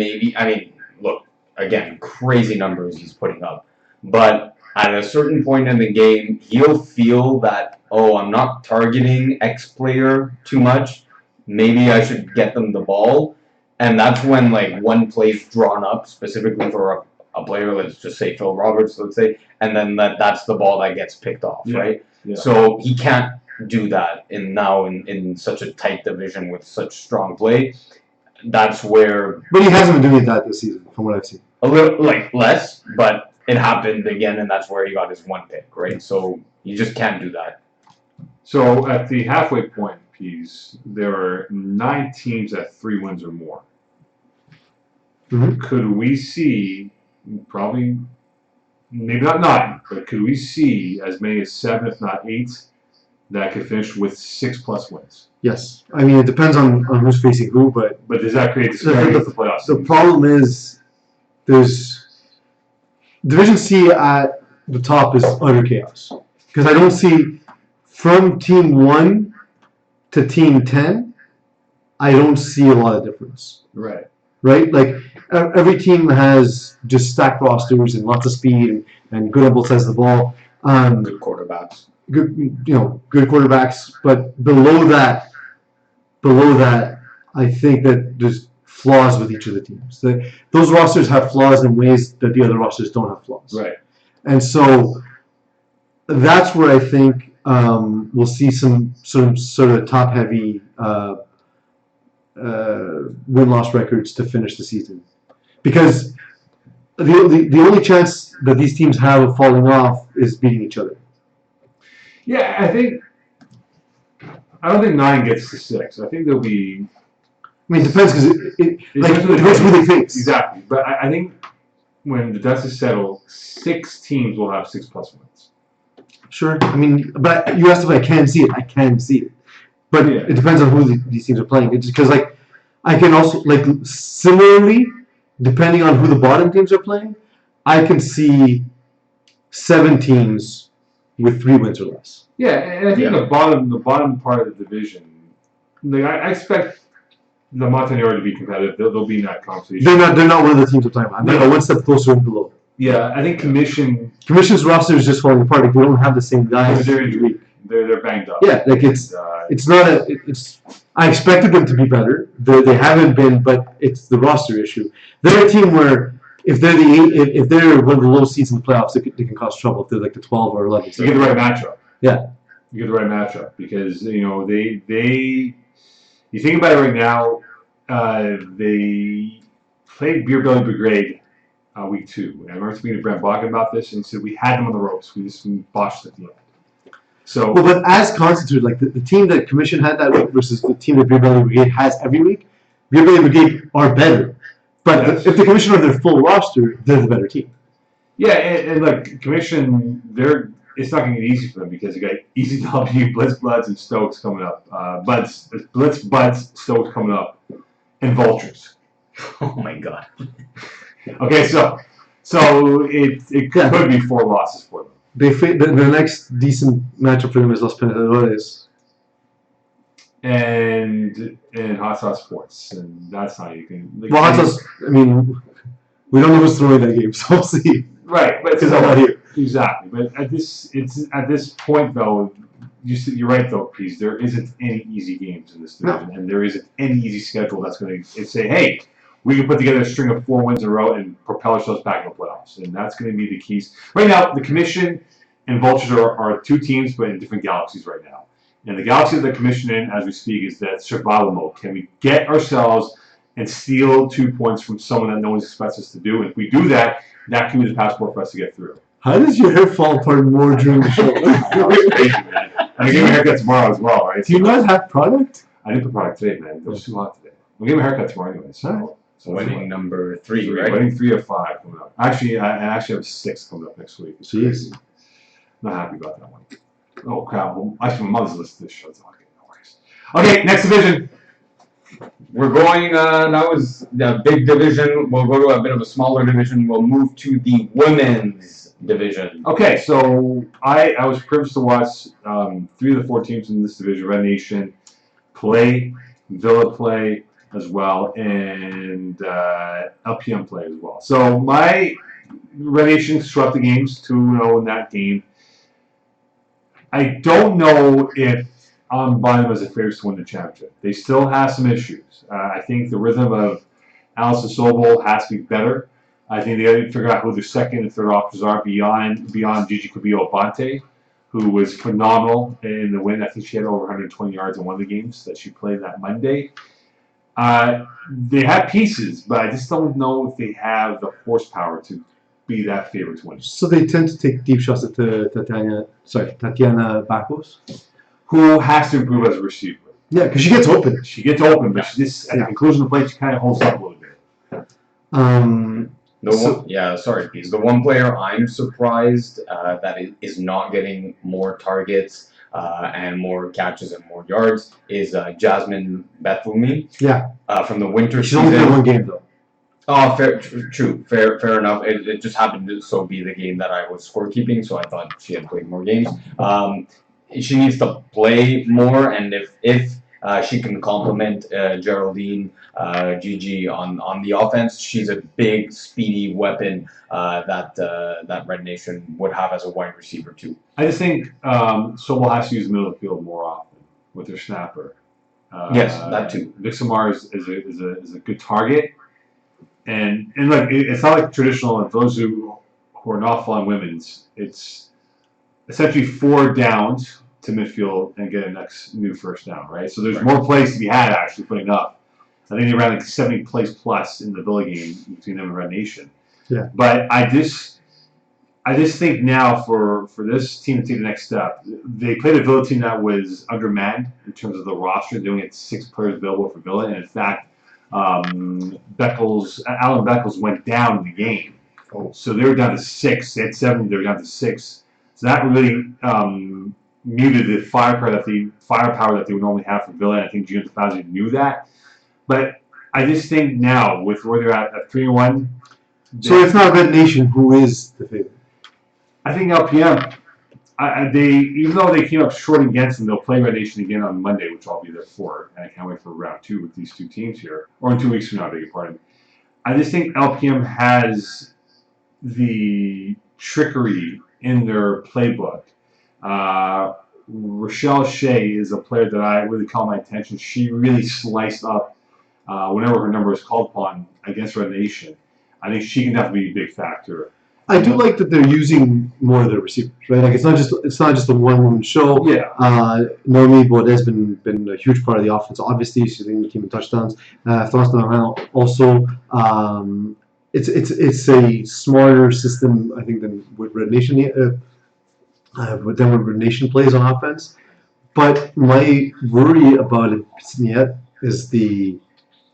look, again, crazy numbers he's putting up, but at a certain point in the game, he'll feel that, oh, I'm not targeting X player too much. Maybe I should get them the ball, and that's when one play's drawn up specifically for a player. Let's just say Phil Roberts, let's say, and then that's the ball that gets picked off, right? Yeah. So he can't do that in such a tight division with such strong play. That's where. But he hasn't been doing that this season, from what I've seen. A little less, but it happened again, and that's where he got his 1 pick, right? So you just can't do that. So at the halfway point, Peeze, there are 9 teams at 3 wins or more. Mm-hmm. Could we see, probably, maybe not 9, but could we see as many as 7, if not 8, that could finish with 6+ wins? Yes. I mean, it depends on who's facing who, but does that create disparity with the playoffs? The problem is there's Division C at the top is utter chaos. Because I don't see, from Team 1 to Team 10, I don't see a lot of difference. Right. Right? Like, every team has just stacked rosters and lots of speed and good on both sides of the ball. Good quarterbacks. Good quarterbacks. But below that, I think that there's flaws with each of the teams. Those rosters have flaws in ways that the other rosters don't have flaws. Right. And so that's where I think we'll see some sort of top-heavy win-loss records to finish the season. Because the only chance that these teams have of falling off is beating each other. Yeah, I don't think 9 gets to 6. I think there'll be. I mean, it depends because it depends who they face. Exactly, but I think when the dust is settled, 6 teams will have 6+ wins. Sure. I mean, but you asked if I can see it. I can see it, but it depends on who these teams are playing. It's because I can also similarly, depending on who the bottom teams are playing, I can see 7 teams with 3 wins or less. Yeah, and I think the bottom part of the division, like I expect the Montagnard to be competitive. They'll be in that conversation. They're not one of the teams I'm talking about. They're one step closer and below. Yeah, I think Commission's roster is just falling apart. Like, they don't have the same guys. They're banged up. Yeah, like it's not it's. I expected them to be better. They haven't been, but it's the roster issue. They're a team where if they're if they're one of the low seeds in the playoffs, they can cause trouble. If they're like the 12 or 11. You get the right matchup. Yeah, you get the right matchup because they. You think about it right now. They played Beer Belly Brigade week 2. And I remember speaking to Brent Boggan about this and said we had them on the ropes. We just botched at the end. So, well, but as constituted, like the team that Commission had that week versus the team that Beer Belly Brigade has every week, Beer Belly Brigade are better. But if the Commission are their full roster, they're the better team. Yeah, and look, Commission, it's not going to get easy for them because you got Easy W, Blitz Bloods, and Stokes coming up. Blitz Buds, Stokes coming up, and Vultures. Oh my God. Okay, so it could be 4 losses for them. The next decent matchup for them is Los Penedores. And Hot Sauce Sports, and that's not you can. Like, well, Hot Sauce. I mean, we don't know who's throwing that game, so we'll see. Right, but because I'm not here. Exactly, but at this point though, you're right though, Peeze. There isn't any easy games in this division, and there isn't any easy schedule that's going to say, hey, we can put together a string of 4 wins in a row and propel ourselves back in the playoffs, and that's going to be the keys. Right now, the Commission and Vultures are 2 teams, but in different galaxies right now. And the galaxy that the Commission in, as we speak, is that survival mode. Can we get ourselves and steal 2 points from someone that no one expects us to do? And if we do that, that can be the passport for us to get through. How does your hair fall apart more during the show? Crazy, man. I'm going to get my haircut tomorrow as well, right? Do you not have product? I didn't put product today, man. It was too hot today. I'm going to get my haircut tomorrow anyway. So winning number 3, right? Winning 3 of 5 coming up. Actually, I actually have 6 coming up next week. Jeez. Not happy about that one. Oh, crap. Well, actually, my mother's listening to this show. So okay, no worries. Okay, next division. We're going, that was the big division. We'll go to a bit of a smaller division. We'll move to the women's division. Okay, so I was privileged to watch 3 of the 4 teams in this division, Red Nation, play, Villa play as well, and LPM play as well. So my Red Nation swept the games 2-0 in that game. I don't know if I'm buying them as a favorites to win the championship. They still have some issues. I think the rhythm of Alison Sobel has to be better. I think they got to figure out who their second and third officers are beyond Gigi Cubillo-Bonte, who was phenomenal in the win. I think she had over 120 yards in one of the games that she played that Monday. They have pieces, but I just don't know if they have the horsepower to be that favorite to win. So they tend to take deep shots at Tatiana Bakos, who has to improve as a receiver. Yeah, because she gets open. She gets open, but she just at the conclusion of the play, she kind of holds up a little bit. Sorry, Peeze. The one player I'm surprised that is not getting more targets and more catches and more yards is Jasmine Bethumi. Yeah. From the winter season. She's only played 1 game though. Oh, fair enough. It just happened to so be the game that I was scorekeeping, so I thought she had played more games. She needs to play more, and if she can complement Geraldine, Gigi on the offense, she's a big, speedy weapon that Red Nation would have as a wide receiver too. I just think Sobel has to use the middle of the field more often with her snapper. Yes, that too. Vixamar is a good target. And look, it's not like traditional, and those who are not following women's, it's essentially 4 downs to midfield and get a new first down, right? So there's more plays to be had actually putting up. I think they ran like 70 plays plus in the Villa game between them and Red Nation. Yeah. But I just think now for this team to take the next step, they played a Villa team that was undermanned in terms of the roster. They only had 6 players available for Villa, and in fact, Alan Beckles went down in the game. Oh. So they were down to 6. They had 7. They were down to 6. So that really muted the firepower that they would normally have for Villa. And I think Gino Tafazzi knew that. But I just think now, with where they're at 3-1. So it's not Red Nation who is the favorite. I think LPM. They even though they came up short against them, they'll play Red Nation again on Monday, which I'll be there for, and I can't wait for round 2 with these two teams here, or in 2 weeks from now. I beg your pardon. I just think LPM has the trickery in their playbook. Rochelle Shea is a player that I really caught my attention. She really sliced up whenever her number was called upon against Red Nation. I think she can definitely be a big factor. I do like that they're using more of their receivers, right? Like it's not just a one-woman show. Yeah. Noemi Baudet's has been a huge part of the offense. Obviously, she's leading the team in touchdowns. Florence Laurent also. It's a smarter system, I think, than what Red Nation plays on offense. But my worry about it is the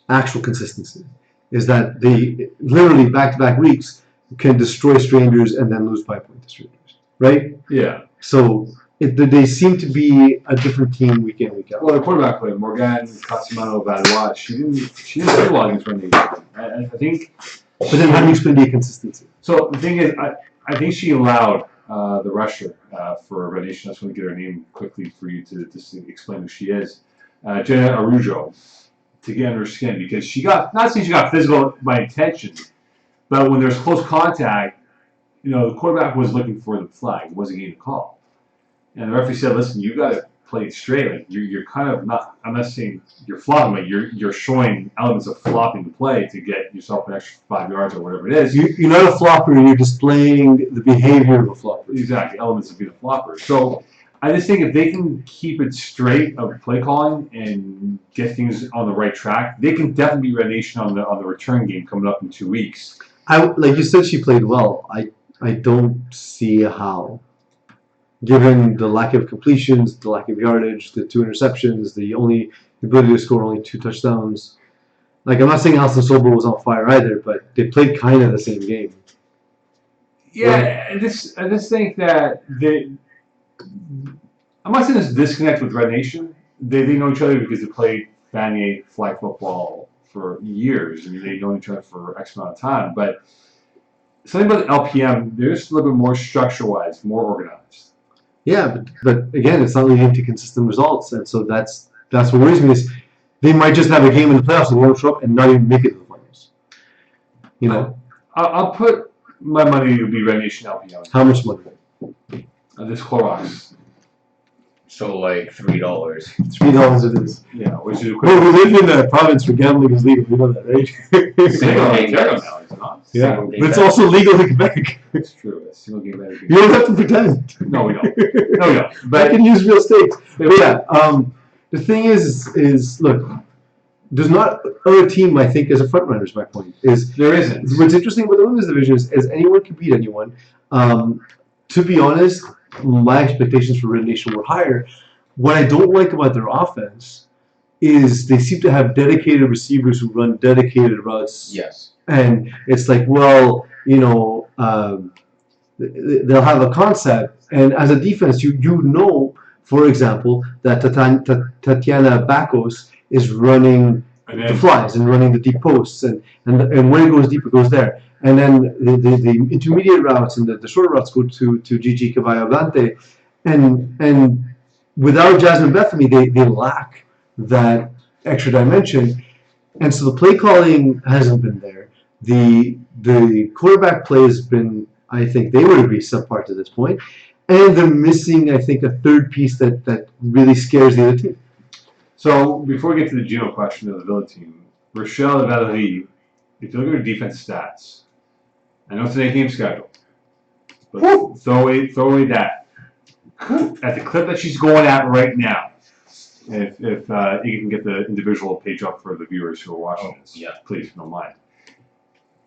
actual consistency. Is that they literally back-to-back weeks can destroy strangers and then lose by point to strangers, right? Yeah. So they seem to be a different team week in, week out. Well, the quarterback play, Morgan Casimano Valois, she didn't play well against Red Nation. I think. But then how do you explain the inconsistency? So the thing is, I think she allowed the rusher for Red Nation. I just want to get her name quickly for you to just explain who she is. Jenna Arujo, to get under her skin, because she got, not saying she got physical by intention, but when there's close contact, the quarterback was looking for the flag, wasn't getting a call. And the referee said, listen, you got to play it straight. Like you're kind of not, I'm not saying you're flopping, but you're showing elements of flopping the play to get yourself an extra 5 yards or whatever it is. You're not a flopper, you're displaying the behavior of a flopper. Exactly, elements of being a flopper. So I just think if they can keep it straight of play calling and get things on the right track, they can definitely beat Red Nation on the return game coming up in 2 weeks. Like you said, she played well. I don't see how, given the lack of completions, the lack of yardage, the 2 interceptions, the ability to score only 2 touchdowns. Like I'm not saying Alison Sobel was on fire either, but they played kind of the same game. Yeah, I just think that I'm not saying there's a disconnect with Red Nation. They know each other because they played Vanier flag football for years. I mean, they've known each other for X amount of time. But something about the LPM, they're just a little bit more structure-wise, more organized. Yeah, but again, it's not leading to consistent results, and so that's what worries me. Is they might just have a game in the playoffs and won't show up and not even make it to the finals. I'll put my money to be Red Nation LPM. How much money? This Clorox. So like $3. $3 it is. Yeah, which is Well, we live in a province where gambling is legal. You know that, right? Single game bet. Yeah, but it's also legal in Quebec. It's true. It's single game bet. You don't have to pretend. No, we don't. No, we don't. But I can use real stakes. But yeah, the thing is look, there's not other team I think as a front runner. Is my point. There isn't. What's interesting with the women's division is anyone can beat anyone. To be honest, my expectations for Red Nation were higher. What I don't like about their offense is they seem to have dedicated receivers who run dedicated routes. Yes. And it's like, well, they'll have a concept, and as a defense, you know, for example, that Tatiana Bakos is running the flies and running the deep posts, and when it goes deep, it goes there. And then the intermediate routes and the shorter routes go to Gigi Cavallo-Blante. And without Jasmine Bethany, they lack that extra dimension. And so the play calling hasn't been there. The quarterback play has been, I think they would agree, subpar to this point. And they're missing, I think, a third piece that really scares the other team. So before we get to the Gino question of the Villa team, Rochelle Valerie, if you look at her defense stats, I know it's an 8-game schedule, but throw away that. At the clip that she's going at right now, if you can get the individual page up for the viewers who are watching this, please, don't mind.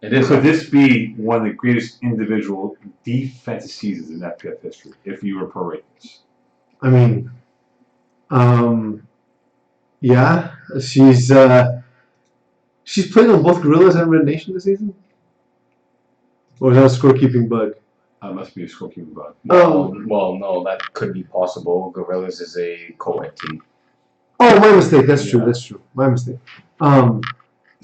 It is. Could this be one of the greatest individual defensive seasons in FPF history, if you were pro this? I mean, yeah, she's played on both Gorillas and Red Nation this season. Or is that a scorekeeping bug? Must be a scorekeeping bug. Well, no, that could be possible. Gorillas is a co-ed team. Oh, my mistake. That's true. That's true. My mistake. But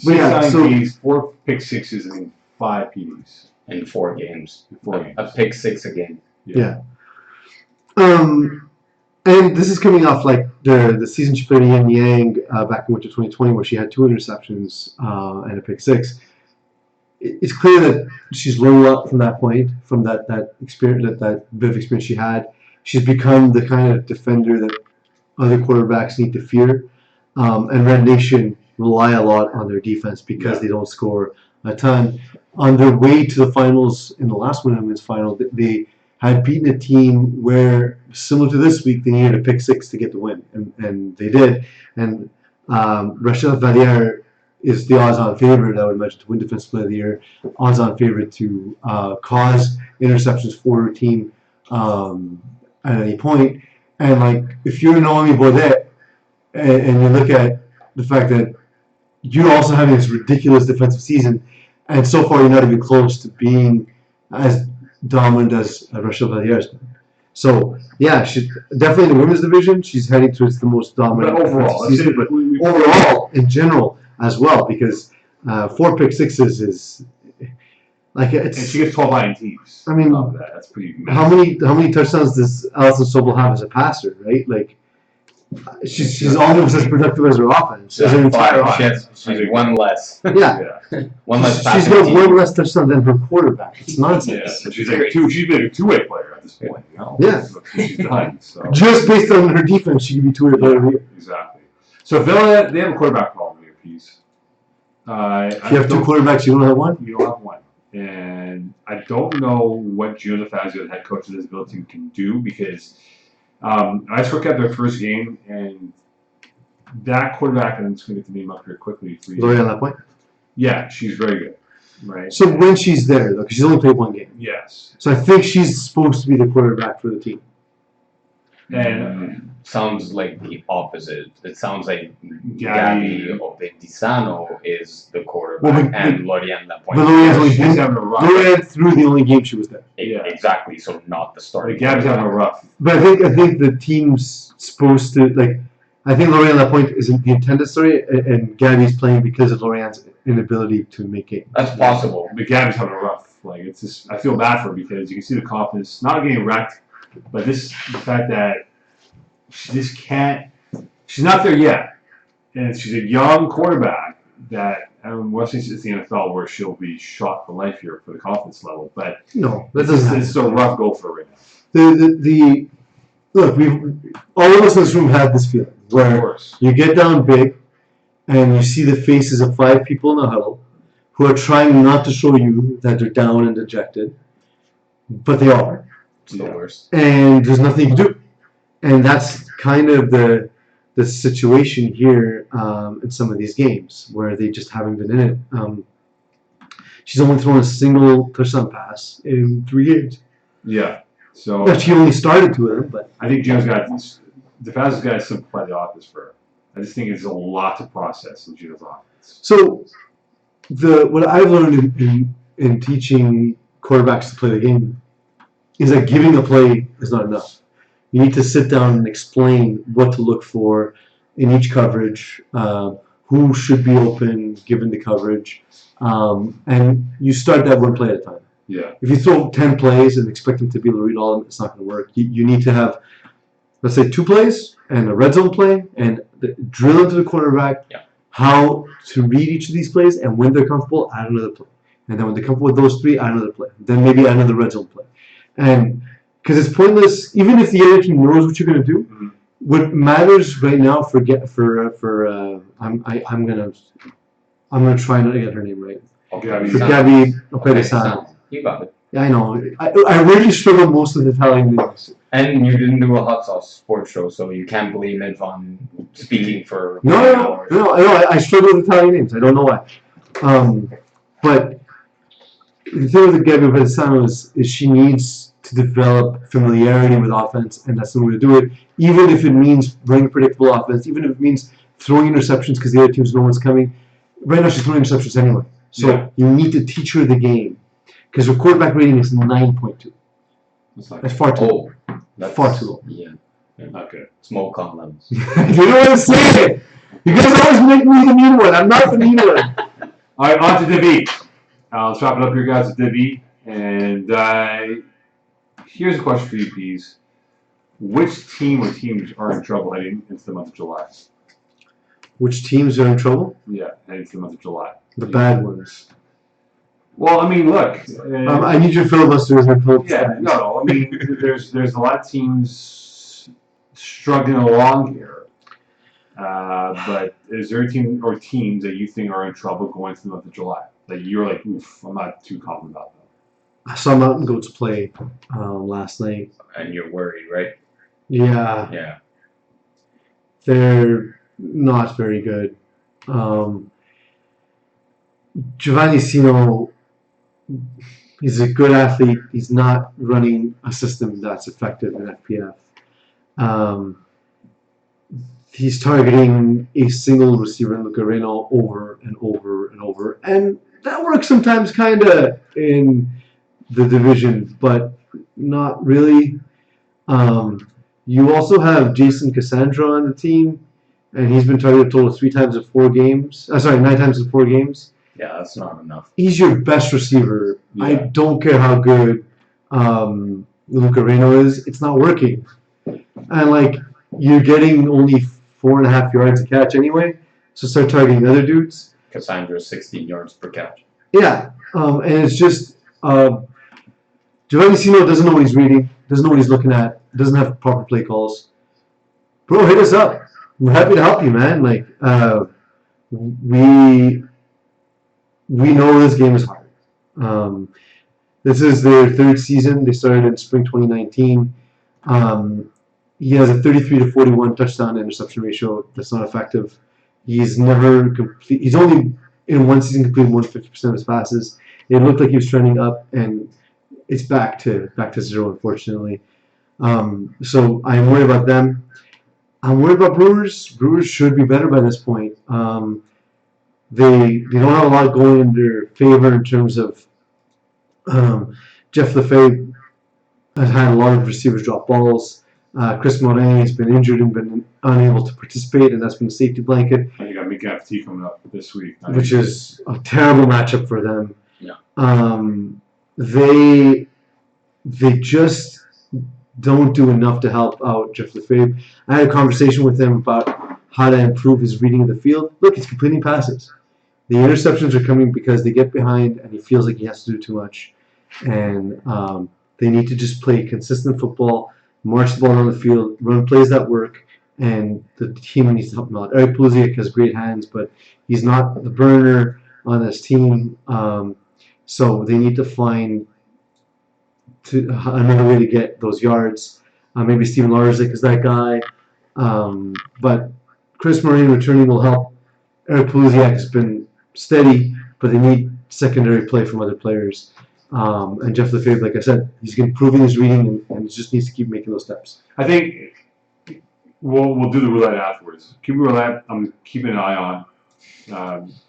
yeah, so P's, 4 pick sixes and 5 PDs in 4 games. in 4 games. A pick 6 a game. yeah. And this is coming off like the season she played in Yang back in winter 2020, where she had 2 interceptions and a pick six. It's clear that she's learned a lot from that point, from that experience, that bit of experience she had. She's become the kind of defender that other quarterbacks need to fear. And Red Nation rely a lot on their defense because they don't score a ton. On their way to the finals in the last women's final, they had beaten a team where, similar to this week, they needed a pick six to get the win, and they did. And Rachel Valliere is the odds-on favorite, I would imagine, to win Defensive Player of the Year, odds-on favorite to cause interceptions for her team at any point. And like, if you're Naomi Baudet and you look at the fact that you're also having this ridiculous defensive season, and so far you're not even close to being as dominant as Rachel Valliere has been. So yeah, she's definitely in the women's division. She's heading towards the most dominant overall season, but overall in general as well, because 4 pick sixes is like it's. And she gets 12 INTs. I mean, that's pretty. How many touchdowns does Alison Sobel have as a passer? Right, like she's almost as productive as her offense. As her entire offense. She's one less. Yeah. One less. She's got one less touchdown than her quarterback. It's nonsense. Yeah, she's like she's been a two-way player at this point. You know? Yeah. She's done. So. Just based on her defense, she could be two-way player of the year. Exactly. So Villa, they have a quarterback problem here, Peeze. If you have 2 quarterbacks, you don't have one? You don't have one. And I don't know what Gino DeFazio, the head coach of this Villa team, can do, because I just looked at their first game, and that quarterback, and I'm just going to get the name up here quickly for you. Lori Lapointe? Yeah, she's very good. Right. So when she's there, though, because she's only played 1 game. Yes. So I think she's supposed to be the quarterback for the team. And sounds like the opposite. It sounds like Gabby Obetisano is the quarterback, and Lorianne Lapointe. But Lorianne's only she's having a rough. Lorianne threw the only game she was there. Yeah. Exactly. So not the starting. Gabby's having a rough. But I think the team's supposed to, like, I think Lorianne Lapointe is the intended story, and Gabby's playing because of Lorianne's inability to make it. That's possible. But Gabby's having a rough. Like, it's just, I feel bad for her, because you can see the confidence not getting wrecked, but the fact that she just can't. She's not there yet, and she's a young quarterback that. Well, it's the NFL where she'll be shot for life here for the confidence level, but No, that doesn't happen. It's a rough go for her right now. Look, all of us in this room have this feeling where you get down big and you see the faces of 5 people in the huddle who are trying not to show you that they're down and dejected, but they are. It's the worst. And there's nothing you can do. And that's kind of the situation here in some of these games where they just haven't been in it. She's only thrown a single touchdown pass in 3 games. Yeah. So she only started 2 of them, but I think Gino's got DeFazio's got to simplify the offense for her. I just think it's a lot to process in Gino's offense. So what I've learned in teaching quarterbacks to play the game is that giving a play is not enough. You need to sit down and explain what to look for in each coverage, who should be open given the coverage, and you start that 1 play at a time. Yeah. If you throw 10 plays and expect them to be able to read all of them, it's not going to work. You need to have, let's say, 2 plays and a red zone play, and drill into the quarterback how to read each of these plays, and when they're comfortable, add another play. And then when they're comfortable with those 3, add another play. Then maybe add another red zone play. And because it's pointless, even if the other team knows what you're going to do. Mm-hmm. What matters right now I'm gonna try not to get her name right. For Gabby Opetisano. You got it. Yeah, I know. I really struggle most with Italian names. And you didn't do a hot sauce sports show, so you can't blame it on speaking for. No. I struggle with Italian names. I don't know why. But the thing with Gabby Opetisano is she needs to develop familiarity with offense, and that's the way to do it. Even if it means running predictable offense, even if it means throwing interceptions because the other teams know what's coming. Right now she's throwing interceptions anyway. So you need to teach her the game. Because her quarterback rating is 9.2. That's far too low. That's far too low. Yeah. Not good. Smoke condoms. You don't want to say it. You guys always make me the mean one. I'm not the mean one. All right, on to Div E. Let's wrap it up here, guys, with Div E. And here's a question for you, Peeze. Which team or teams are in trouble heading into the month of July? Which teams are in trouble? Yeah, heading into the month of July. The bad ones. Well, I mean, look. I need your filibuster as my Phillips. Yeah, no, I mean, there's a lot of teams struggling along here. But is there a team or teams that you think are in trouble going into the month of July? That you're like, oof, I'm not too confident about them. I saw Mountain Goats play last night. And you're worried, right? Yeah. Yeah. They're not very good. Giovanni Sino, he's a good athlete. He's not running a system that's effective in FPF. He's targeting a single receiver, Luca Reno, over and over and over. And that works sometimes kind of in the division, but not really. You also have Jason Cassandra on the team, and he's been targeted a total of 9 times in 4 games. Yeah, that's not enough. He's your best receiver. Yeah. I don't care how good Luca Reno is. It's not working. And, like, you're getting only 4.5 yards a catch anyway, so start targeting other dudes. Cassandra's 16 yards per catch. Yeah, and it's just Giovanni Sino doesn't know what he's reading, doesn't know what he's looking at, doesn't have proper play calls. Bro, hit us up. We're happy to help you, man. Like, we know this game is hard. This is their 3rd season. They started in spring 2019. He has a 33 to 41 touchdown interception ratio. That's not effective. He's never complete. He's only in one season completed more than 50% of his passes. It looked like he was trending up, and it's back to 0, unfortunately. So I'm worried about them. I'm worried about Brewers. Brewers should be better by this point. They don't have a lot going in their favor in terms of Jeff Lefebvre has had a lot of receivers drop balls. Chris Morin has been injured and been unable to participate, and that's been a safety blanket. And you got Mickey FT coming up this week. Which is a terrible matchup for them. Yeah. They just don't do enough to help out Jeff Lefebvre. I had a conversation with him about how to improve his reading of the field. Look, he's completing passes. The interceptions are coming because they get behind and he feels like he has to do too much. And they need to just play consistent football, march the ball down the field, run plays that work, and the team needs to help him out. Eric Plusiak has great hands, but he's not the burner on this team. So they need to find another way to get those yards. Maybe Steven Larzik is that guy. But Chris Morin returning will help. Eric Plusiak has been steady, but they need secondary play from other players. And Jeff Lefebvre, like I said, he's improving his reading and just needs to keep making those steps. I think we'll do the roulette afterwards. Keep roulette. I'm keeping an eye on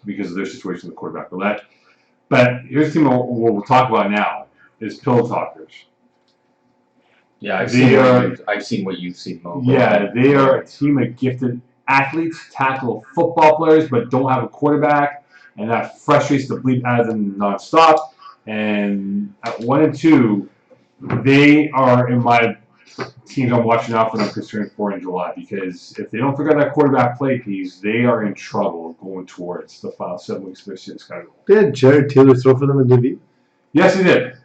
because of their situation with the quarterback roulette. But here's the team we'll talk about now is Pill Talkers. Yeah, I've seen what you've seen, Mo. Yeah, they are a team of gifted athletes, tackle football players, but don't have a quarterback, and that frustrates the bleep out of them nonstop. And at 1 and 2, they are in my teams I'm watching out for. I'm concerned for in July because if they don't figure out that quarterback play piece, they are in trouble going towards the final 7 weeks of their season schedule. They had Jared Taylor throw for them in Divi. Yes, he did.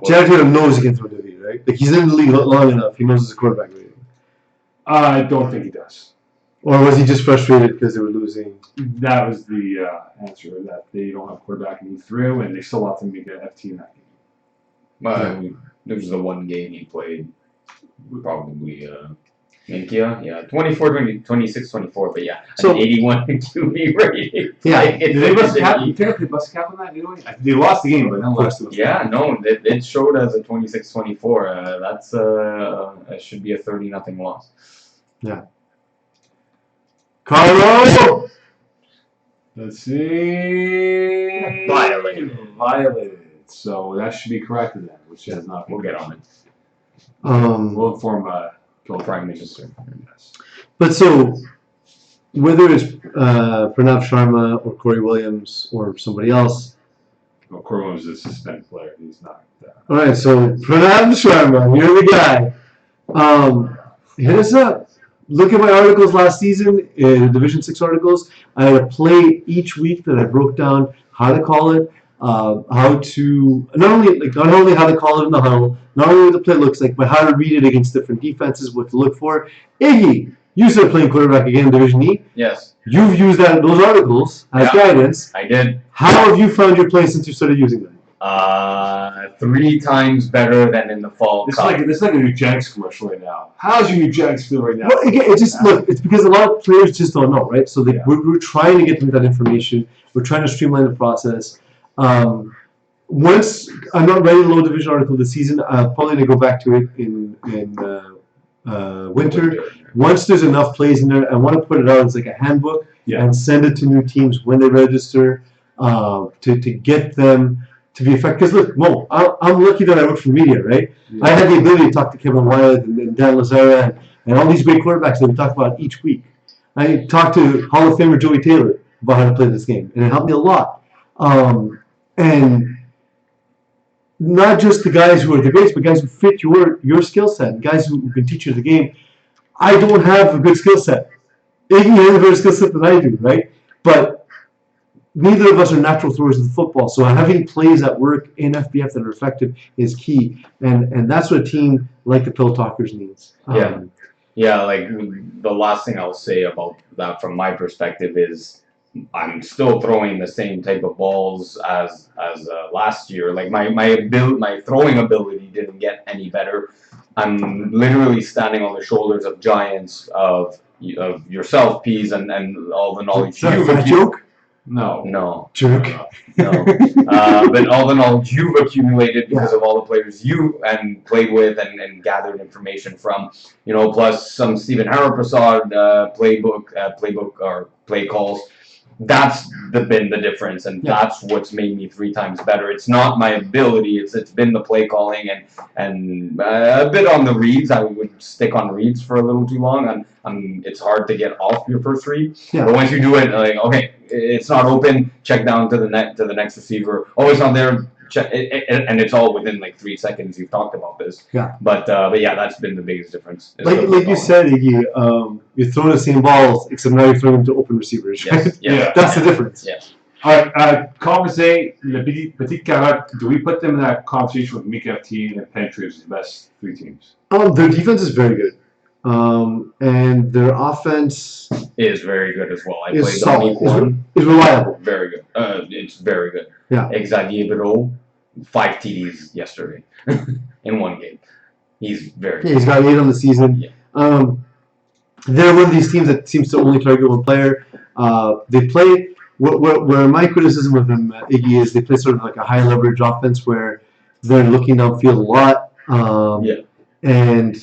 Jared Taylor knows he can throw Divi, right? Like he's in the league long enough. He knows his quarterback rating. I don't think he does. Or was he just frustrated because they were losing? That was the answer, that they don't have a quarterback and he threw, and they still have to make an FT in that game. There was the one game he played, probably Minkia, 24-20, 26-24, but yeah, so, an 81 QB rating. Yeah, did they bust cap? You think they bust cap on that? They lost the game, but then lost it. Yeah, no, it showed as a 26-24. That's it should be a 30-0 loss. Yeah. Colorado! Let's see. Violated. So that should be corrected then, which has not been. We'll get on it. We'll inform Prime Minister. Yes. But so, whether it's Pranav Sharma or Corey Williams or somebody else. Well, Corey Williams is a suspended player. He's not. All right, so Pranav Sharma, you're the guy. Hit us up. Look at my articles last season, Division 6 articles. I had a play each week that I broke down how to call it, how to not only how to call it in the huddle, not only what the play looks like, but how to read it against different defenses, what to look for. Iggy, you started playing quarterback again in Division E. Yes. You've used those articles as guidance. I did. How have you found your play since you started using them? 3 times better than in the fall. It's like a eugenics commercial right now. How's your eugenics feel right now? Well, again, it's because a lot of players just don't know, right? So we're trying to get them that information. We're trying to streamline the process. Once I'm not ready to load division article this season, I'm probably gonna go back to it in winter. Once there's enough plays in there, I want to put it out as like a handbook and send it to new teams when they register to get them to be effective. Because look, Mo, I'm lucky that I work for media, right? Yeah. I had the ability to talk to Kevin Wilde and Dan Lazara and all these great quarterbacks that we talk about each week. I talked to Hall of Famer Joey Taylor about how to play this game, and it helped me a lot. And not just the guys who are the greats, but guys who fit your skill set, guys who can teach you the game. I don't have a good skill set. Iggy has a better skill set than I do, right? But neither of us are natural throwers of the football, so having plays that work in FBF that are effective is key, and that's what a team like the Pill Talkers needs. Yeah, like the last thing I'll say about that from my perspective is I'm still throwing the same type of balls as last year. Like my throwing ability didn't get any better. I'm literally standing on the shoulders of giants of yourself, Peeze, and all the knowledge you've joke. No. Jerk. No. But all the knowledge you've accumulated because of all the players you played with and gathered information from, plus some Stephen Haraprasad playbook or play calls. That's been the difference, and that's what's made me 3 times better. It's not my ability; it's been the play calling and a bit on the reads. I would stick on reads for a little too long, and it's hard to get off your first read. Yeah. But once you do it, like okay, it's not open. Check down to the next receiver. Oh, it's not there. Check it, and it's all within like 3 seconds. You've talked about this. Yeah. But yeah, that's been the biggest difference. Like you said, Iggy, you're throwing the same balls, except now you're throwing them to open receivers. Yes. Yeah. That's the difference. Yeah. All right, Conversation, Le Petit Carotte, do we put them in that conversation with Mika FT and Penetrators as the best 3 teams? Their defense is very good. And their offense is very good as well. I played solid. Week 1. It's reliable. Very good. It's very good. Yeah. Xavier Biro, 5 TDs yesterday in 1 game. He's very good. He's got 8 on the season. Yeah. They're one of these teams that seems to only target one player. They play where my criticism of them, Iggy, is they play sort of like a high leverage offense where they're looking downfield a lot. And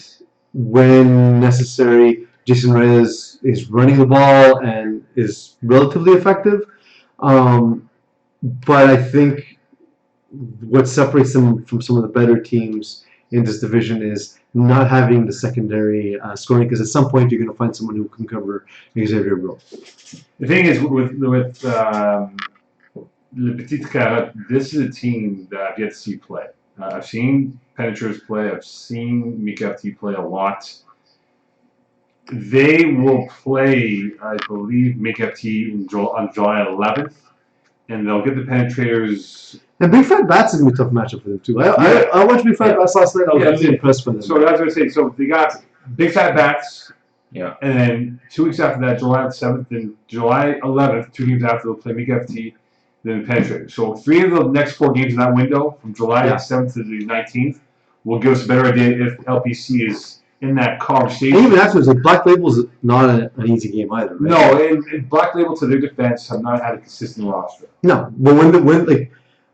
when necessary, Jason Reyes is running the ball and is relatively effective. But I think what separates them from some of the better teams in this division is not having the secondary scoring, because at some point you're going to find someone who can cover Xavier Bro. The thing is, with Le Petit Carotte, this is a team that I've yet to see play. I've seen Penetrators play. I've seen Mika FT play a lot. They will play, I believe, Mika FT on July 11th, and they'll get the Penetrators. And Big Fat Bats is going to be a tough matchup for them, too. I watched Big Fat Bats last night. I was really impressed with them. So that's what I say. So they got Big Fat Bats. Yeah. And then 2 weeks after that, July 7th and July 11th, 2 games after, they'll play Mika FT, then Penetrators. So 3 of the next 4 games in that window, from July 7th to the 19th, will give us a better idea if LPC is in that conversation. And even afterwards, like Black Label's not an easy game either, right? No, and Black Label, to their defense, have not had a consistent roster. No, but when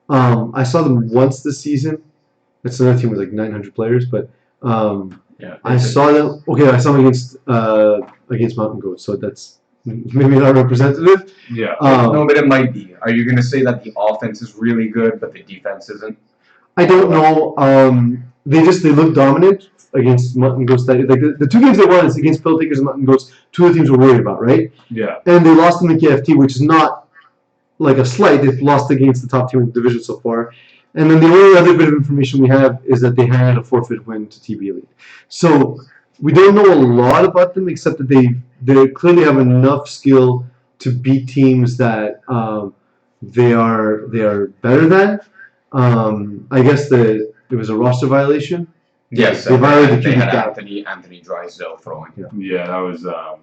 I saw them once this season. It's another team with like 900 players, but I saw them. Okay, I saw them against Mountain Goats, so that's maybe not representative. Yeah. No, but it might be. Are you going to say that the offense is really good, but the defense isn't? I don't know. They look dominant against Mountain Goats. Like the 2 games they won is against Pill Takers and Mountain Goats. 2 of the teams we're worried about, right? Yeah. And they lost in the KFT, which is not like a slight. They've lost against the top team in the division so far. And then the only other bit of information we have is that they had a forfeit win to TB Elite. So we don't know a lot about them except that they clearly have enough skill to beat teams that they are better than. I guess there was a roster violation. Yes, they violated the they cubic had gap. Anthony Drysdale throwing. Yeah, that was a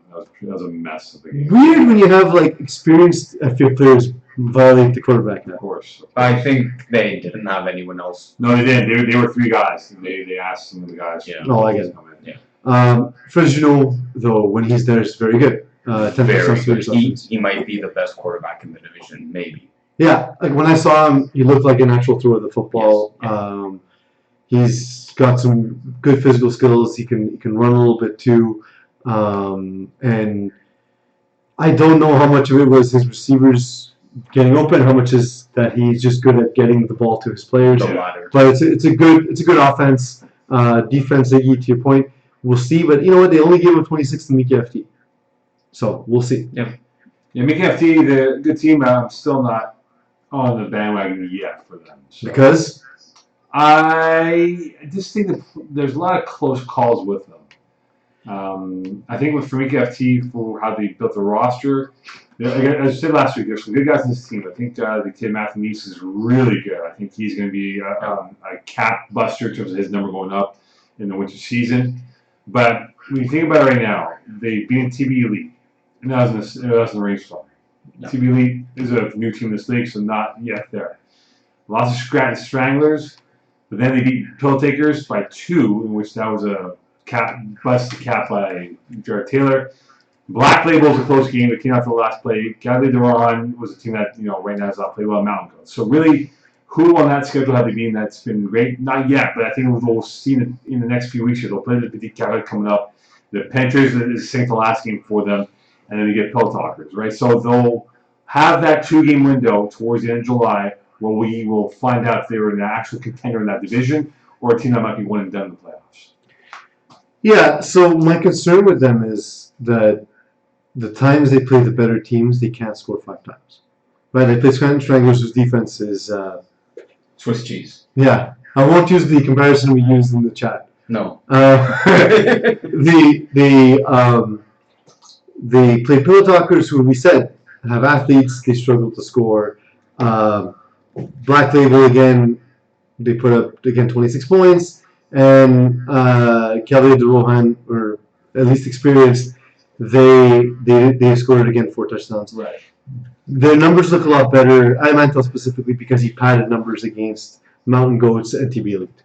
mess of the game. Weird when you have like experienced FA players violate the quarterback. Of course. I think they didn't have anyone else. No, they didn't. They were three guys. They asked some of the guys. Yeah. No, I get it. Yeah. Fresno, though, when he's there, is very good. 10% Very good. offense. He might be the best quarterback in the division, maybe. Yeah, like when I saw him, he looked like an actual thrower of the football. Yes. He's got some good physical skills. He can run a little bit too, and I don't know how much of it was his receivers getting open, how much is that he's just good at getting the ball to his players. The latter. But it's a good offense. Defense, Iggy, to your point, we'll see. But you know what? They only gave him 26 to Mickey FT, so we'll see. Yeah, Mickey FT, the good team. I'm still not on the bandwagon yet for them. So. Because I just think that there's a lot of close calls with them. I think with Mickey FT for how they built the roster, as I said last week, there's some good guys in this team. I think the kid Matthew Neese is really good. I think he's going to be a cap buster in terms of his number going up in the winter season. But when you think about it right now, they beat TB Elite, and that was in the race farm. No. TB Elite is a new team in this league, so not yet there. Lots of stranglers, but then they beat Pill Takers by 2, in which that was a busted cap by Jared Taylor. Black Label was a close game. It came out to the last play. Galley Duran was a team that right now has not played well. Mountain Goats. So really, who on that schedule have they been? That's been great. Not yet, but I think we'll see in the next few weeks here. They'll play the Petit Carrot coming up. The Panthers is the last game for them, and then they get Pill Talkers, right? So they'll have that 2-game window towards the end of July where we will find out if they were an actual contender in that division or a team that might be one and done in the playoffs. Yeah, so my concern with them is that the times they play the better teams, they can't score 5 times. Right? They play Scranton Stranglers, whose defense is Swiss cheese. Yeah, I won't use the comparison we used in the chat. No. They play Pillow Talkers, who we said have athletes. They struggle to score. Black Label again. They put up 26 points, and Cavalier de Rohan, or at least experienced, they scored again 4 touchdowns. Right. Their numbers look a lot better. I meant specifically because he padded numbers against Mountain Goats and TB Elite.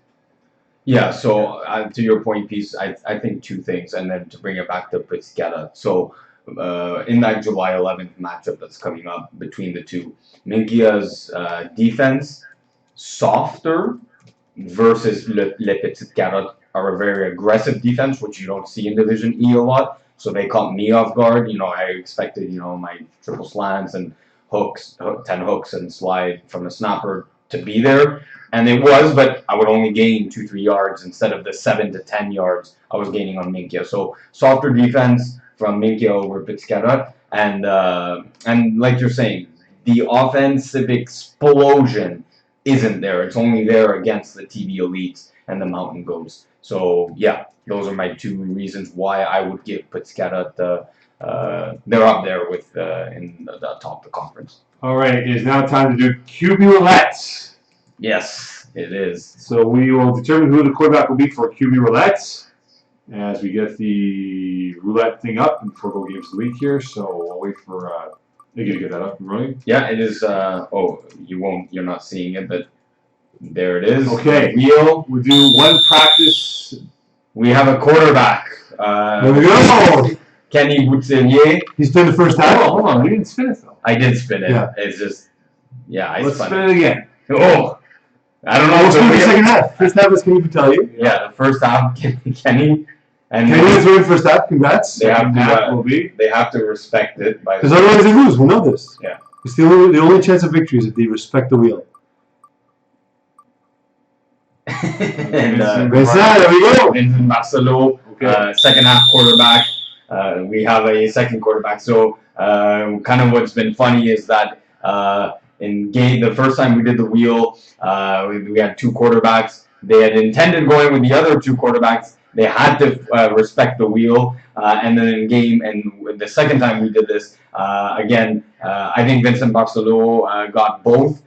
Yeah, so to your point, Peeze, I think 2 things, and then to bring it back to Piscata. So in that July 11th matchup that's coming up between the two, Minkia's defense, softer, versus Le Petit Carrot are a very aggressive defense, which you don't see in Division E a lot. So they caught me off guard. I expected, my triple slants and hooks, 10 hooks and slide from the snapper to be there. And it was, but I would only gain 2-3 yards instead of the 7 to 10 yards I was gaining on Minkia. So softer defense from Minkia over Piscata. And like you're saying, the offensive explosion isn't there. It's only there against the TB Elites and the Mountain Goats. So yeah, those are my 2 reasons why I would give Piscata they're up there with in the top of the conference. All right, it is now time to do QB roulettes. Yes, it is. So we will determine who the quarterback will be for QB roulettes as we get the roulette thing up before go games of the week here. So I'll wait for Iggy to get that up and running. Yeah, it is. You're not seeing it, but there it is. Okay. We'll do one practice. We have a quarterback. There we go. Kenny Boutillier. He's done the first half. Oh, hold on. We didn't spin it, though. I did spin it. Yeah. It's just, Let's spin it again. Oh, I don't know. Let's do the second half. First half is Kenny Boutillier. Yeah, the first half, Kenny. And Kenny is winning first half. Congrats. They have to respect it. Because otherwise they lose. We know this. Yeah. It's the only chance of victory is if they respect the wheel. And there we go. Vincent Marcelo, second half quarterback. We have a second quarterback. So kind of what's been funny is that in game, the first time we did the wheel, we had 2 quarterbacks. They had intended going with the other 2 quarterbacks. They had to respect the wheel. And then in game, and the second time we did this, again, I think Vincent Barceló got both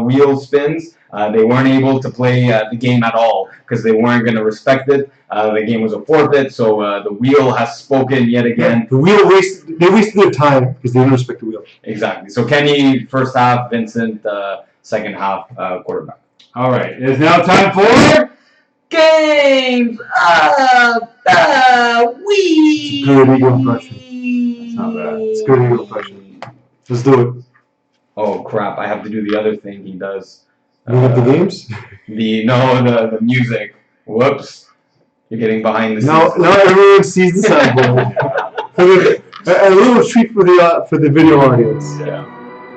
wheel spins. They weren't able to play the game at all because they weren't going to respect it. The game was a forfeit, so the wheel has spoken yet again. Yeah, the wheel wasted their time because they didn't respect the wheel. Exactly. So Kenny, first half, Vincent, second half, quarterback. All right. It is now time for Games of the Week. It's a good Eagle impression. That's not bad. It's a good Eagle impression. Let's do it. Oh crap! I have to do the other thing he does. You have the games? The music. Whoops! You're getting behind the scenes. Now everyone sees the soundboard. A little treat for the video audience. Yeah.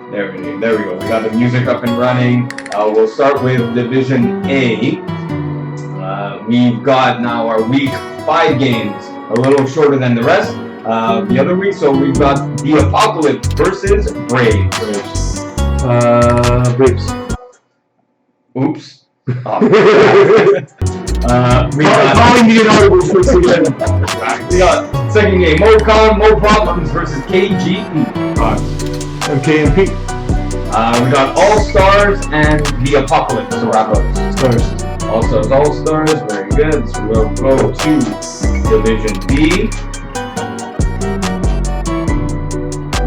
There we go. We got the music up and running. We'll start with Division A. We've got now our Week 5 games, a little shorter than the rest. The other week, so we've got the Apocalypse versus Braves. Braves. Oops. Calling the inaudible first again. We got second game, Mo Problems versus KGP. MKMP. We got All Stars and the Apocalypse to wrap up. Stars. All Stars, very good. So we'll go to Division B.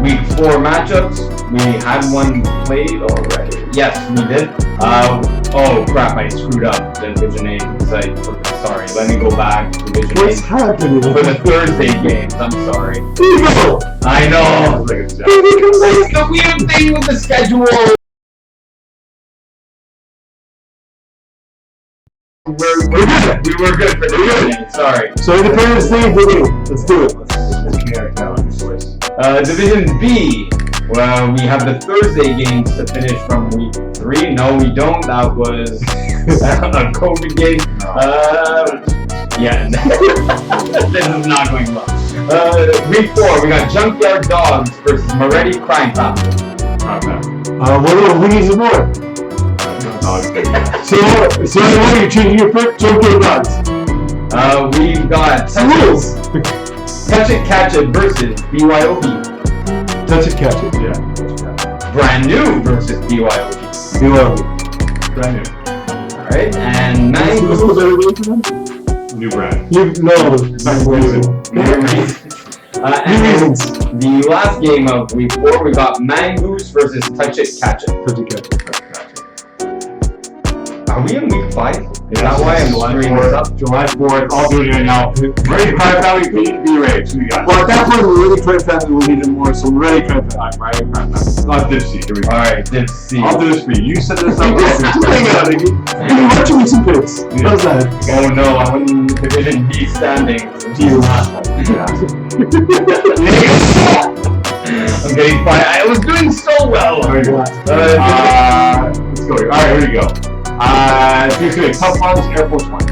Week 4 matchups. We had one played already. Yes, we did. Oh crap! I screwed up Division A. Sorry. Let me go back to Division A. What's happening? For the Thursday games. I'm sorry. Eagle! I know. It's the weird thing with the schedule. We were good for Division A. Sorry. So Independence Day, let's do it. Division B. Well, we have the Thursday games to finish from week 3. No, we don't. That was a COVID game. Yeah, this is not going well. Week 4, we got Junkyard Dogs versus Moretti Crime Family. What do we need some more? So what are you changing your pick? Junkyard Dogs. We've got Touch It Catch It versus BYOB. Touch It Catch It, yeah. Brand New versus BYOB. BYOB. Brand new. Alright, and What's the better game for them? New brand. No, New reasons. The last game of week 4, we got Mangoose versus Touch It Catch It. Touch It Catch It. Are we in week 5? Is that why I'm screwing this up? July 4th, all doing it right now. Ready Crime Family beat B-Raves. Who you got? Well, at that point, we're Ready Crime Family will need it more, so we're Ready Crime Family. I'm Ready Crime Family. Not Dipsy. Here we go. Alright, Dipsy. I'll do this for you. You set this up. Hang on, Iggy. Why don't you make some picks? How's that? Oh no, I'm in Division B standing. Jesus. I'm getting fired. I was doing so well. Let's go. Alright, here we go. It's going to be Tough Ones, Air Force One.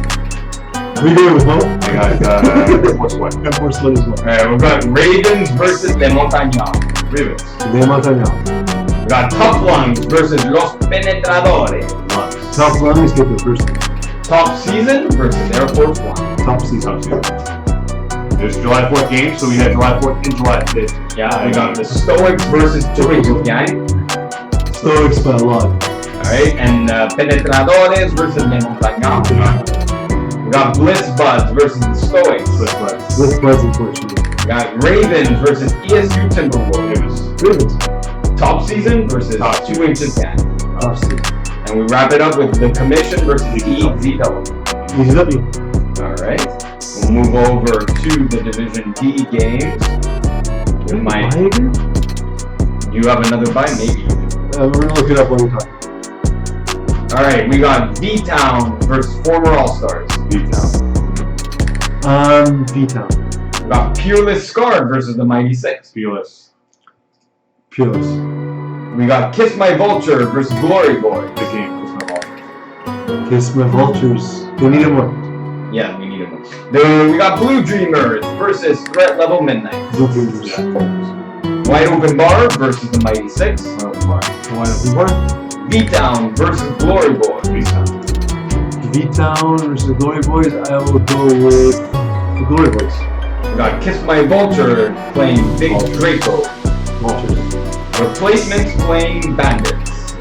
We do it with both? I got Air Force One. Air Force One as well. Alright, we've got Ravens versus Le Montagnards. Ravens. De Montagnard. We got Tough Lungs versus Los Penetradores. Top Lungs get the first one. Top Season versus Air Force One. Top season. There's July 4th game, so we had July 4th and July 5th. Yeah, we got the Stoics versus Twigs Gang. Stoics by a lot. Alright, and Penetradores versus Le Montagnards. We got Blitz Buds versus the Stoics. Blitz Buds, unfortunately. We got Ravens versus ESU Timberwolves. Ravens. Top Season versus Top 2 Inches Gang. Top season. And we wrap it up with the Commission versus EZW. EZW. Alright, we'll move over to the Division D games. We might. Do you have another bye? Maybe. We're gonna look it up when we talk. Alright, we got V-Town versus former All-Stars. V-Town. V-Town. We got Peerless Scarred versus the Mighty Six. Fearless. Peerless. We got Kiss My Vulture versus Glory Boy. The game. Kiss My Ball. Kiss My Vultures. We need more. Yeah, we need them. We got Blue Dreamers versus Threat Level Midnight. Blue Dreamers. Yeah. Wide Open Bar versus the Mighty Six. Bar. Why not we won? Beatdown versus Glory Boy. Beatdown versus Glory Boys. I will go with the Glory Boys. We got Kiss My Vulture playing Big Draco. Vultures. Replacements playing Bandits.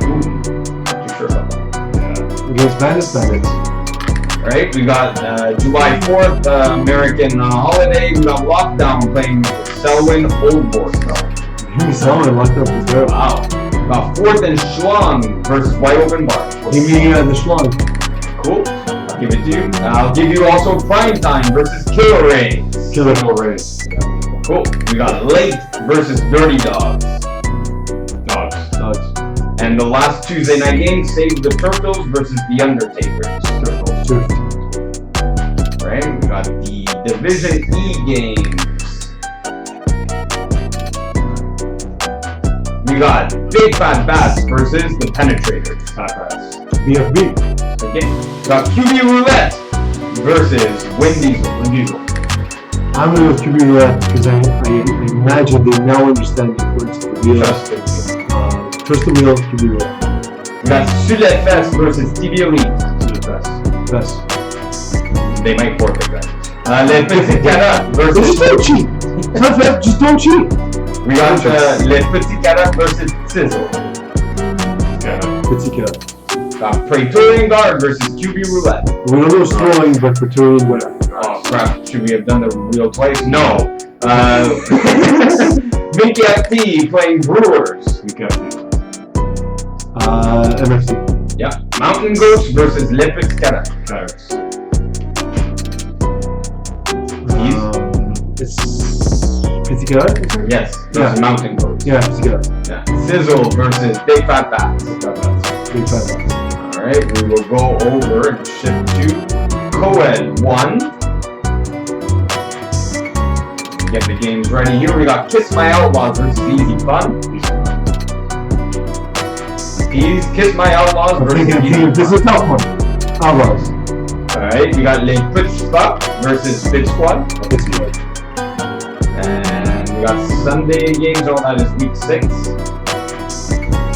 Ooh, not too sure about that. Yeah. Against Bandits. Alright, we got July 4th, American holiday. We got Lockdown playing Selwyn Old Boy. Give me someone locked up with her. Wow. We got 4th and Schlong versus Wide Open Bar. Give me the Schlong. Cool. I'll give it to you. I'll give you also Primetime versus Killer Rays. Killer Rays. Yeah. Cool. We got Late versus Dirty Dogs. Dogs. And the last Tuesday night game, Save the Turtles versus The Undertakers. Turtles. Right? We got the Division E games. We got Big Fat Bats versus the Penetrators. BFB. Okay. We got QB Roulette versus Win Diesel. I'm going to go with QB Roulette because I imagine they now understand the importance of the wheel. Trust the wheel, QB Roulette. We got Sudefest versus TV Elite. Best. They might forfeit that. Les Petits Carats versus... Just don't cheat! Just don't cheat! We got Les Petits Carats versus Sizzle. Petit Cat. Got Praetorian Guard versus QB Roulette. We don't know throwing, but Praetorian, whatever. Oh crap, should we have done the wheel twice? No. Mickey FT playing Brewers. MFC. Yeah. Mountain Ghost versus Les Petits Carats. It's Petit Cat? Yes, versus Mountain Ghost. Yeah, Petit Cat. Yeah. Sizzle versus Big Fat Bats. Big Fat Bats. Alright, we will go over and shift to Co-Ed 1. Get the games ready here. We got Kiss My Outlaws versus Easy Fun. Peeze, Kiss My Outlaws versus Easy Fun. This is a tough one. Outlaws. Alright, we got Les Petits Fuck versus Fit Squad. It's good. And we got Sunday games, all that is week 6.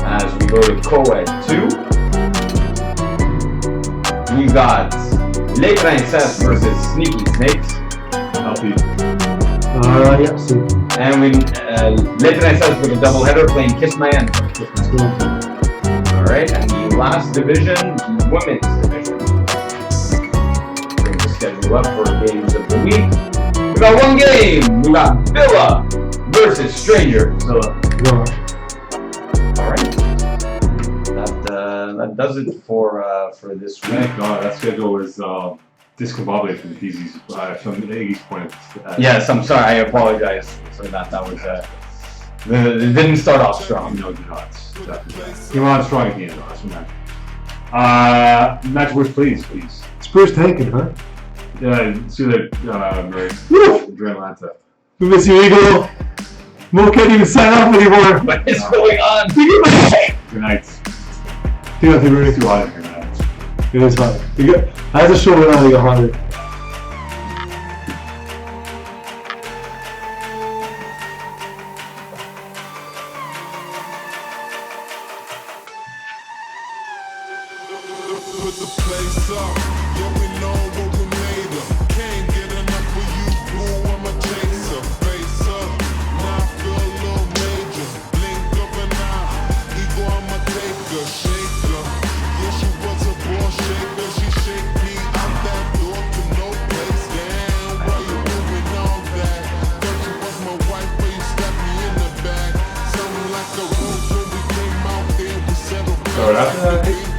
As we go to Co-Ed 2. We got Les Princesses versus Sneaky Snakes. Yeah, see. And we Les Princesses with a doubleheader playing Kiss My End. Alright, and the last division, the women's division. Bring the schedule up for games of the week. We got one game. We got Della versus Strangers. Alright. That does it for this week. Thank God, that schedule was discombobulated from Peeze's, from Iggy's point. Yes, I'm sorry. I apologize for that. That was it didn't start off strong. No, do not. Came on strong at the end, though. Match wish, please. Spurs tanking, huh? Yeah, see that, Murray. Atlanta. We miss you, Eagle. Mo can't even sign off anymore. What is going on? Good night. It's too hot in here now. It is hot. As the show went on, it got hotter. Put the place up, yeah, we know what we made of. Can't get enough of you, boo, I'm a chaser. Face up, now I feel a little major. Blink of an eye, ego, I'm a taker. Shaker, yeah, she was a ball shaker. She shake me out that door to no place. Damn, why you doing all that? Thought you was my wife, but you stabbed me in the back. Something like a rose when we came out there, we settled. So after that,